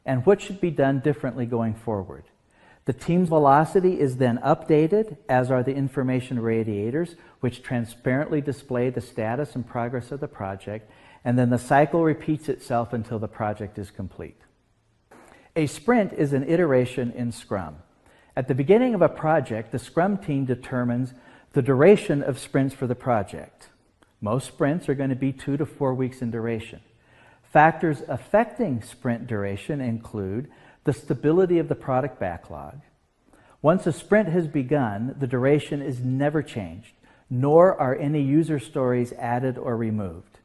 and what should be done differently going forward. The team's velocity is then updated, as are the information radiators, which transparently display the status and progress of the project, and then the cycle repeats itself until the project is complete. A sprint is an iteration in Scrum. At the beginning of a project, the Scrum team determines the duration of sprints for the project. Most sprints are going to be 2 to 4 weeks in duration. Factors affecting sprint duration include the stability of the product backlog. Once a sprint has begun, the duration is never changed, nor are any user stories added or removed.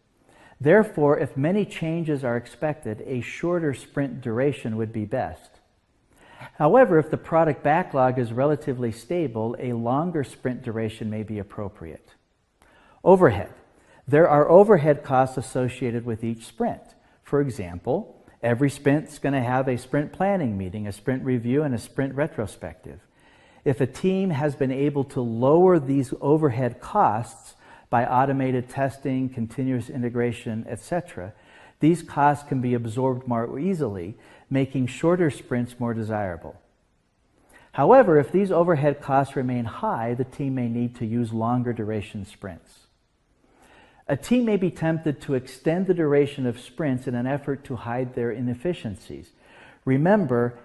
Therefore, if many changes are expected, a shorter sprint duration would be best. However, if the product backlog is relatively stable, a longer sprint duration may be appropriate. Overhead. There are overhead costs associated with each sprint. For example, every sprint is going to have a sprint planning meeting, a sprint review, and a sprint retrospective. If a team has been able to lower these overhead costs by automated testing, continuous integration, etc., these costs can be absorbed more easily, making shorter sprints more desirable. However, if these overhead costs remain high, the team may need to use longer duration sprints. A team may be tempted to extend the duration of sprints in an effort to hide their inefficiencies. Remember,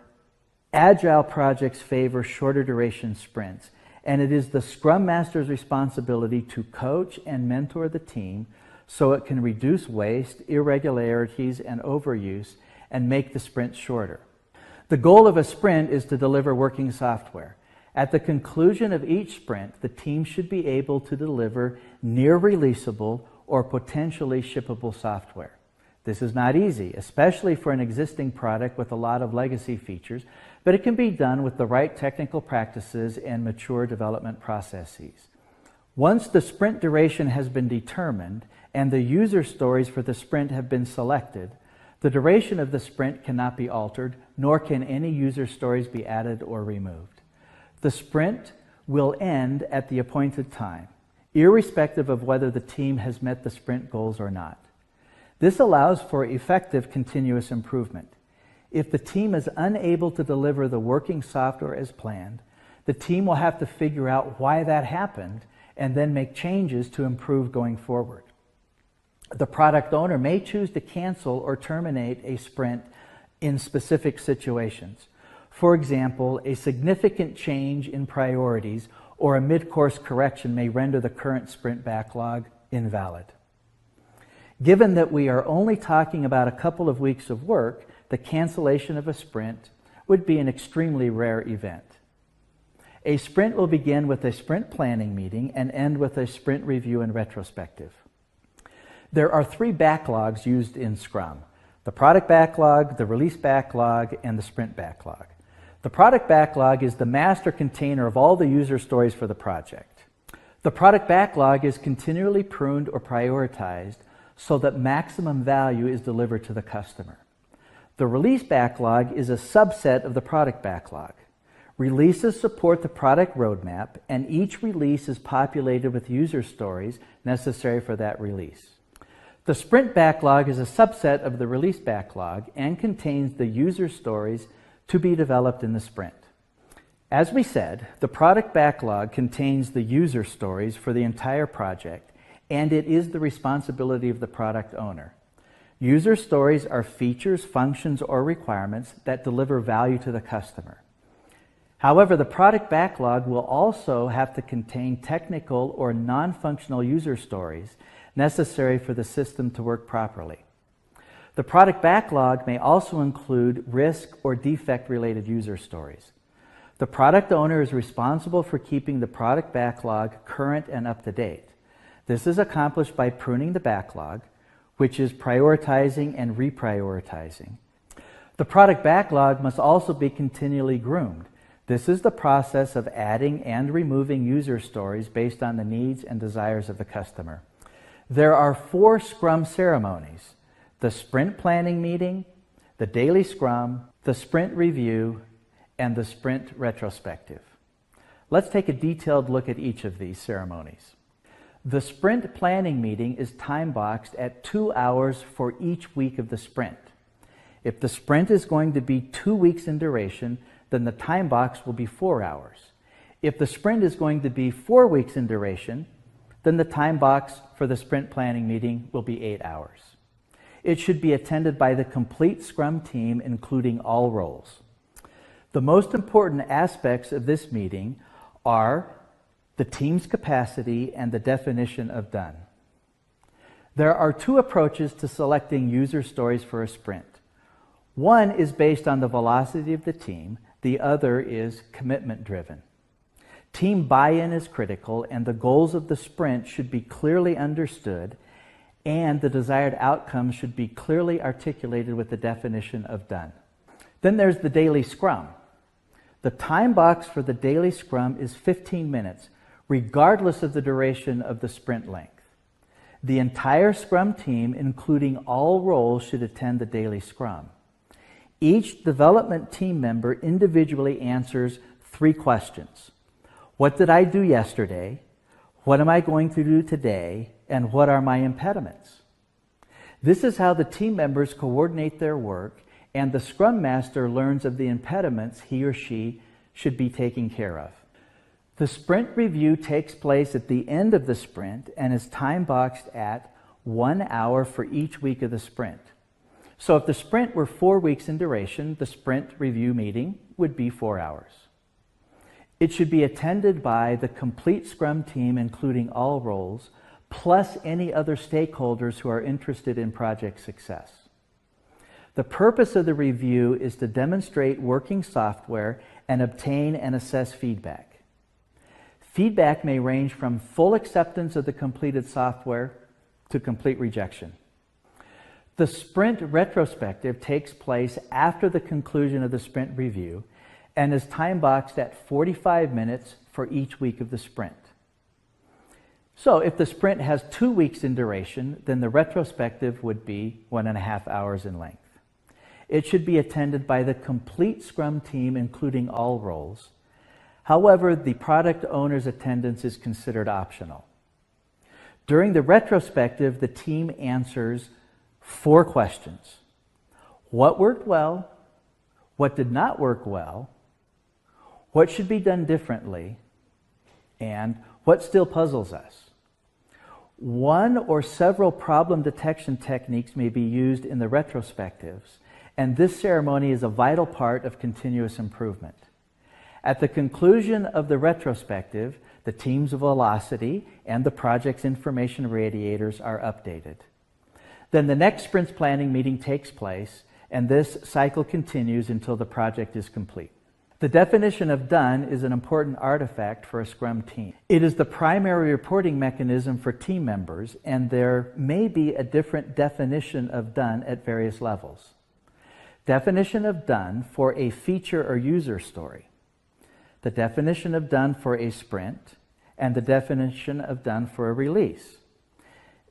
Agile projects favor shorter duration sprints, and it is the Scrum Master's responsibility to coach and mentor the team so it can reduce waste, irregularities, and overuse and make the sprints shorter. The goal of a sprint is to deliver working software. At the conclusion of each sprint, the team should be able to deliver near-releasable or potentially shippable software. This is not easy, especially for an existing product with a lot of legacy features, but it can be done with the right technical practices and mature development processes. Once the sprint duration has been determined and the user stories for the sprint have been selected, The duration of the sprint cannot be altered, nor can any user stories be added or removed. The sprint will end at the appointed time, irrespective of whether the team has met the sprint goals or not. This allows for effective continuous improvement. If the team is unable to deliver the working software as planned, the team will have to figure out why that happened and then make changes to improve going forward. The product owner may choose to cancel or terminate a sprint in specific situations. For example, a significant change in priorities or a mid-course correction may render the current sprint backlog invalid. Given that we are only talking about a couple of weeks of work, the cancellation of a sprint would be an extremely rare event. A sprint will begin with a sprint planning meeting and end with a sprint review and retrospective. There are 3 backlogs used in Scrum: the product backlog, the release backlog, and the sprint backlog. The product backlog is the master container of all the user stories for the project. The product backlog is continually pruned or prioritized so that maximum value is delivered to the customer. The release backlog is a subset of the product backlog. Releases support the product roadmap, and each release is populated with user stories necessary for that release. The sprint backlog is a subset of the release backlog and contains the user stories to be developed in the sprint. As we said, the product backlog contains the user stories for the entire project, and it is the responsibility of the product owner. User stories are features, functions, or requirements that deliver value to the customer. However, the product backlog will also have to contain technical or non-functional user stories necessary for the system to work properly. The product backlog may also include risk or defect-related user stories. The product owner is responsible for keeping the product backlog current and up to date. This is accomplished by pruning the backlog, which is prioritizing and reprioritizing. The product backlog must also be continually groomed. This is the process of adding and removing user stories based on the needs and desires of the customer. There are 4 Scrum ceremonies: the sprint planning meeting, the daily Scrum, the sprint review, and the sprint retrospective. Let's take a detailed look at each of these ceremonies. The sprint planning meeting is time-boxed at 2 hours for each week of the sprint. If the sprint is going to be 2 weeks in duration, then the time box will be 4 hours. If the sprint is going to be 4 weeks in duration, then the time box for the sprint planning meeting will be 8 hours. It should be attended by the complete Scrum team, including all roles. The most important aspects of this meeting are the team's capacity and the definition of done. There are 2 approaches to selecting user stories for a sprint. One is based on the velocity of the team, the other is commitment driven. Team buy-in is critical, and the goals of the sprint should be clearly understood, and the desired outcomes should be clearly articulated with the definition of done. Then there's the daily Scrum. The time box for the daily Scrum is 15 minutes, regardless of the duration of the sprint length. The entire Scrum team, including all roles, should attend the daily Scrum. Each development team member individually answers 3 questions. What did I do yesterday? What am I going to do today? And what are my impediments? This is how the team members coordinate their work, and the Scrum Master learns of the impediments he or she should be taking care of. The sprint review takes place at the end of the sprint and is time-boxed at 1 hour for each week of the sprint. So if the sprint were 4 weeks in duration, the sprint review meeting would be 4 hours. It should be attended by the complete Scrum team, including all roles, plus any other stakeholders who are interested in project success. The purpose of the review is to demonstrate working software and obtain and assess feedback. Feedback may range from full acceptance of the completed software to complete rejection. The sprint retrospective takes place after the conclusion of the sprint review and is time-boxed at 45 minutes for each week of the sprint. So if the sprint has 2 weeks in duration, then the retrospective would be 1.5 hours in length. It should be attended by the complete Scrum team, including all roles. However, the product owner's attendance is considered optional. During the retrospective, the team answers 4 questions. What worked well? What did not work well? What should be done differently? And what still puzzles us? One or several problem detection techniques may be used in the retrospectives, and this ceremony is a vital part of continuous improvement. At the conclusion of the retrospective, the team's velocity and the project's information radiators are updated. Then the next sprint planning meeting takes place, and this cycle continues until the project is complete. The definition of done is an important artifact for a Scrum team. It is the primary reporting mechanism for team members, and there may be a different definition of done at various levels. Definition of done for a feature or user story. The definition of done for a sprint, and the definition of done for a release.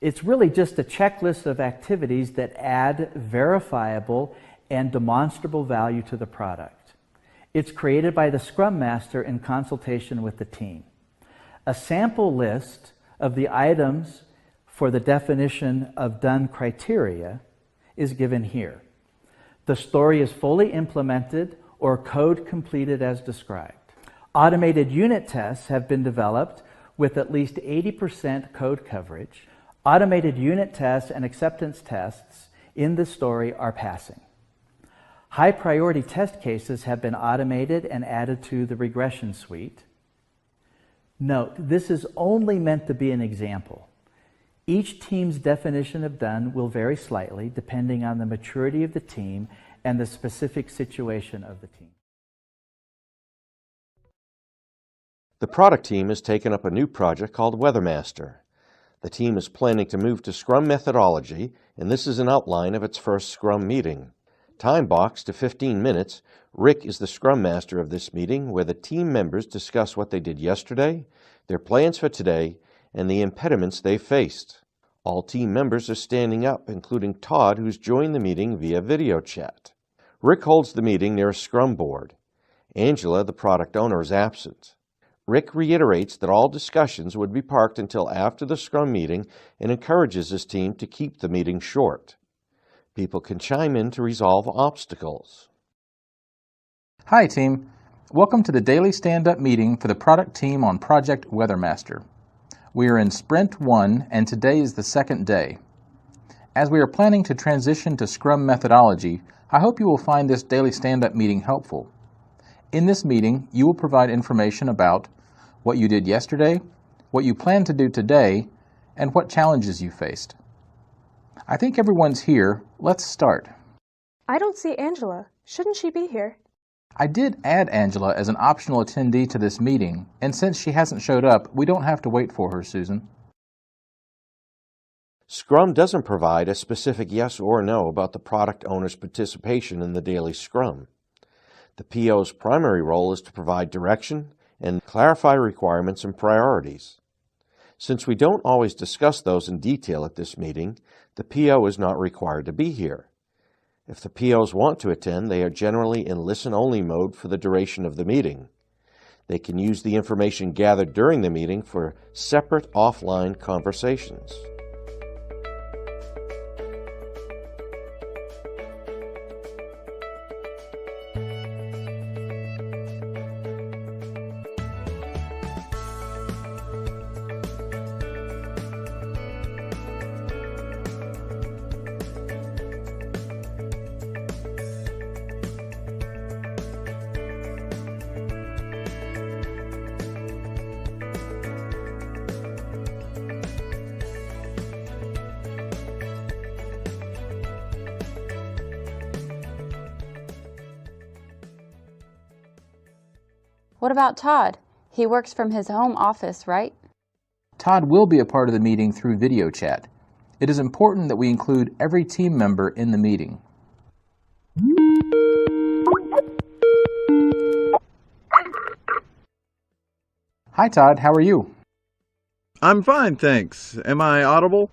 It's really just a checklist of activities that add verifiable and demonstrable value to the product. It's created by the Scrum Master in consultation with the team. A sample list of the items for the definition of done criteria is given here. The story is fully implemented or code completed as described. Automated unit tests have been developed with at least 80% code coverage. Automated unit tests and acceptance tests in the story are passing. High priority test cases have been automated and added to the regression suite. Note, this is only meant to be an example. Each team's definition of done will vary slightly depending on the maturity of the team and the specific situation of the team. The product team has taken up a new project called Weather Master. The team is planning to move to Scrum Methodology, and this is an outline of its first Scrum meeting. Time boxed to 15 minutes, Rick is the Scrum Master of this meeting, where the team members discuss what they did yesterday, their plans for today, and the impediments they faced. All team members are standing up, including Todd, who's joined the meeting via video chat. Rick holds the meeting near a Scrum board. Angela, the product owner, is absent. Rick reiterates that all discussions would be parked until after the Scrum meeting and encourages his team to keep the meeting short. People can chime in to resolve obstacles. Hi team, welcome to the daily stand-up meeting for the product team on Project Weather Master. We are in Sprint 1 and today is the second day. As we are planning to transition to Scrum Methodology, I hope you will find this daily stand-up meeting helpful. In this meeting, you will provide information about what you did yesterday, what you plan to do today, and what challenges you faced. I think everyone's here. Let's start. I don't see Angela. Shouldn't she be here? I did add Angela as an optional attendee to this meeting, and since she hasn't showed up, we don't have to wait for her, Susan. Scrum doesn't provide a specific yes or no about the product owner's participation in the daily Scrum. The PO's primary role is to provide direction and clarify requirements and priorities. Since we don't always discuss those in detail at this meeting, the PO is not required to be here. If the POs want to attend, they are generally in listen-only mode for the duration of the meeting. They can use the information gathered during the meeting for separate offline conversations. What about Todd? He works from his home office, right? Todd will be a part of the meeting through video chat. It is important that we include every team member in the meeting. Hi Todd, how are you? I'm fine, thanks. Am I audible?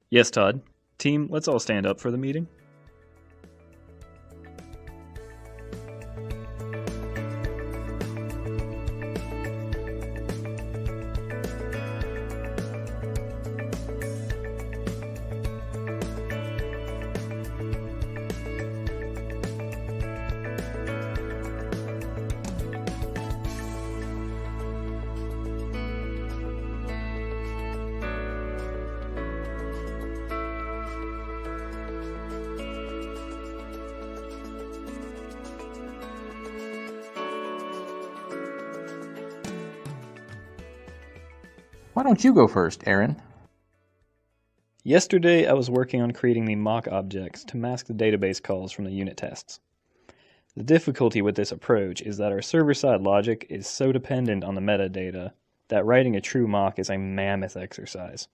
Yes, Todd. Team, let's all stand up for the meeting. Why don't you go first, Aaron? Yesterday, I was working on creating the mock objects to mask the database calls from the unit tests. The difficulty with this approach is that our server-side logic is so dependent on the metadata that writing a true mock is a mammoth exercise.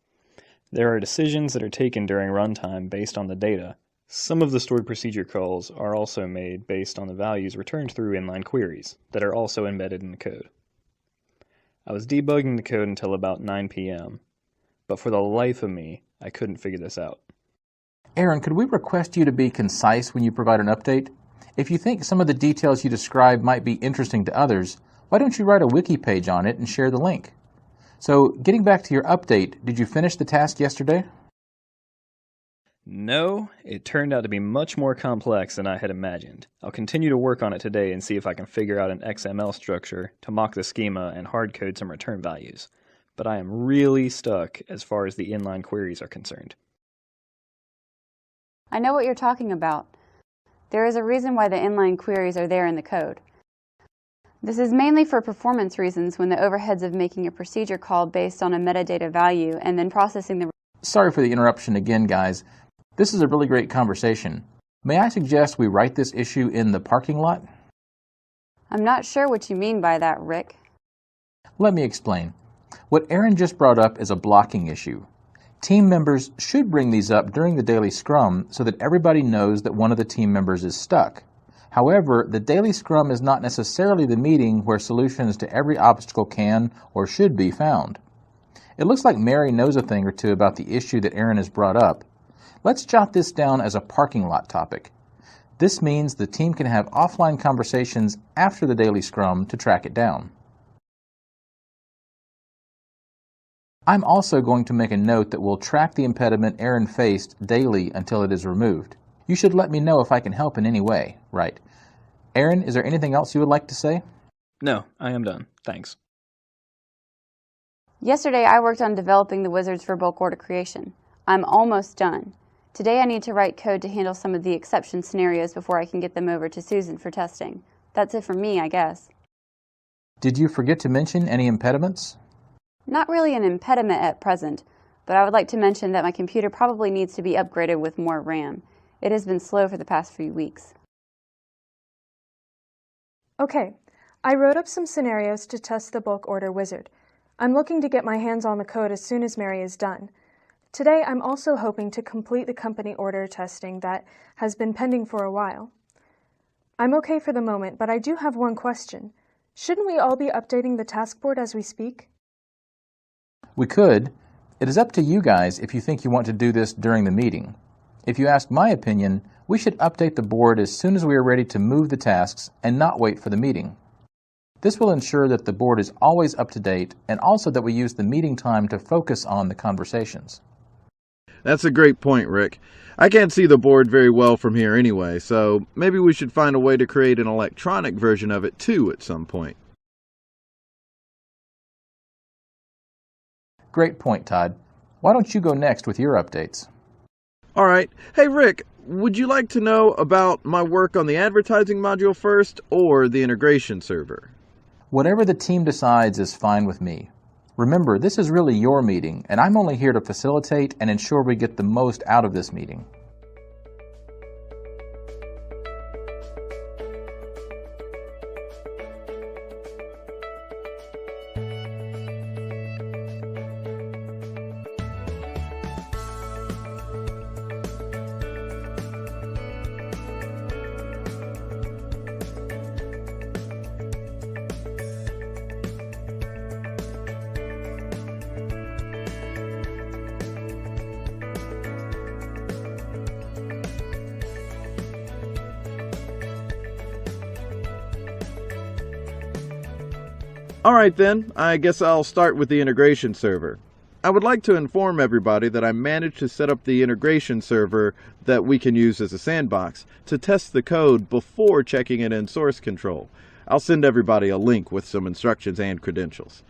There are decisions that are taken during runtime based on the data. Some of the stored procedure calls are also made based on the values returned through inline queries that are also embedded in the code. I was debugging the code until about 9 p.m., but for the life of me, I couldn't figure this out. Aaron, could we request you to be concise when you provide an update? If you think some of the details you describe might be interesting to others, why don't you write a wiki page on it and share the link? So, getting back to your update, did you finish the task yesterday? No, it turned out to be much more complex than I had imagined. I'll continue to work on it today and see if I can figure out an XML structure to mock the schema and hard-code some return values. But I am really stuck as far as the inline queries are concerned. I know what you're talking about. There is a reason why the inline queries are there in the code. This is mainly for performance reasons when the overheads of making a procedure call based on a metadata value and then processing the... Sorry for the interruption again, guys. This is a really great conversation. May I suggest we write this issue in the parking lot? I'm not sure what you mean by that, Rick. Let me explain. What Aaron just brought up is a blocking issue. Team members should bring these up during the daily scrum so that everybody knows that one of the team members is stuck. However, the daily scrum is not necessarily the meeting where solutions to every obstacle can or should be found. It looks like Mary knows a thing or two about the issue that Aaron has brought up. Let's jot this down as a parking lot topic. This means the team can have offline conversations after the daily scrum to track it down. I'm also going to make a note that we'll track the impediment Aaron faced daily until it is removed. You should let me know if I can help in any way, right? Aaron, is there anything else you would like to say? No, I am done. Thanks. Yesterday I worked on developing the wizards for bulk order creation. I'm almost done. Today I need to write code to handle some of the exception scenarios before I can get them over to Susan for testing. That's it for me, I guess. Did you forget to mention any impediments? Not really an impediment at present, but I would like to mention that my computer probably needs to be upgraded with more RAM. It has been slow for the past few weeks. Okay, I wrote up some scenarios to test the bulk order wizard. I'm looking to get my hands on the code as soon as Mary is done. Today, I'm also hoping to complete the company order testing that has been pending for a while. I'm okay for the moment, but I do have one question. Shouldn't we all be updating the task board as we speak? We could. It is up to you guys if you think you want to do this during the meeting. If you ask my opinion, we should update the board as soon as we are ready to move the tasks and not wait for the meeting. This will ensure that the board is always up to date and also that we use the meeting time to focus on the conversations. That's a great point, Rick. I can't see the board very well from here anyway, so maybe we should find a way to create an electronic version of it too at some point. Great point, Todd. Why don't you go next with your updates? All right. Hey, Rick, would you like to know about my work on the advertising module first or the integration server? Whatever the team decides is fine with me. Remember, this is really your meeting, and I'm only here to facilitate and ensure we get the most out of this meeting. Alright then, I guess I'll start with the integration server. I would like to inform everybody that I managed to set up the integration server that we can use as a sandbox to test the code before checking it in source control. I'll send everybody a link with some instructions and credentials.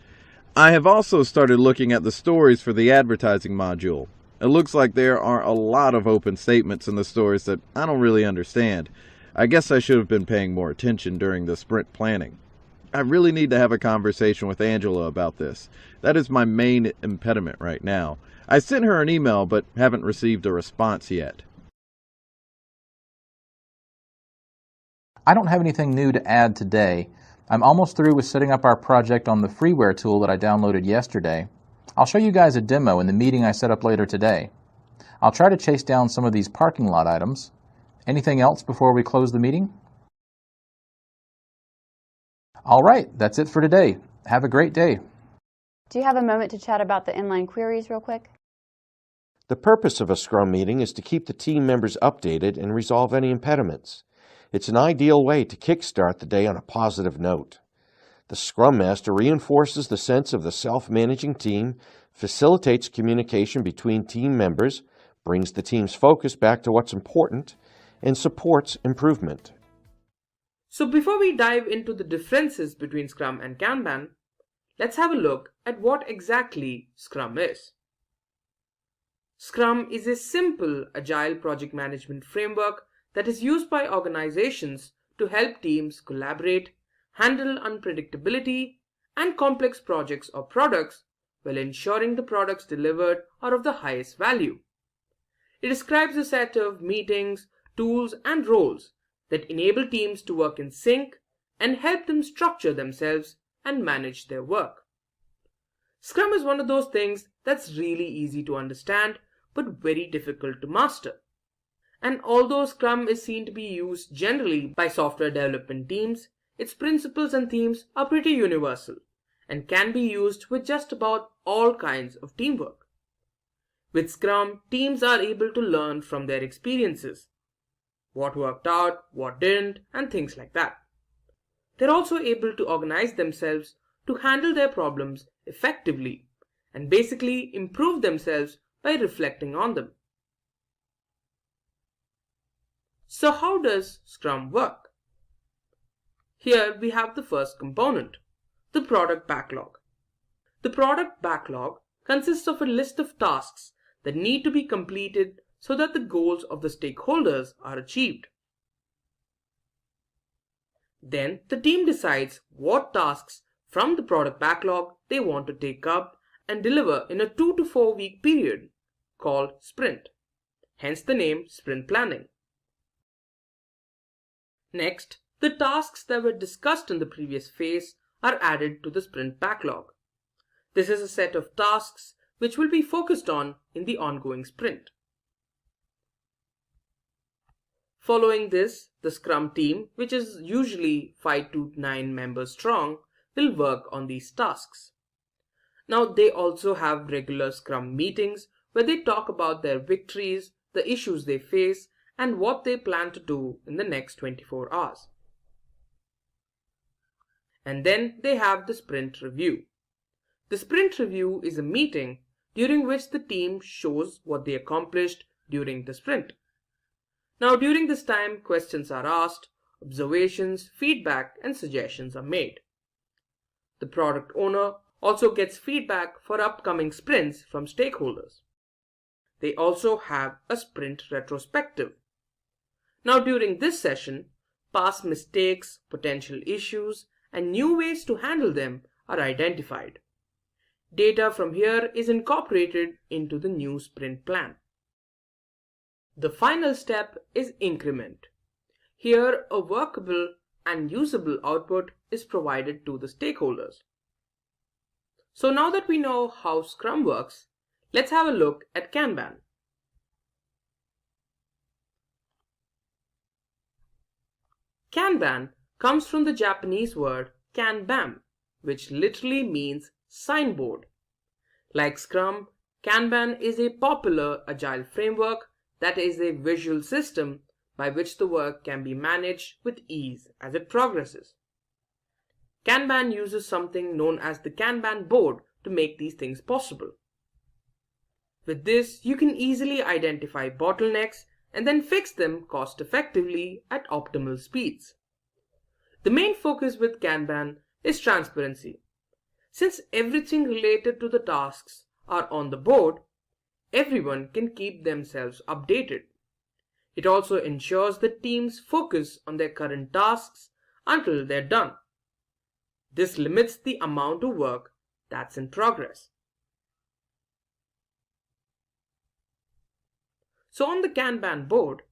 I have also started looking at the stories for the advertising module. It looks like there are a lot of open statements in the stories that I don't really understand. I guess I should have been paying more attention during the sprint planning. I really need to have a conversation with Angela about this. That is my main impediment right now. I sent her an email but haven't received a response yet. I don't have anything new to add today. I'm almost through with setting up our project on the freeware tool that I downloaded yesterday. I'll show you guys a demo in the meeting I set up later today. I'll try to chase down some of these parking lot items. Anything else before we close the meeting? All right, that's it for today. Have a great day. Do you have a moment to chat about the inline queries real quick? The purpose of a Scrum meeting is to keep the team members updated and resolve any impediments. It's an ideal way to kickstart the day on a positive note. The Scrum Master reinforces the sense of the self-managing team, facilitates communication between team members, brings the team's focus back to what's important, and supports improvement. So before we dive into the differences between Scrum and Kanban, let's have a look at what exactly Scrum is. Scrum is a simple agile project management framework that is used by organizations to help teams collaborate, handle unpredictability and complex projects or products while ensuring the products delivered are of the highest value. It describes a set of meetings, tools and roles that enable teams to work in sync and help them structure themselves and manage their work. Scrum is one of those things that's really easy to understand but very difficult to master. And although Scrum is seen to be used generally by software development teams, its principles and themes are pretty universal and can be used with just about all kinds of teamwork. With Scrum, teams are able to learn from their experiences, what worked out, what didn't, and things like that. They're also able to organize themselves to handle their problems effectively and basically improve themselves by reflecting on them. So how does Scrum work? Here we have the first component, the product backlog. The product backlog consists of a list of tasks that need to be completed so that the goals of the stakeholders are achieved. Then the team decides what tasks from the product backlog they want to take up and deliver in a 2 to 4 week period called sprint, hence the name sprint planning. Next, the tasks that were discussed in the previous phase are added to the sprint backlog. This is a set of tasks which will be focused on in the ongoing sprint. Following this, the Scrum team, which is usually 5 to 9 members strong, will work on these tasks. Now they also have regular Scrum meetings where they talk about their victories, the issues they face, and what they plan to do in the next 24 hours. And then they have the sprint review. The sprint review is a meeting during which the team shows what they accomplished during the sprint. Now during this time, questions are asked, observations, feedback and suggestions are made. The product owner also gets feedback for upcoming sprints from stakeholders. They also have a sprint retrospective. Now during this session, past mistakes, potential issues and new ways to handle them are identified. Data from here is incorporated into the new sprint plan. The final step is increment. Here, a workable and usable output is provided to the stakeholders. So now that we know how Scrum works, let's have a look at Kanban. Kanban comes from the Japanese word kanban, which literally means signboard. Like Scrum, Kanban is a popular agile framework that is a visual system by which the work can be managed with ease as it progresses. Kanban uses something known as the Kanban board to make these things possible. With this, you can easily identify bottlenecks and then fix them cost effectively at optimal speeds. The main focus with Kanban is transparency. Since everything related to the tasks are on the board, everyone can keep themselves updated. It also ensures that teams focus on their current tasks until they're done. This limits the amount of work that's in progress. So on the Kanban board,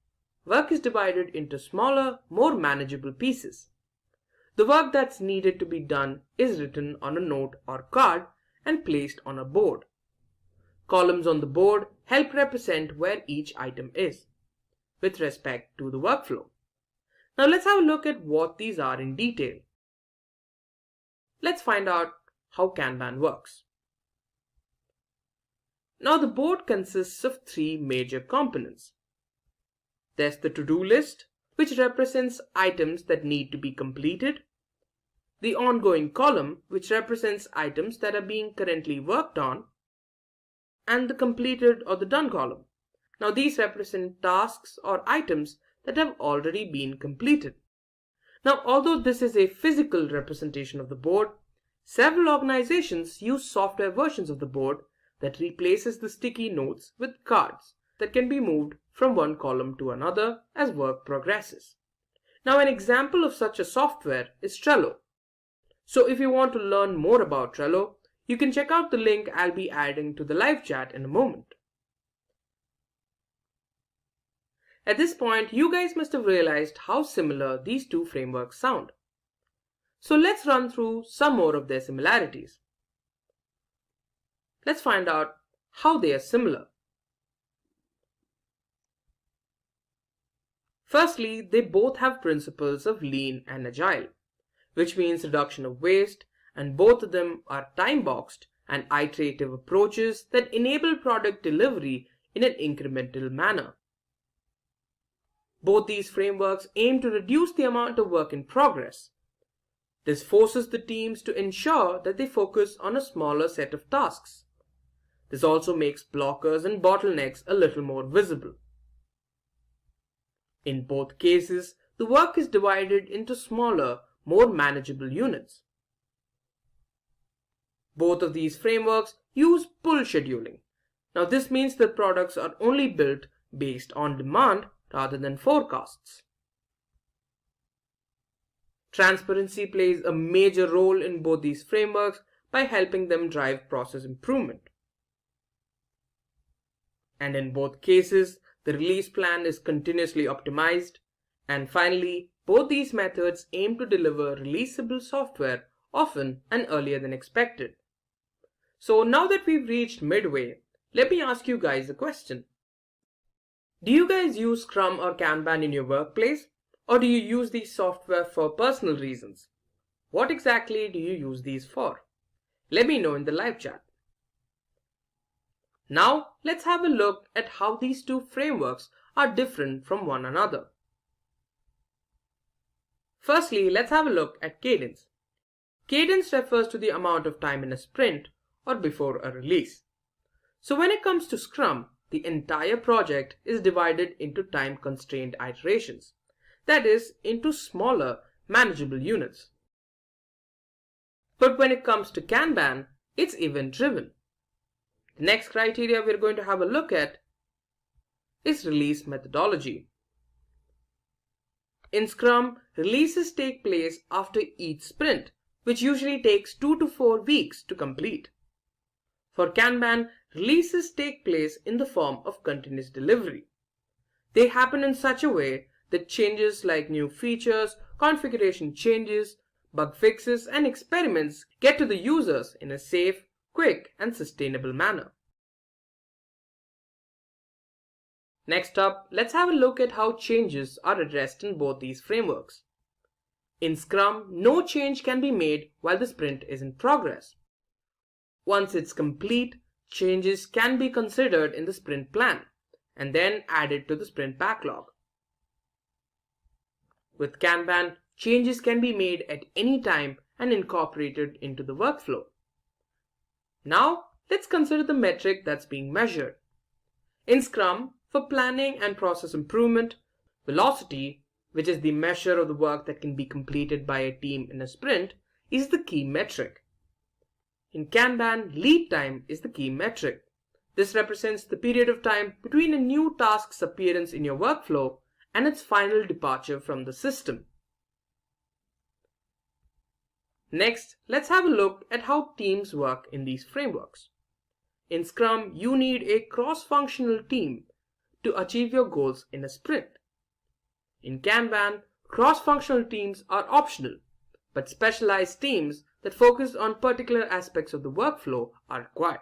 work is divided into smaller, more manageable pieces. The work that's needed to be done is written on a note or card and placed on a board. Columns on the board help represent where each item is with respect to the workflow. Now let's have a look at what these are in detail. Let's find out how Kanban works. Now the board consists of three major components. There's the to-do list, which represents items that need to be completed. The ongoing column, which represents items that are being currently worked on. And the completed or the done column. Now these represent tasks or items that have already been completed. Now although this is a physical representation of the board, several organizations use software versions of the board that replaces the sticky notes with cards that can be moved from one column to another as work progresses. Now an example of such a software is Trello. So if you want to learn more about Trello, you can check out the link I'll be adding to the live chat in a moment. At this point, you guys must have realized how similar these two frameworks sound. So let's run through some more of their similarities. Let's find out how they are similar. Firstly, they both have principles of lean and agile, which means reduction of waste, and both of them are time-boxed and iterative approaches that enable product delivery in an incremental manner. Both these frameworks aim to reduce the amount of work in progress. This forces the teams to ensure that they focus on a smaller set of tasks. This also makes blockers and bottlenecks a little more visible. In both cases, the work is divided into smaller, more manageable units. Both of these frameworks use pull scheduling. Now this means that products are only built based on demand rather than forecasts. Transparency plays a major role in both these frameworks by helping them drive process improvement. And in both cases, the release plan is continuously optimized. And finally, both these methods aim to deliver releasable software often and earlier than expected. So now that we've reached midway, let me ask you guys a question. Do you guys use Scrum or Kanban in your workplace? Or do you use these software for personal reasons? What exactly do you use these for? Let me know in the live chat. Now let's have a look at how these two frameworks are different from one another. Firstly, let's have a look at cadence. Cadence refers to the amount of time in a sprint or before a release. So when it comes to Scrum, the entire project is divided into time-constrained iterations. That is, into smaller, manageable units. But when it comes to Kanban, it's event-driven. The next criteria we're going to have a look at is release methodology. In Scrum, releases take place after each sprint, which usually takes 2 to 4 weeks to complete. For Kanban, releases take place in the form of continuous delivery. They happen in such a way that changes like new features, configuration changes, bug fixes, and experiments get to the users in a safe, quick, and sustainable manner. Next up, let's have a look at how changes are addressed in both these frameworks. In Scrum, no change can be made while the sprint is in progress. Once it's complete, changes can be considered in the sprint plan and then added to the sprint backlog. With Kanban, changes can be made at any time and incorporated into the workflow. Now, let's consider the metric that's being measured. In Scrum, for planning and process improvement, velocity, which is the measure of the work that can be completed by a team in a sprint, is the key metric. In Kanban, lead time is the key metric. This represents the period of time between a new task's appearance in your workflow and its final departure from the system. Next, let's have a look at how teams work in these frameworks. In Scrum, you need a cross-functional team to achieve your goals in a sprint. In Kanban, cross-functional teams are optional, but specialized teams that focus on particular aspects of the workflow are required.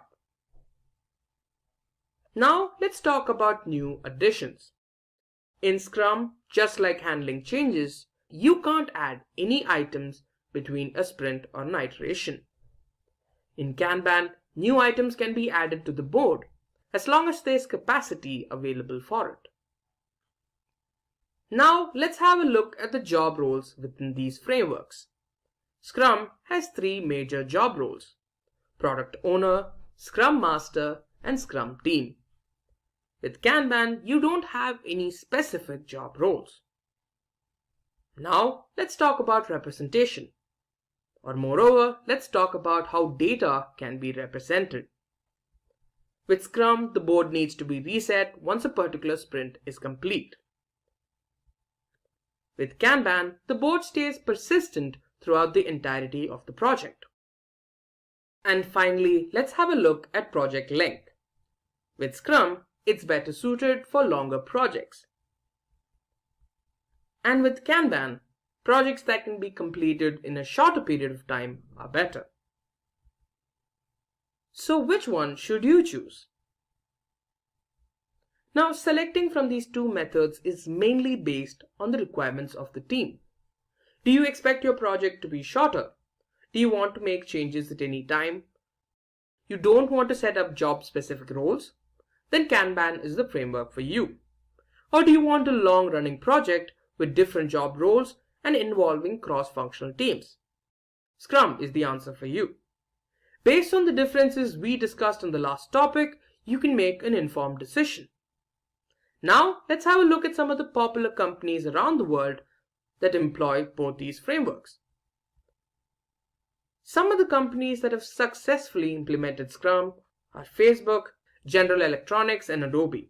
Now, let's talk about new additions. In Scrum, just like handling changes, you can't add any items between a sprint or an iteration. In Kanban, new items can be added to the board as long as there's capacity available for it. Now, let's have a look at the job roles within these frameworks. Scrum has three major job roles: Product Owner, Scrum Master, and Scrum Team. With Kanban, you don't have any specific job roles. Now, let's talk about representation. Or moreover, let's talk about how data can be represented. With Scrum, the board needs to be reset once a particular sprint is complete. With Kanban, the board stays persistent throughout the entirety of the project. And finally, let's have a look at project length. With Scrum, it's better suited for longer projects. And with Kanban, projects that can be completed in a shorter period of time are better. So which one should you choose? Now, selecting from these two methods is mainly based on the requirements of the team. Do you expect your project to be shorter? Do you want to make changes at any time? You don't want to set up job-specific roles? Then Kanban is the framework for you. Or do you want a long-running project with different job roles and involving cross-functional teams? Scrum is the answer for you. Based on the differences we discussed on the last topic, you can make an informed decision. Now, let's have a look at some of the popular companies around the world that employ both these frameworks. Some of the companies that have successfully implemented Scrum are Facebook, General Electronics, and Adobe.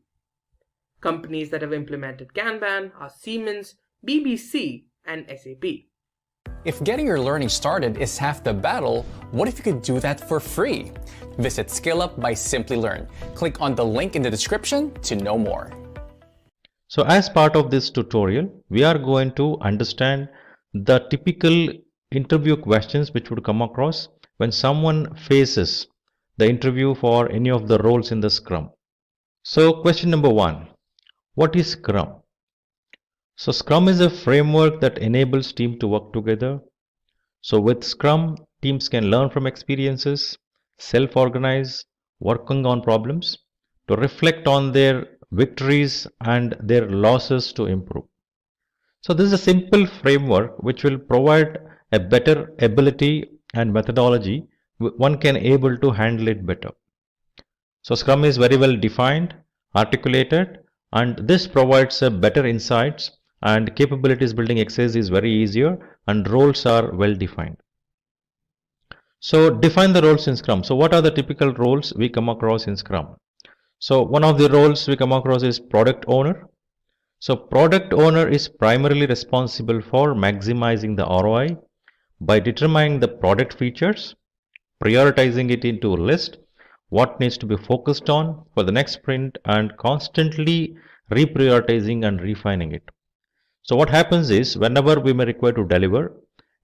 Companies that have implemented Kanban are Siemens, BBC, and SAP. If getting your learning started is half the battle, what if you could do that for free? Visit SkillUp by Simplilearn. Click on the link in the description to know more. So as part of this tutorial, we are going to understand the typical interview questions which would come across when someone faces the interview for any of the roles in the Scrum. So question number 1, what is Scrum? So Scrum is a framework that enables teams to work together. So with Scrum, teams can learn from experiences, self-organize, working on problems, to reflect on their victories and their losses to improve. So this is a simple framework which will provide a better ability and methodology. One can able to handle it better. So Scrum is very well defined, articulated, and this provides a better insights, and capabilities building exercise is very easier, and roles are well defined. So define the roles in Scrum. So what are the typical roles we come across in Scrum? So one of the roles we come across is product owner. So product owner is primarily responsible for maximizing the ROI by determining the product features, prioritizing it into a list, what needs to be focused on for the next sprint, and constantly reprioritizing and refining it. So what happens is, whenever we may require to deliver,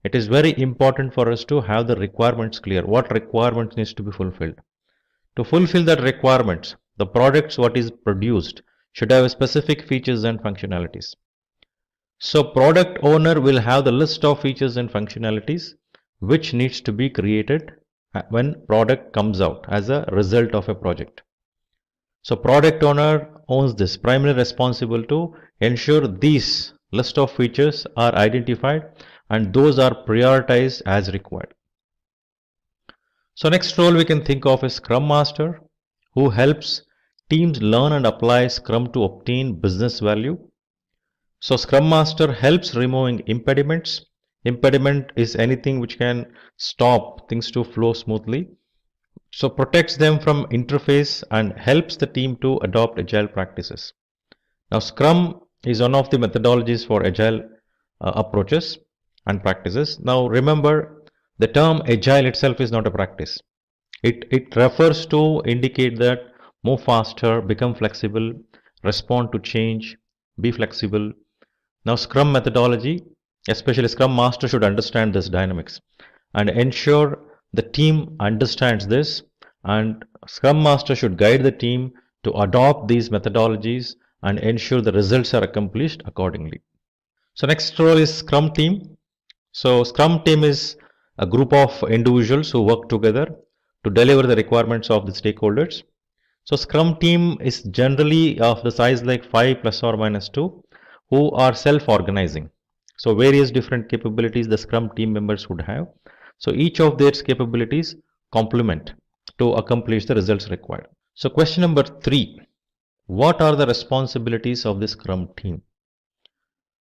it is very important for us to have the requirements clear. What requirements needs to be fulfilled? To fulfill that requirements, the products what is produced should have specific features and functionalities. So product owner will have the list of features and functionalities which needs to be created when product comes out as a result of a project. So product owner owns this, primarily responsible to ensure these list of features are identified and those are prioritized as required. So next role we can think of is Scrum Master, who helps teams learn and apply Scrum to obtain business value. So Scrum Master helps removing impediments. Impediment is anything which can stop things to flow smoothly. So protects them from interface and helps the team to adopt agile practices. Now Scrum is one of the methodologies for agile approaches and practices. Now remember, The term agile itself is not a practice. It refers to indicate that move faster, become flexible, respond to change, be flexible. Now Scrum methodology, especially Scrum Master, should understand this dynamics and ensure the team understands this, and Scrum Master should guide the team to adopt these methodologies and ensure the results are accomplished accordingly. So next role is Scrum team. So Scrum team is a group of individuals who work together to deliver the requirements of the stakeholders. So Scrum team is generally of the size like 5 plus or minus 2 who are self-organizing. So various different capabilities the Scrum team members would have. So each of their capabilities complement to accomplish the results required. So question number 3, what are the responsibilities of the Scrum team?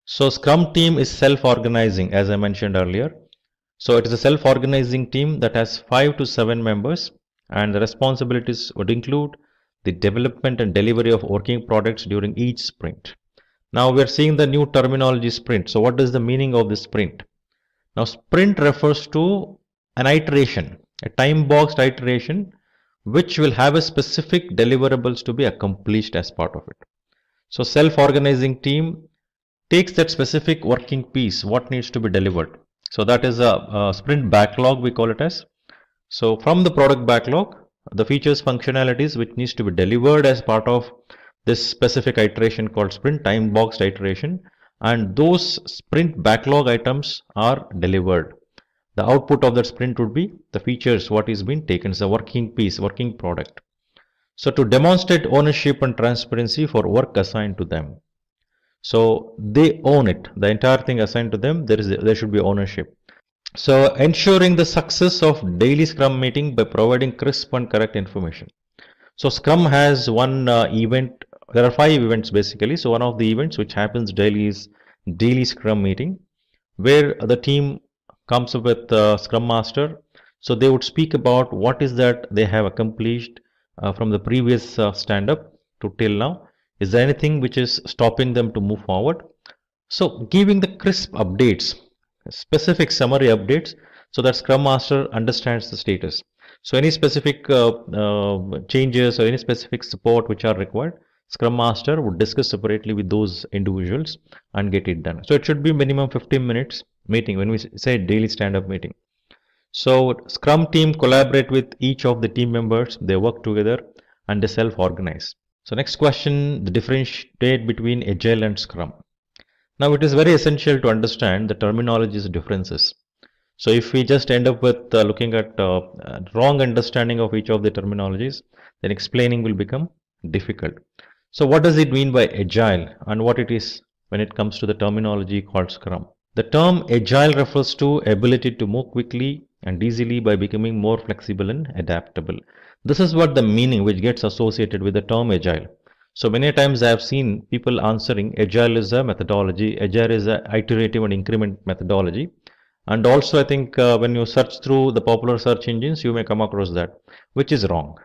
So Scrum team is self-organizing, as I mentioned earlier. So it is a self-organizing team that has 5 to 7 members, and the responsibilities would include the development and delivery of working products during each sprint. Now we are seeing the new terminology sprint. So what is the meaning of this sprint? Now sprint refers to an iteration, a time-boxed iteration which will have a specific deliverables to be accomplished as part of it. So self-organizing team takes that specific working piece, what needs to be delivered. So that is a sprint backlog, we call it as. So from the product backlog, the features, functionalities which needs to be delivered as part of this specific iteration called sprint, time boxed iteration, and those sprint backlog items are delivered. The output of that sprint would be the features, what is being taken as a working piece, working product. So to demonstrate ownership and transparency for work assigned to them. So they own it, the entire thing assigned to them, there should be ownership. So ensuring the success of daily Scrum meeting by providing crisp and correct information. So Scrum has one event, there are 5 events basically. So one of the events which happens daily is daily Scrum meeting, where the team comes up with Scrum Master. So they would speak about what is that they have accomplished from the previous stand-up to till now. Is there anything which is stopping them to move forward? So giving the crisp updates, specific summary updates, so that Scrum Master understands the status. So any specific changes or any specific support which are required, Scrum Master would discuss separately with those individuals and get it done. So it should be minimum 15 minutes meeting when we say daily stand-up meeting. So Scrum team collaborate with each of the team members, they work together and they self-organize. So next question, the differentiate between Agile and Scrum. Now it is very essential to understand the terminologies differences. So if we just end up with looking at wrong understanding of each of the terminologies, then explaining will become difficult. So what does it mean by Agile and what it is when it comes to the terminology called Scrum? The term Agile refers to ability to move quickly and easily by becoming more flexible and adaptable. This is what the meaning which gets associated with the term Agile. So many times I have seen people answering Agile is a methodology, Agile is a iterative and increment methodology. And also I think when you search through the popular search engines, you may come across that, which is wrong.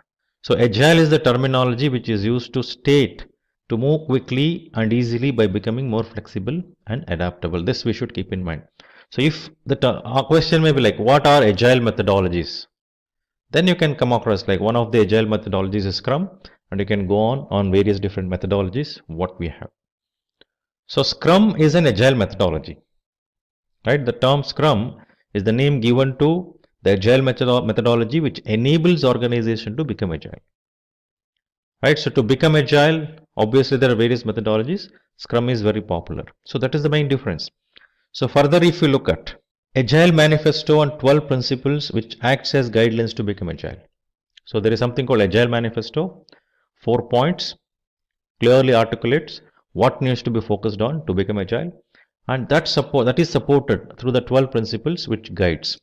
So Agile is the terminology which is used to state to move quickly and easily by becoming more flexible and adaptable. This we should keep in mind. So if our question may be like, what are Agile methodologies? Then you can come across like one of the Agile methodologies is Scrum, and you can go on various different methodologies what we have. So Scrum is an Agile methodology, right? The term Scrum is the name given to the Agile methodology which enables organization to become Agile, right? So to become Agile, obviously there are various methodologies. Scrum is very popular. So that is the main difference. So further if you look at Agile Manifesto and 12 principles which acts as guidelines to become Agile. So there is something called Agile Manifesto, 4 points, clearly articulates what needs to be focused on to become Agile, and that is supported through the 12 principles which guides.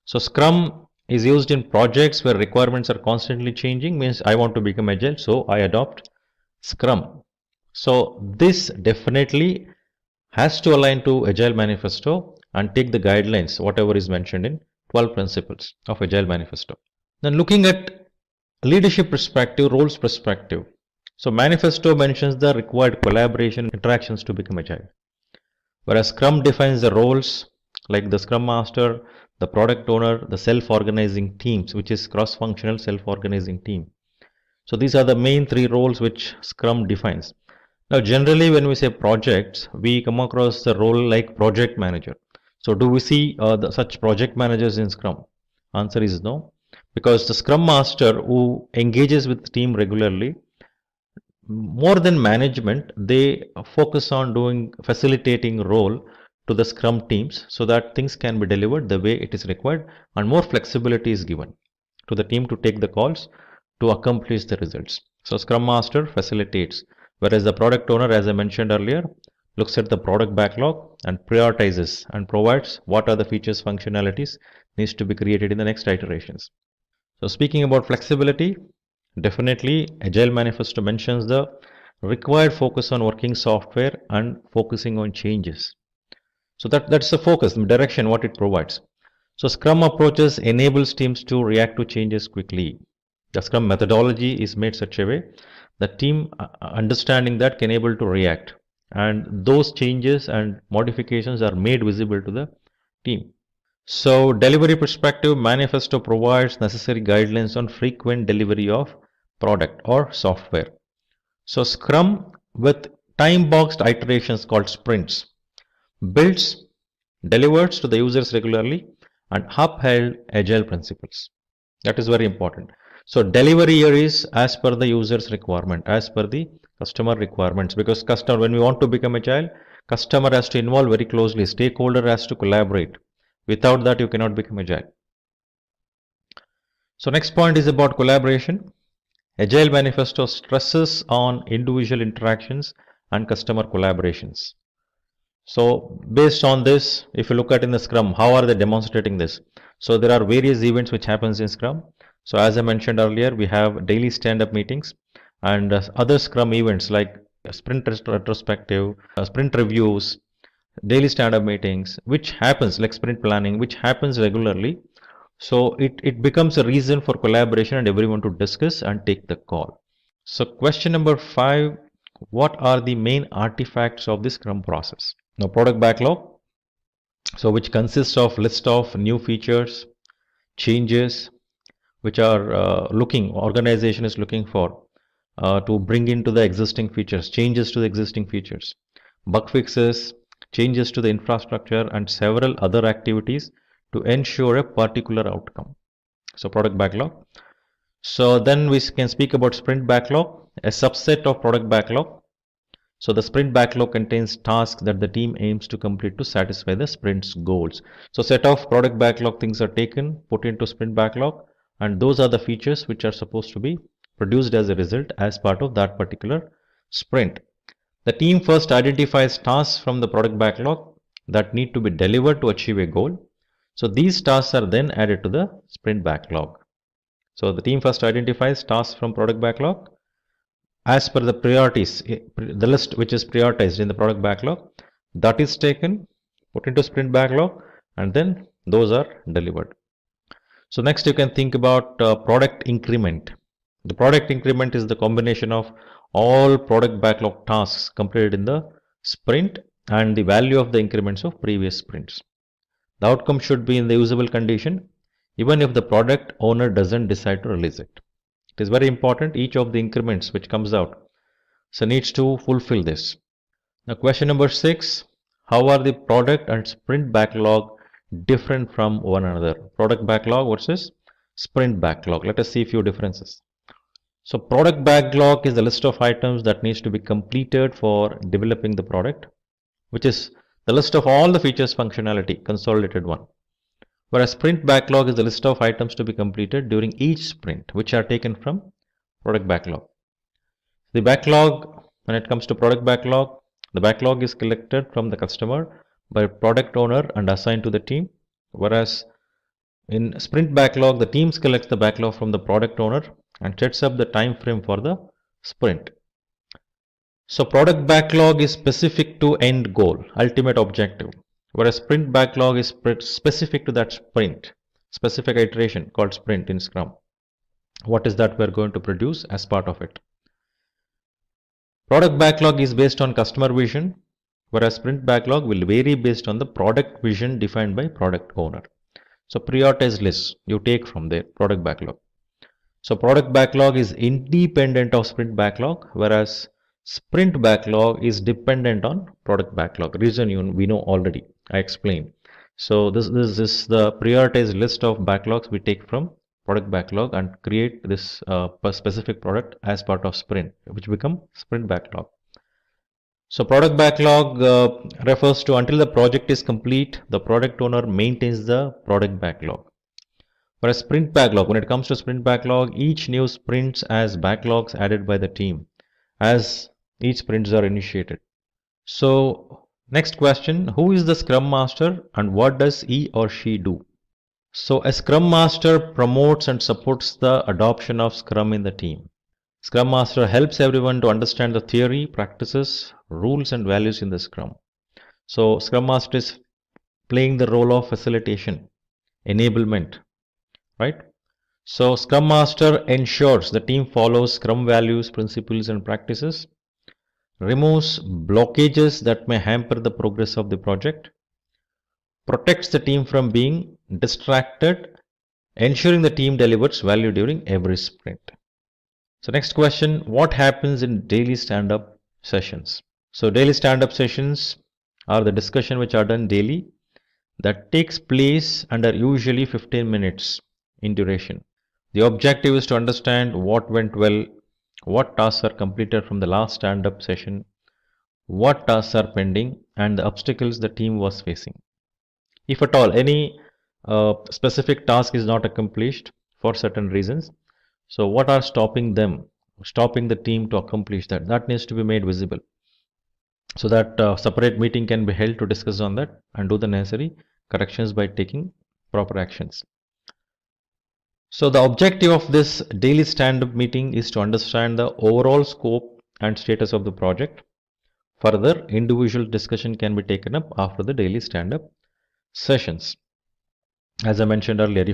So Scrum is used in projects where requirements are constantly changing, means I want to become Agile, so I adopt Scrum. So this definitely has to align to Agile Manifesto and take the guidelines, whatever is mentioned in 12 principles of Agile Manifesto. Then looking at leadership perspective, roles perspective. So Manifesto mentions the required collaboration interactions to become Agile. Whereas Scrum defines the roles like the Scrum Master, the product owner, the self-organizing teams, which is cross-functional self-organizing team. So these are the main three roles which Scrum defines. Now generally when we say projects, we come across the role like project manager. So do we see such project managers in Scrum? Answer is no, because the Scrum Master who engages with the team regularly, more than management, they focus on doing facilitating role to the Scrum teams so that things can be delivered the way it is required and more flexibility is given to the team to take the calls to accomplish the results. So Scrum Master facilitates, whereas the product owner, as I mentioned earlier, looks at the product backlog and prioritizes and provides what are the features, functionalities needs to be created in the next iterations. So speaking about flexibility, definitely Agile Manifesto mentions the required focus on working software and focusing on changes. So that's the focus, the direction what it provides. So Scrum approaches enables teams to react to changes quickly. The Scrum methodology is made such a way that team understanding that can able to react, and those changes and modifications are made visible to the team. So delivery perspective, Manifesto provides necessary guidelines on frequent delivery of product or software. So Scrum with time-boxed iterations called sprints builds, delivers to the users regularly and upheld agile principles. That is very important. So delivery here is as per the user's requirement, as per the customer requirements, because when we want to become agile, customer has to involve very closely, stakeholder has to collaborate. Without that, you cannot become agile. So next point is about collaboration. Agile Manifesto stresses on individual interactions and customer collaborations. So based on this, if you look at in the Scrum, how are they demonstrating this? So there are various events which happens in Scrum. So as I mentioned earlier, we have daily stand-up meetings and other Scrum events like sprint retrospective, sprint reviews, daily stand-up meetings, which happens like sprint planning, which happens regularly. So it becomes a reason for collaboration and everyone to discuss and take the call. So question number 5, what are the main artifacts of the Scrum process? Now product backlog, so which consists of list of new features, changes, which are organization is looking for to bring into the existing features, changes to the existing features, bug fixes, changes to the infrastructure and several other activities to ensure a particular outcome. So product backlog. So then we can speak about sprint backlog, a subset of product backlog. So the sprint backlog contains tasks that the team aims to complete to satisfy the sprint's goals. So set of product backlog things are taken, put into sprint backlog, and those are the features which are supposed to be produced as a result as part of that particular sprint. The team first identifies tasks from the product backlog that need to be delivered to achieve a goal. So these tasks are then added to the sprint backlog. So the team first identifies tasks from product backlog as per the priorities, the list which is prioritized in the product backlog, that is taken, put into sprint backlog, and then those are delivered. So next you can think about product increment. The product increment is the combination of all product backlog tasks completed in the sprint and the value of the increments of previous sprints. The outcome should be in the usable condition even if the product owner doesn't decide to release it. It is very important, each of the increments which comes out so needs to fulfill this. Now question number 6, how are the product and sprint backlog different from one another? Product backlog versus sprint backlog. Let us see a few differences. So product backlog is the list of items that needs to be completed for developing the product, which is the list of all the features, functionality, consolidated one. Whereas sprint backlog is the list of items to be completed during each sprint, which are taken from product backlog. The backlog, when it comes to product backlog, the backlog is collected from the customer by product owner and assigned to the team. Whereas in sprint backlog, the teams collects the backlog from the product owner and sets up the time frame for the sprint. So product backlog is specific to end goal, ultimate objective, whereas sprint backlog is specific to that sprint, specific iteration called sprint in Scrum. What is that we're going to produce as part of it? Product backlog is based on customer vision, whereas sprint backlog will vary based on the product vision defined by product owner. So prioritized list you take from there, product backlog. So product backlog is independent of sprint backlog, whereas sprint backlog is dependent on product backlog. Reason we know already, I explained. So this is the prioritized list of backlogs we take from product backlog and create this specific product as part of sprint, which become sprint backlog. So product backlog refers to until the project is complete, the product owner maintains the product backlog. Whereas sprint backlog, when it comes to sprint backlog, each new sprints as backlogs added by the team as each sprints are initiated. So next question, who is the Scrum Master and what does he or she do? So a Scrum Master promotes and supports the adoption of Scrum in the team. Scrum Master helps everyone to understand the theory, practices, rules and values in the Scrum. So Scrum Master is playing the role of facilitation, enablement, right? So Scrum Master ensures the team follows Scrum values, principles and practices, removes blockages that may hamper the progress of the project, protects the team from being distracted, ensuring the team delivers value during every sprint. So next question, what happens in daily stand-up sessions? So daily stand-up sessions are the discussion which are done daily that takes place and are usually 15 minutes in duration. The objective is to understand what went well, what tasks are completed from the last stand-up session, what tasks are pending, and the obstacles the team was facing. If at all any specific task is not accomplished for certain reasons, so what are stopping the team to accomplish that? That needs to be made visible. So that separate meeting can be held to discuss on that and do the necessary corrections by taking proper actions. So the objective of this daily stand-up meeting is to understand the overall scope and status of the project. Further, individual discussion can be taken up after the daily stand-up sessions. As I mentioned earlier,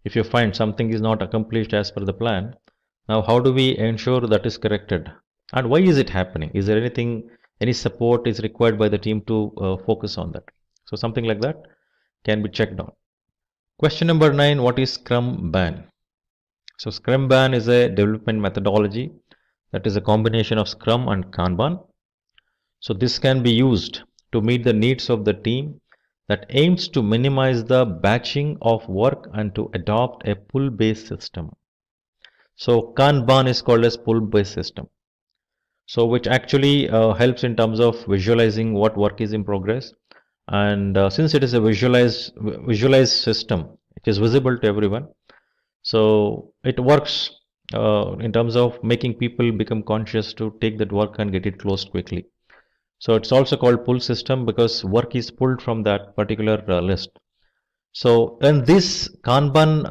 if you find something is not accomplished as per the plan, now how do we ensure that is corrected? And why is it happening? Is there any support is required by the team to focus on that? So something like that can be checked on. Question number 9, what is Scrum Ban? So Scrum Ban is a development methodology that is a combination of Scrum and Kanban. So this can be used to meet the needs of the team that aims to minimize the batching of work and to adopt a pull-based system. So Kanban is called as pull-based system. So which actually helps in terms of visualizing what work is in progress. And since it is a visualized system, it is visible to everyone. So it works in terms of making people become conscious to take that work and get it closed quickly. So it's also called pull system because work is pulled from that particular list. So when this Kanban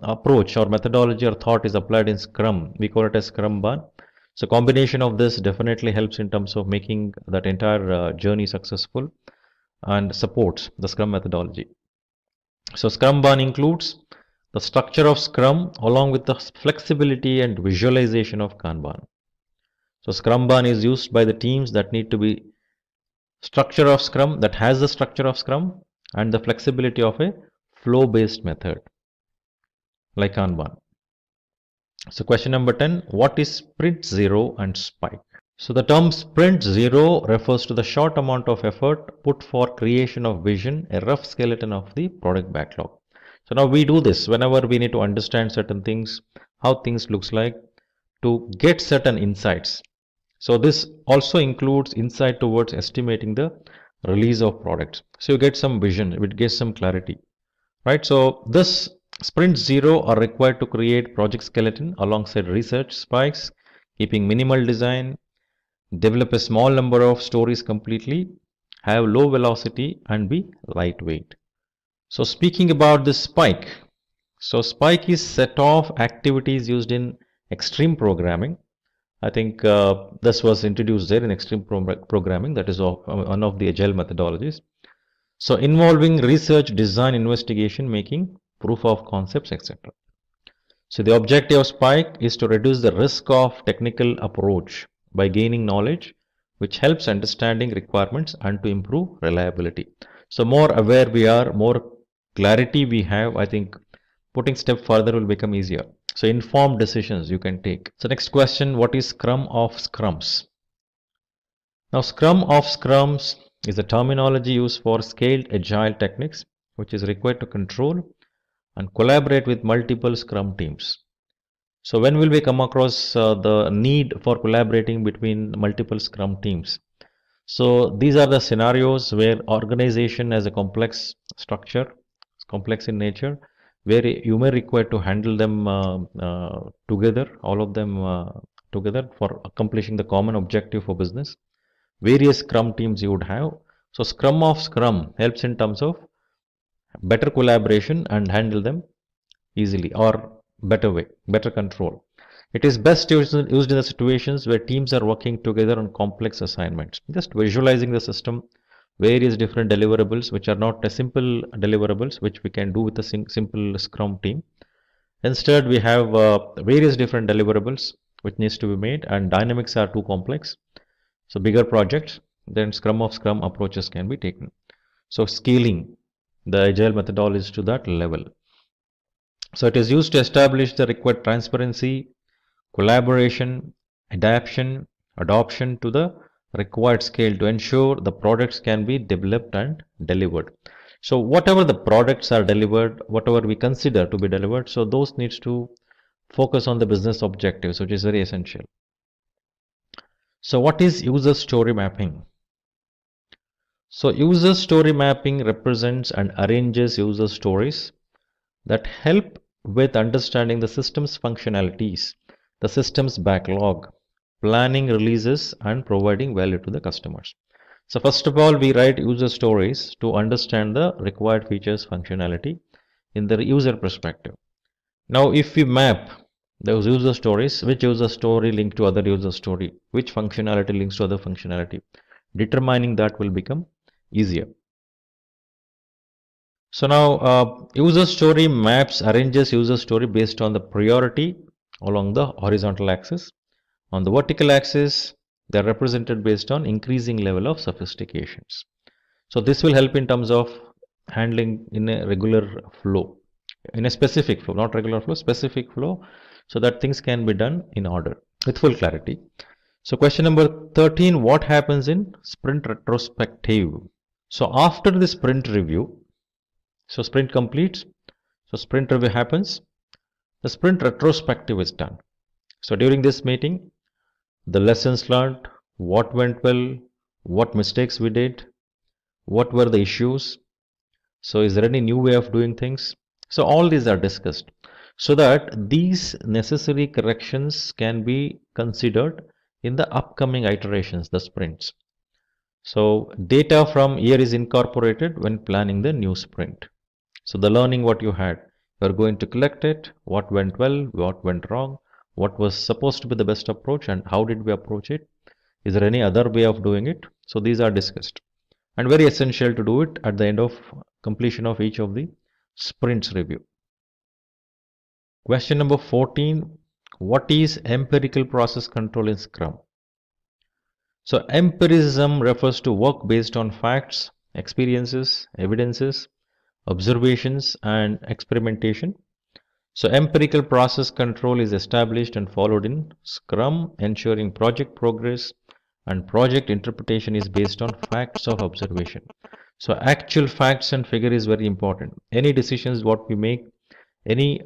approach or methodology or thought is applied in Scrum, we call it as Scrum Ban. So combination of this definitely helps in terms of making that entire journey successful and supports the Scrum methodology. So Scrum Ban includes the structure of Scrum along with the flexibility and visualization of Kanban. So Scrum Ban is used by the teams that need to be structure of Scrum, that has the structure of Scrum and the flexibility of a flow-based method like Kanban. So question number 10, what is Sprint Zero and Spike? So the term Sprint Zero refers to the short amount of effort put for creation of vision, a rough skeleton of the product backlog. So now we do this whenever we need to understand certain things, how things looks like, to get certain insights. So this also includes insight towards estimating the release of products. So you get some vision, it gives some clarity, right? So this Sprint Zero are required to create project skeleton alongside research spikes, keeping minimal design, develop a small number of stories completely, have low velocity and be lightweight. So speaking about this spike, so spike is set of activities used in extreme programming. I think this was introduced there in extreme programming, that is one of the agile methodologies. So involving research, design, investigation, making proof of concepts, etc. So the objective of spike is to reduce the risk of technical approach by gaining knowledge which helps understanding requirements and to improve reliability. So more aware we are, more clarity we have, I think putting step further will become easier. So informed decisions you can take. So next question, what is Scrum of Scrums? Now Scrum of Scrums is a terminology used for scaled agile techniques which is required to control and collaborate with multiple Scrum teams. So when will we come across the need for collaborating between multiple Scrum teams? So these are the scenarios where organization has a complex structure, complex in nature, where you may require to handle them together, all of them together for accomplishing the common objective for business. Various Scrum teams you would have. So Scrum of Scrum helps in terms of better collaboration and handle them easily or better way, better control. It is best used in the situations where teams are working together on complex assignments. Just visualizing the system, various different deliverables which are not a simple deliverables which we can do with a simple Scrum team. Instead, we have various different deliverables which needs to be made, and dynamics are too complex. So bigger projects, then Scrum of Scrum approaches can be taken. So scaling the Agile methodology to that level. So it is used to establish the required transparency, collaboration, adaptation to the required scale to ensure the products can be developed and delivered. So whatever the products are delivered, whatever we consider to be delivered, so those needs to focus on the business objectives, which is very essential. So what is user story mapping? So user story mapping represents and arranges user stories that help with understanding the system's functionalities, the system's backlog, planning releases, and providing value to the customers. So first of all, we write user stories to understand the required features functionality in the user perspective. Now if we map those user stories, which user story link to other user story, which functionality links to other functionality, determining that will become easier. So now user story maps arranges user story based on the priority along the horizontal axis. On the vertical axis, they are represented based on increasing level of sophistications. So this will help in terms of handling in a regular flow, in a specific flow, not regular flow, specific flow, so that things can be done in order with full clarity. So question number 13, what happens in sprint retrospective? So after the sprint review, so sprint completes, so sprint review happens, the sprint retrospective is done. So during this meeting, the lessons learned, what went well, what mistakes we did, what were the issues, so is there any new way of doing things? So all these are discussed so that these necessary corrections can be considered in the upcoming iterations, the sprints. So data from year is incorporated when planning the new sprint. So the learning what you had, you are going to collect it, what went well, what went wrong, what was supposed to be the best approach and how did we approach it? Is there any other way of doing it? So these are discussed and very essential to do it at the end of completion of each of the sprints review. Question number 14, what is empirical process control in Scrum? So empiricism refers to work based on facts, experiences, evidences, observations and experimentation. So empirical process control is established and followed in Scrum, ensuring project progress and project interpretation is based on facts of observation. So actual facts and figure is very important. Any decisions what we make, any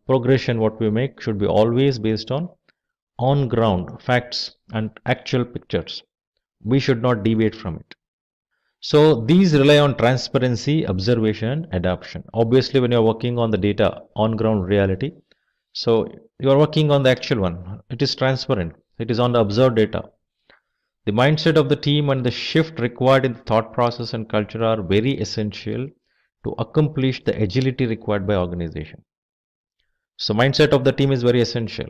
progression what we make should be always based on ground facts and actual pictures. We should not deviate from it. So these rely on transparency, observation and adaptation. Obviously when you are working on the data on ground reality, so you are working on the actual one. It is transparent. It is on the observed data. The mindset of the team and the shift required in the thought process and culture are very essential to accomplish the agility required by organization. So mindset of the team is very essential.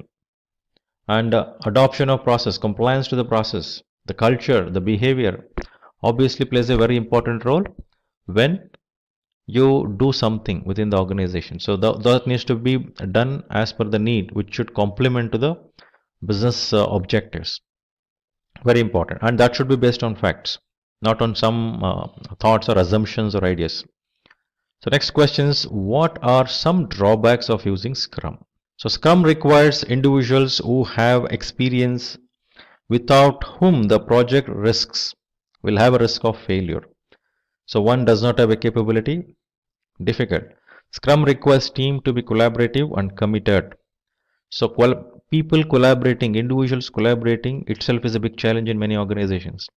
And adoption of process, compliance to the process, the culture, the behavior obviously plays a very important role when you do something within the organization. So that needs to be done as per the need, which should complement to the business objectives. Very important, and that should be based on facts, not on some thoughts or assumptions or ideas. So next question is, what are some drawbacks of using Scrum? So Scrum requires individuals who have experience, without whom the project will have a risk of failure. So one does not have a capability, difficult. Scrum requires team to be collaborative and committed. So people collaborating, individuals collaborating itself is a big challenge in many organizations.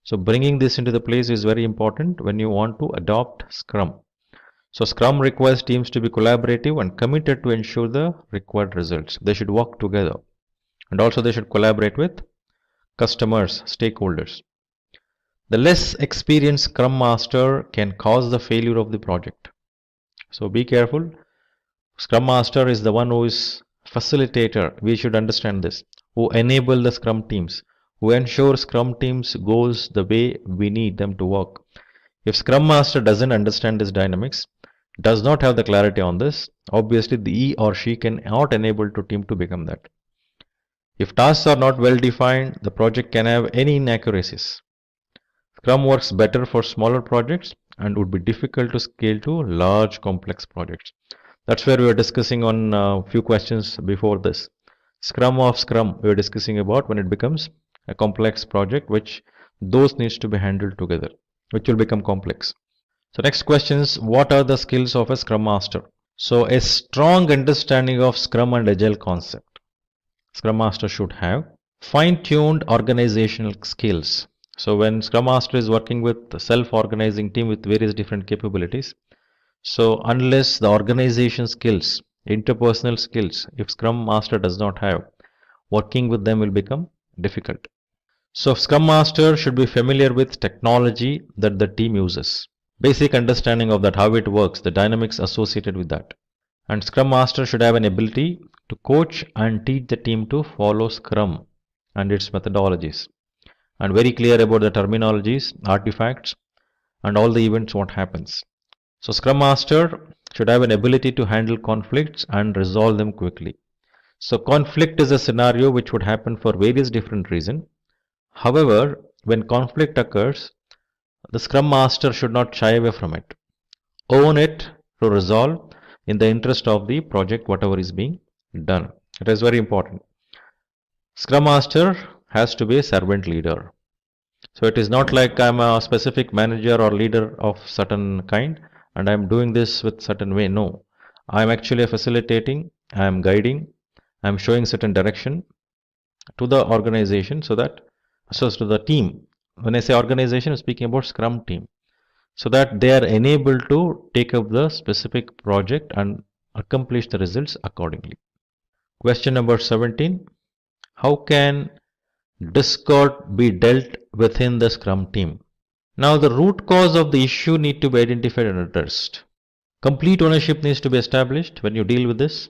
So bringing this into the place is very important when you want to adopt Scrum. So Scrum requires teams to be collaborative and committed to ensure the required results. They should work together, and also they should collaborate with customers, stakeholders. The less experienced Scrum Master can cause the failure of the project. So be careful. Scrum Master is the one who is facilitator. We should understand this. Who enable the Scrum teams, who ensure Scrum teams goes the way we need them to work. If Scrum Master doesn't understand this dynamics, does not have the clarity on this, obviously he or she cannot enable the team to become that. If tasks are not well defined, the project can have any inaccuracies. Scrum works better for smaller projects and would be difficult to scale to large complex projects. That's where we were discussing on a few questions before this. Scrum of Scrum we were discussing about when it becomes a complex project, which those needs to be handled together, which will become complex. So next question is, what are the skills of a Scrum Master? So a strong understanding of Scrum and Agile concept. Scrum Master should have fine-tuned organizational skills. So when Scrum Master is working with a self-organizing team with various different capabilities, so unless the organization skills, interpersonal skills, if Scrum Master does not have, working with them will become difficult. So Scrum Master should be familiar with technology that the team uses. Basic understanding of that, how it works, the dynamics associated with that. And Scrum Master should have an ability to coach and teach the team to follow Scrum and its methodologies, and very clear about the terminologies, artifacts, and all the events what happens. So Scrum Master should have an ability to handle conflicts and resolve them quickly. So conflict is a scenario which would happen for various different reasons. However, when conflict occurs, the Scrum Master should not shy away from it. Own it to resolve in the interest of the project, whatever is being done. It is very important. Scrum Master has to be a servant leader. So it is not like I'm a specific manager or leader of certain kind and I'm doing this with certain way. No, I'm actually facilitating, I'm guiding, I'm showing certain direction to the organization so to the team. When I say organization, I'm speaking about Scrum team, so that they are enabled to take up the specific project and accomplish the results accordingly. Question number 17. How can discord be dealt within the Scrum team? Now the root cause of the issue need to be identified and addressed. Complete ownership needs to be established when you deal with this,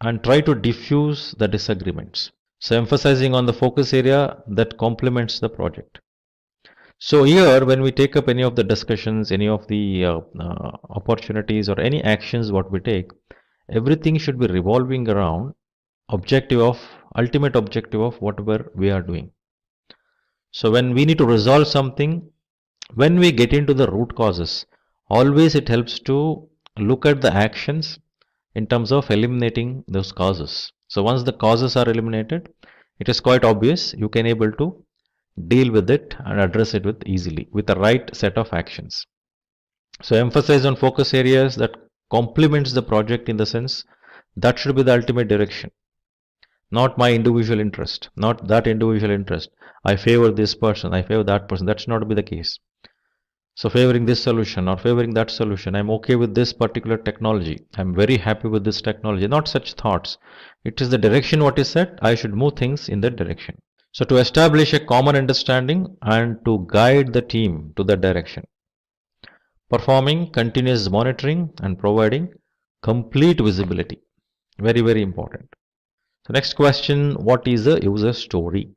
and try to diffuse the disagreements. So emphasizing on the focus area that complements the project. So here when we take up any of the discussions, any of the opportunities or any actions what we take, everything should be revolving around ultimate objective of whatever we are doing. So when we need to resolve something, when we get into the root causes, always it helps to look at the actions in terms of eliminating those causes. So once the causes are eliminated, it is quite obvious you can able to deal with it and address it with easily with the right set of actions. So emphasize on focus areas that complements the project, in the sense that should be the ultimate direction. Not my individual interest, not that individual interest. I favor this person, I favor that person. That should not be the case. So favoring this solution or favoring that solution, I'm okay with this particular technology, I'm very happy with this technology. Not such thoughts. It is the direction what is set, I should move things in that direction. So to establish a common understanding and to guide the team to that direction. Performing continuous monitoring and providing complete visibility. Very, very important. So next question, what is a user story?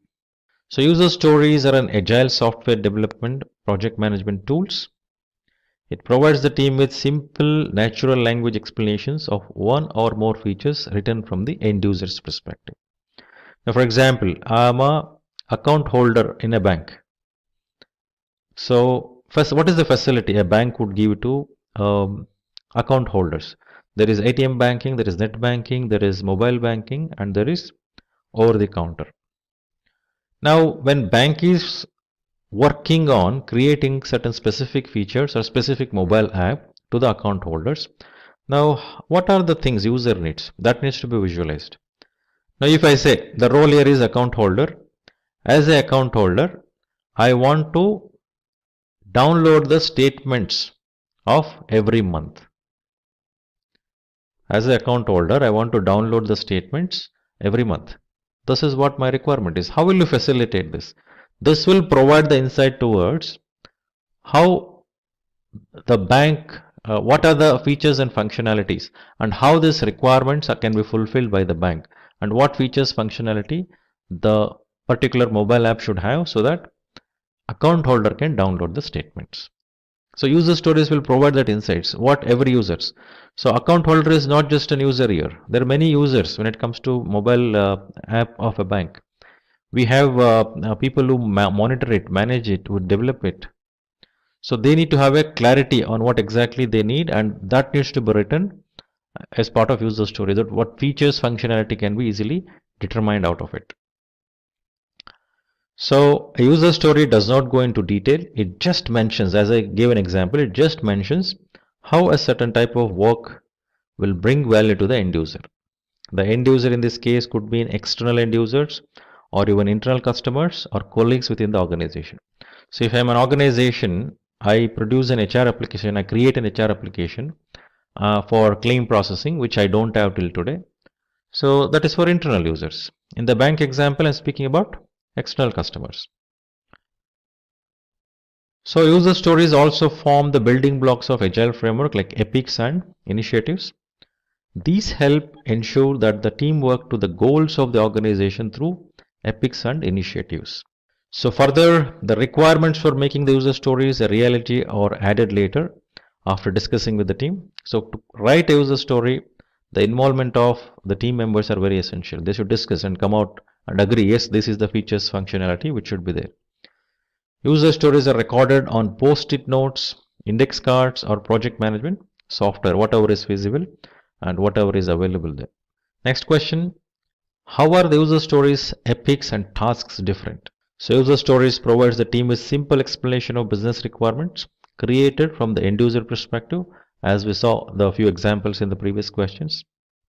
So user stories are an agile software development project management tools. It provides the team with simple natural language explanations of one or more features written from the end user's perspective. Now for example, I am a account holder in a bank. So first, what is the facility a bank would give to account holders. There is ATM banking, there is net banking, there is mobile banking, and there is over the counter. Now, when bank is working on creating certain specific features or specific mobile app to the account holders, now what are the things user needs? That needs to be visualized. Now, if I say the role here is account holder, as an account holder, I want to download the statements of every month. As an account holder, I want to download the statements every month. This is what my requirement is. How will you facilitate this? This will provide the insight towards how the bank, what are the features and functionalities, and how these requirements can be fulfilled by the bank, and what features functionality the particular mobile app should have so that account holder can download the statements. So user stories will provide that insights, what every users. So account holder is not just an user here. There are many users when it comes to mobile app of a bank. We have people who monitor it, manage it, who develop it. So they need to have a clarity on what exactly they need, and that needs to be written as part of user story, that what features, functionality can be easily determined out of it. So a user story does not go into detail. It just mentions, as I gave an example, it just mentions how a certain type of work will bring value to the end user. The end user in this case could be external end users or even internal customers or colleagues within the organization. So if I'm an organization, I produce an HR application, I create an HR application for claim processing, which I don't have till today. So that is for internal users. In the bank example, I'm speaking about external customers. So user stories also form the building blocks of Agile framework like epics and initiatives. These help ensure that the team work to the goals of the organization through epics and initiatives. So further, the requirements for making the user stories a reality are added later after discussing with the team. So to write a user story, the involvement of the team members are very essential. They should discuss and come out and agree, yes, this is the features functionality which should be there. User stories are recorded on post-it notes, index cards, or project management software, whatever is feasible and whatever is available there. Next question, how are the user stories, epics, and tasks different? So user stories provides the team with simple explanation of business requirements created from the end user perspective, as we saw the few examples in the previous questions.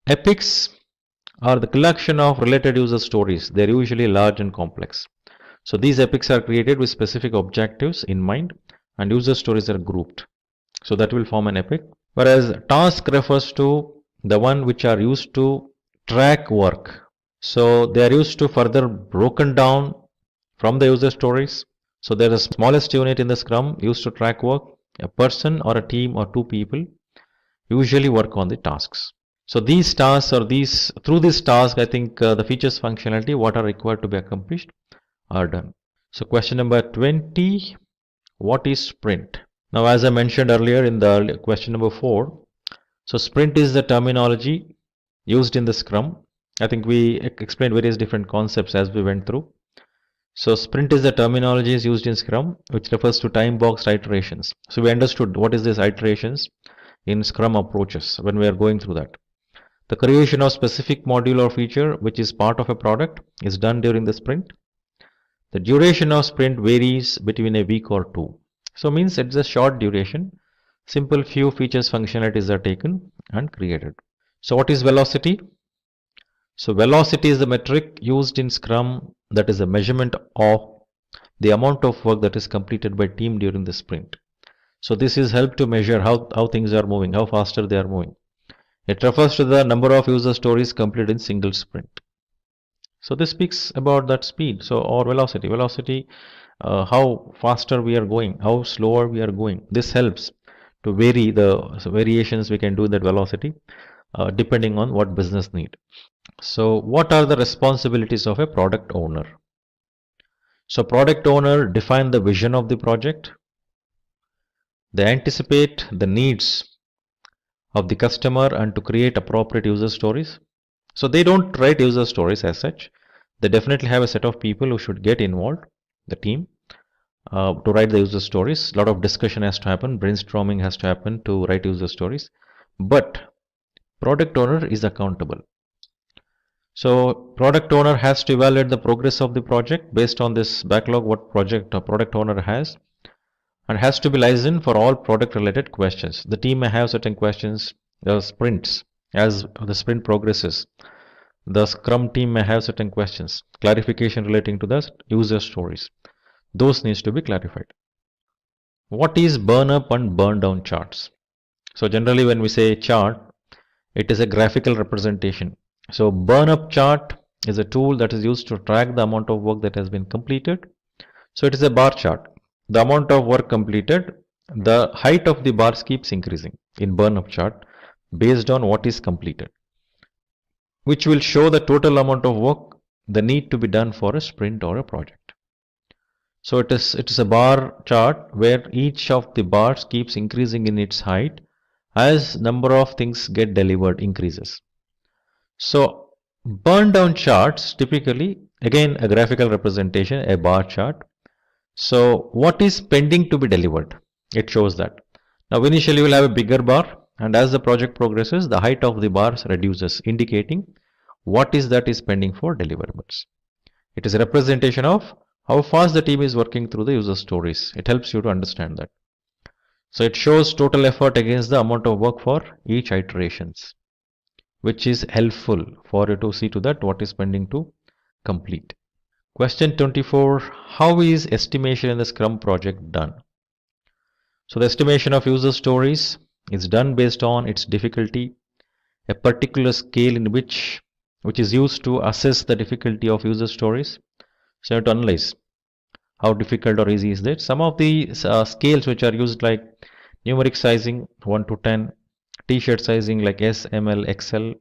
Epics are the collection of related user stories. They're usually large and complex. So these epics are created with specific objectives in mind, and user stories are grouped. So that will form an epic. Whereas task refers to the one which are used to track work. So they are used to further broken down from the user stories. So there is the smallest unit in the Scrum used to track work. A person or a team or two people usually work on the tasks. So these tasks or through this task, I think the features functionality, what are required to be accomplished are done. So question number 20, what is sprint? Now, as I mentioned earlier in the question number 4, so sprint is the terminology used in the Scrum. I think we explained various different concepts as we went through. So sprint is the terminology used in Scrum, which refers to time-boxed iterations. So we understood what is this iterations in Scrum approaches when we are going through that. The creation of specific module or feature which is part of a product is done during the sprint. The duration of sprint varies between a week or 2. So means it's a short duration. Simple few features functionalities are taken and created. So what is velocity? So velocity is the metric used in Scrum, that is a measurement of the amount of work that is completed by team during the sprint. So this is help to measure how things are moving, how faster they are moving. It refers to the number of user stories completed in single sprint. So this speaks about that speed, or velocity. Velocity, how faster we are going, how slower we are going. This helps to vary the variations we can do that velocity depending on what business need. So what are the responsibilities of a product owner? So product owner define the vision of the project. They anticipate the needs of the customer and to create appropriate user stories. So they don't write user stories as such. They definitely have a set of people who should get involved, the team, to write the user stories. A lot of discussion has to happen, brainstorming has to happen to write user stories. but product owner is accountable. So product owner has to evaluate the progress of the project based on this backlog what project or product owner has, and has to be licensed for all product related questions. The team may have certain questions, sprints, as the sprint progresses. The Scrum team may have certain questions, clarification relating to the user stories. Those needs to be clarified. What is burn up and burn down charts? So generally when we say chart, it is a graphical representation. So burn up chart is a tool that is used to track the amount of work that has been completed. So it is a bar chart. The amount of work completed, the height of the bars keeps increasing in burn up chart based on what is completed, which will show the total amount of work the need to be done for a sprint or a project. So it is a bar chart where each of the bars keeps increasing in its height as number of things get delivered increases. So burn down charts typically, again a graphical representation, a bar chart. So what is pending to be delivered? It shows that. Now initially you will have a bigger bar, and as the project progresses the height of the bars reduces, indicating what is that is pending for deliverables. It is a representation of how fast the team is working through the user stories. It helps you to understand that. So it shows total effort against the amount of work for each iterations, which is helpful for you to see to that what is pending to complete. Question 24. How is estimation in the Scrum project done? So the estimation of user stories is done based on its difficulty, a particular scale in which is used to assess the difficulty of user stories. So you have to analyze how difficult or easy is that. Some of the scales which are used like numeric sizing 1 to 10, t-shirt sizing like S, ML, XL,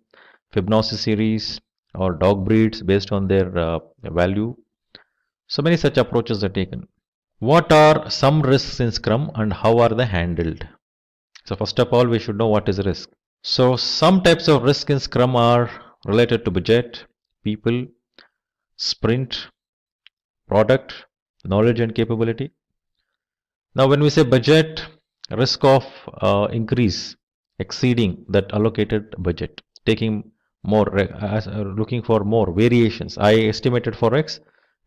Fibonacci series or dog breeds based on their value. So many such approaches are taken. What are some risks in Scrum and how are they handled? So first of all, we should know what is risk. So some types of risk in Scrum are related to budget, people, sprint, product, knowledge and capability. Now when we say budget, risk of increase exceeding that allocated budget, taking more, looking for more variations. I estimated for X,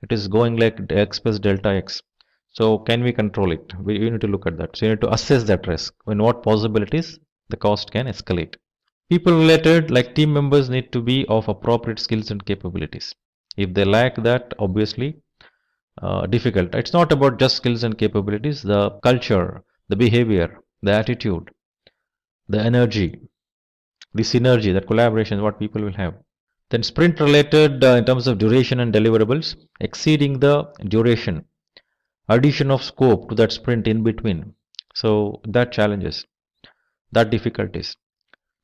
it is going like X plus delta X. So can we control it? We need to look at that. So you need to assess that risk. In what possibilities the cost can escalate. People related like team members need to be of appropriate skills and capabilities. If they lack that, obviously difficult. It's not about just skills and capabilities, the culture, the behavior, the attitude, the energy, the synergy, that collaboration, what people will have. Then sprint related in terms of duration and deliverables, exceeding the duration, addition of scope to that sprint in between. So that challenges, that difficulties.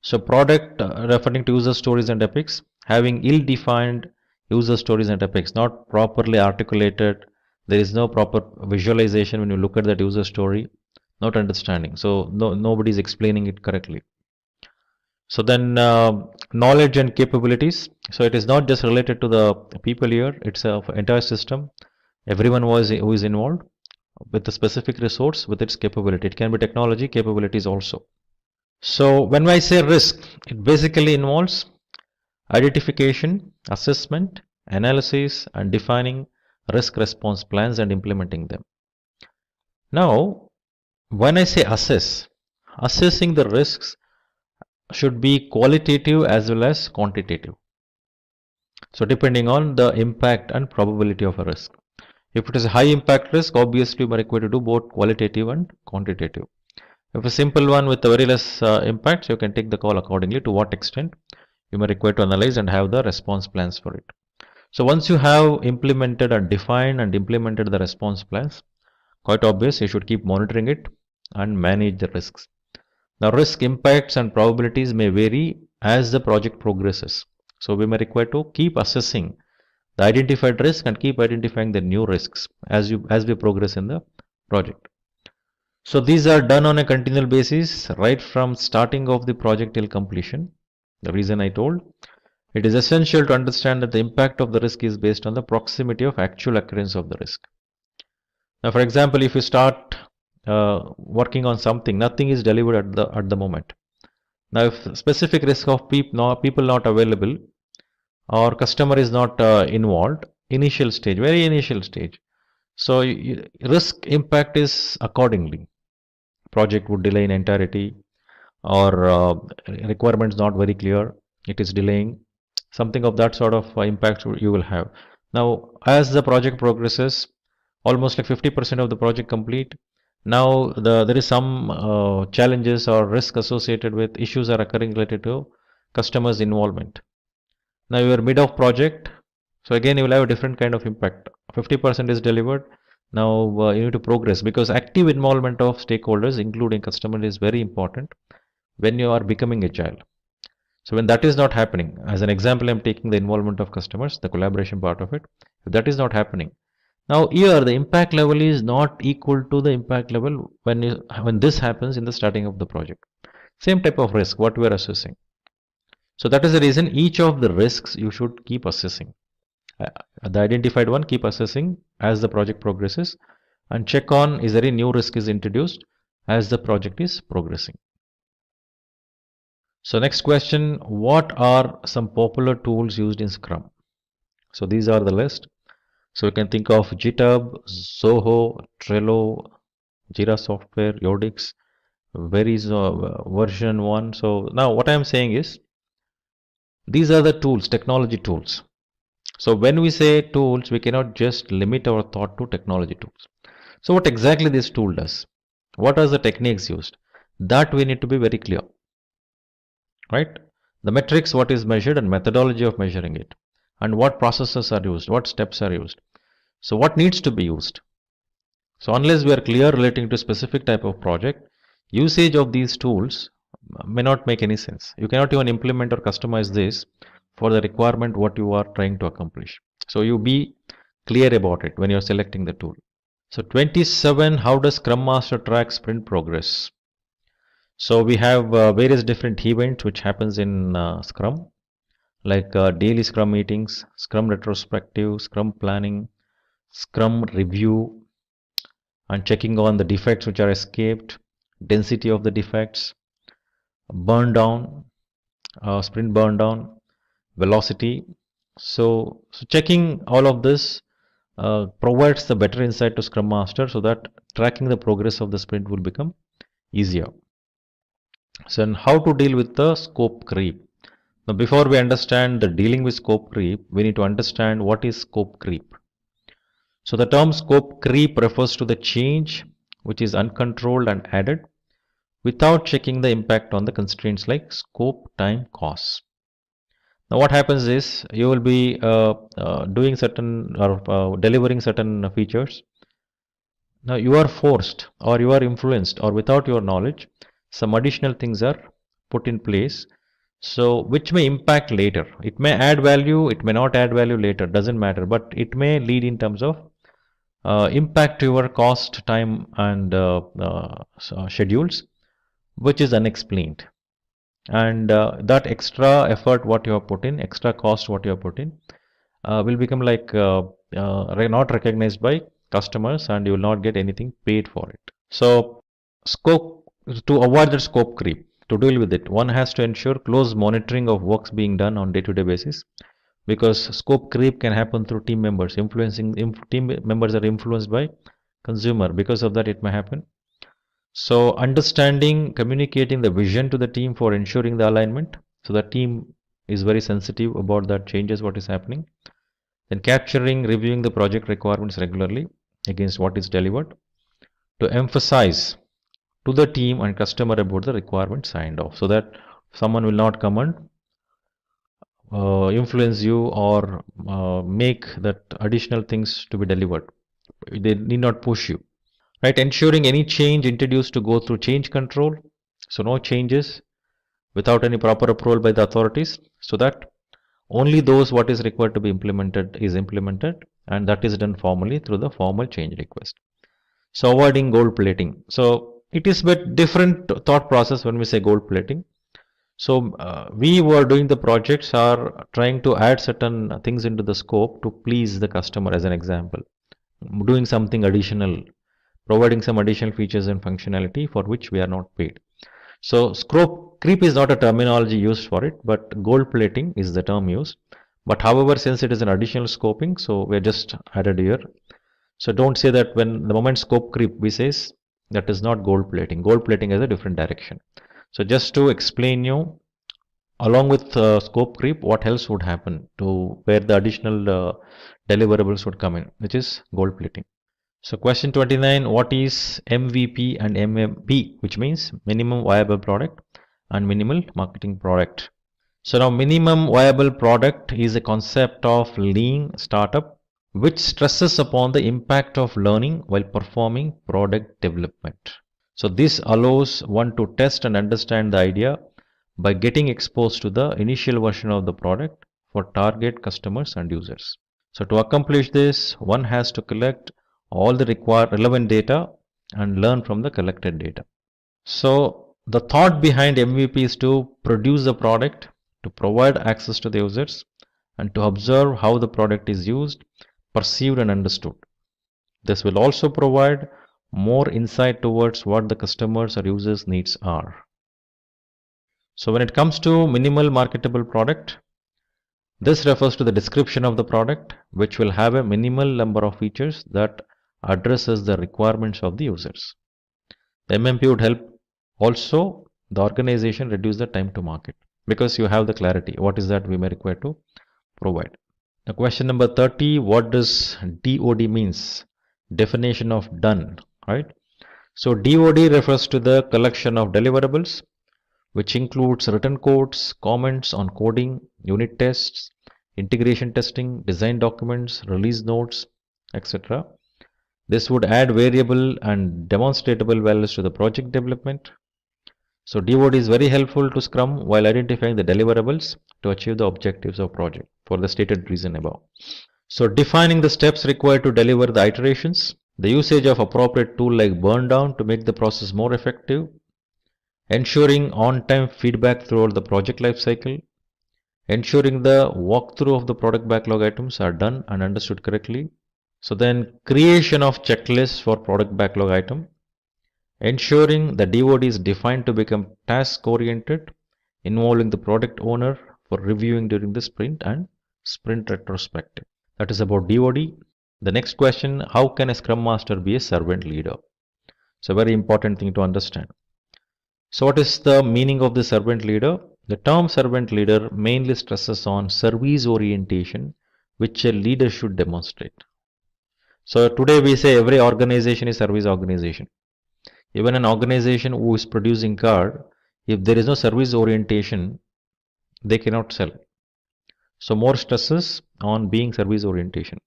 So product referring to user stories and epics, having ill-defined user stories and epics, not properly articulated. There is no proper visualization when you look at that user story, not understanding. So nobody is explaining it correctly. So then knowledge and capabilities. So it is not just related to the people here, it's an entire system. Everyone who is involved with the specific resource with its capability. It can be technology capabilities also. So when I say risk, it basically involves identification, assessment, analysis and defining risk response plans and implementing them. Now when I say assessing the risks should be qualitative as well as quantitative. So depending on the impact and probability of a risk. If it is a high impact risk, obviously you are required to do both qualitative and quantitative. If a simple one with a very less impact, you can take the call accordingly to what extent you may require to analyze and have the response plans for it. So once you have implemented and defined and implemented the response plans, quite obvious you should keep monitoring it and manage the risks. Now risk impacts and probabilities may vary as the project progresses. So we may require to keep assessing the identified risk and keep identifying the new risks as we progress in the project. So these are done on a continual basis right from starting of the project till completion. The reason I told, it is essential to understand that the impact of the risk is based on the proximity of actual occurrence of the risk. Now for example, if you start working on something, nothing is delivered at the moment. Now, if specific risk of people not available or customer is not involved, initial stage, very initial stage. So risk impact is accordingly. Project would delay in entirety, or requirements not very clear, it is delaying. Something of that sort of impact you will have. Now, as the project progresses, almost like 50% of the project complete. Now there is some challenges or risk associated with issues are occurring related to customers' involvement. Now you are mid of project, so again you will have a different kind of impact. 50% is delivered. Now you need to progress, because active involvement of stakeholders, including customer, is very important when you are becoming agile. So when that is not happening, as an example, I'm taking the involvement of customers, the collaboration part of it. If that is not happening, now here the impact level is not equal to the impact level when this happens in the starting of the project. Same type of risk what we are assessing. So that is the reason each of the risks you should keep assessing. The identified one, keep assessing as the project progresses, and check on is there any new risk is introduced as the project is progressing. So next question, what are some popular tools used in Scrum? So these are the list. So you can think of GitHub, Zoho, Trello, Jira Software, Yodix, version 1. So now what I am saying is, these are the tools, technology tools. So when we say tools, we cannot just limit our thought to technology tools. So what exactly this tool does? What are the techniques used? That we need to be very clear. Right? The metrics, what is measured, and methodology of measuring it, and what processes are used, what steps are used. So what needs to be used? So unless we are clear relating to specific type of project, usage of these tools may not make any sense. You cannot even implement or customize this for the requirement what you are trying to accomplish. So you be clear about it when you are selecting the tool. So 27, how does Scrum Master track sprint progress? So we have various different events which happens in Scrum, like daily Scrum meetings, Scrum retrospective, Scrum planning, Scrum review, and checking on the defects which are escaped, density of the defects, burn down, sprint burn down, velocity. So checking all of this provides the better insight to Scrum Master, so that tracking the progress of the sprint will become easier. So and how to deal with the scope creep? Now before we understand the dealing with scope creep, we need to understand what is scope creep. So the term scope creep refers to the change which is uncontrolled and added without checking the impact on the constraints like scope, time, costs. Now what happens is, you will be doing certain or delivering certain features. Now you are forced, or you are influenced, or without your knowledge, some additional things are put in place, so which may impact later. It may add value, it may not add value later, doesn't matter, but it may lead in terms of impact your cost, time, and schedules, which is unexplained. And that extra effort what you have put in, extra cost what you have put in, will become like not recognized by customers, and you will not get anything paid for it. So scope, to avoid the scope creep, to deal with it, one has to ensure close monitoring of works being done on day-to-day basis, because scope creep can happen through team members. Team members are influenced by consumer, because of that it may happen. So understanding, communicating the vision to the team for ensuring the alignment, so the team is very sensitive about that changes what is happening. Then capturing, reviewing the project requirements regularly against what is delivered, to emphasize to the team and customer about the requirement signed off, so that someone will not come and influence you or make that additional things to be delivered. They need not push you. Right, ensuring any change introduced to go through change control, so no changes without any proper approval by the authorities, so that only those what is required to be implemented is implemented, and that is done formally through the formal change request. So avoiding gold plating. So it is but different thought process when we say gold plating. So we were doing the projects are trying to add certain things into the scope to please the customer, as an example, doing something additional, providing some additional features and functionality for which we are not paid. So scope creep is not a terminology used for it, but gold plating is the term used. But however, since it is an additional scoping, so we're just added here. So don't say that when the moment scope creep we says that is not gold plating. Gold plating is a different direction. So just to explain you, along with scope creep, what else would happen to where the additional deliverables would come in, which is gold plating. So question 29, what is MVP and MMP, which means minimum viable product and minimal marketing product. So now minimum viable product is a concept of lean startup which stresses upon the impact of learning while performing product development. So this allows one to test and understand the idea by getting exposed to the initial version of the product for target customers and users. So to accomplish this, one has to collect all the required relevant data and learn from the collected data. So the thought behind MVP is to produce the product, to provide access to the users, and to observe how the product is used, perceived and understood. This will also provide more insight towards what the customers or users' needs are. So when it comes to minimal marketable product, this refers to the description of the product, which will have a minimal number of features that addresses the requirements of the users. The MMP would help also the organization reduce the time to market because you have the clarity. What is that we may require to provide? Now question number 30, what does DOD means? Definition of done, right? So DOD refers to the collection of deliverables, which includes written codes, comments on coding, unit tests, integration testing, design documents, release notes, etc. This would add variable and demonstratable values to the project development. So DOD is very helpful to Scrum while identifying the deliverables to achieve the objectives of project for the stated reason above. So defining the steps required to deliver the iterations, the usage of appropriate tool like burn down to make the process more effective, ensuring on-time feedback throughout the project life cycle, ensuring the walkthrough of the product backlog items are done and understood correctly. So then creation of checklists for product backlog item, ensuring the DOD is defined to become task oriented, involving the product owner for reviewing during the sprint and sprint retrospective. That is about DOD. The next question, how can a Scrum Master be a servant leader? It's a very important thing to understand. So what is the meaning of the servant leader? The term servant leader mainly stresses on service orientation, which a leader should demonstrate. So today we say every organization is service organization. Even an organization who is producing car, if there is no service orientation, they cannot sell. So more stresses on being service orientation.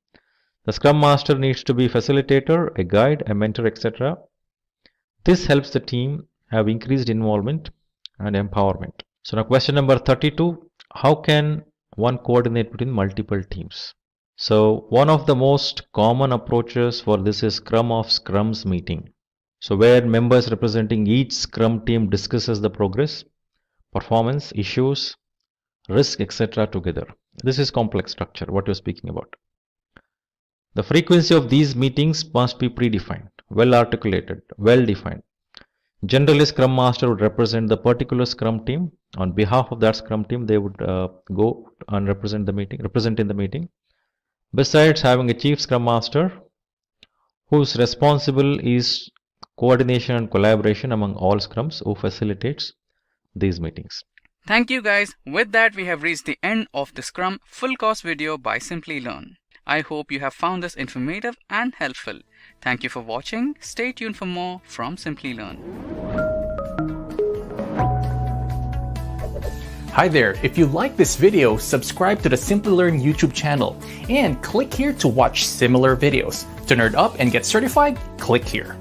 The Scrum Master needs to be facilitator, a guide, a mentor, etc. This helps the team have increased involvement and empowerment. So now question number 32, how can one coordinate between multiple teams? So one of the most common approaches for this is Scrum of Scrums meeting. So where members representing each Scrum team discusses the progress, performance, issues, risk, etc. together. This is complex structure, what you're speaking about. The frequency of these meetings must be predefined, well articulated, well defined. Generally, Scrum Master would represent the particular Scrum team. On behalf of that Scrum team, they would go and represent in the meeting. Besides having a Chief Scrum Master, whose responsible is coordination and collaboration among all Scrums, who facilitates these meetings. Thank you guys. With that, we have reached the end of the Scrum full course video by Simplilearn. I hope you have found this informative and helpful. Thank you for watching. Stay tuned for more from Simplilearn. Hi there, if you like this video, subscribe to the Simplilearn YouTube channel and click here to watch similar videos. To nerd up and get certified, click here.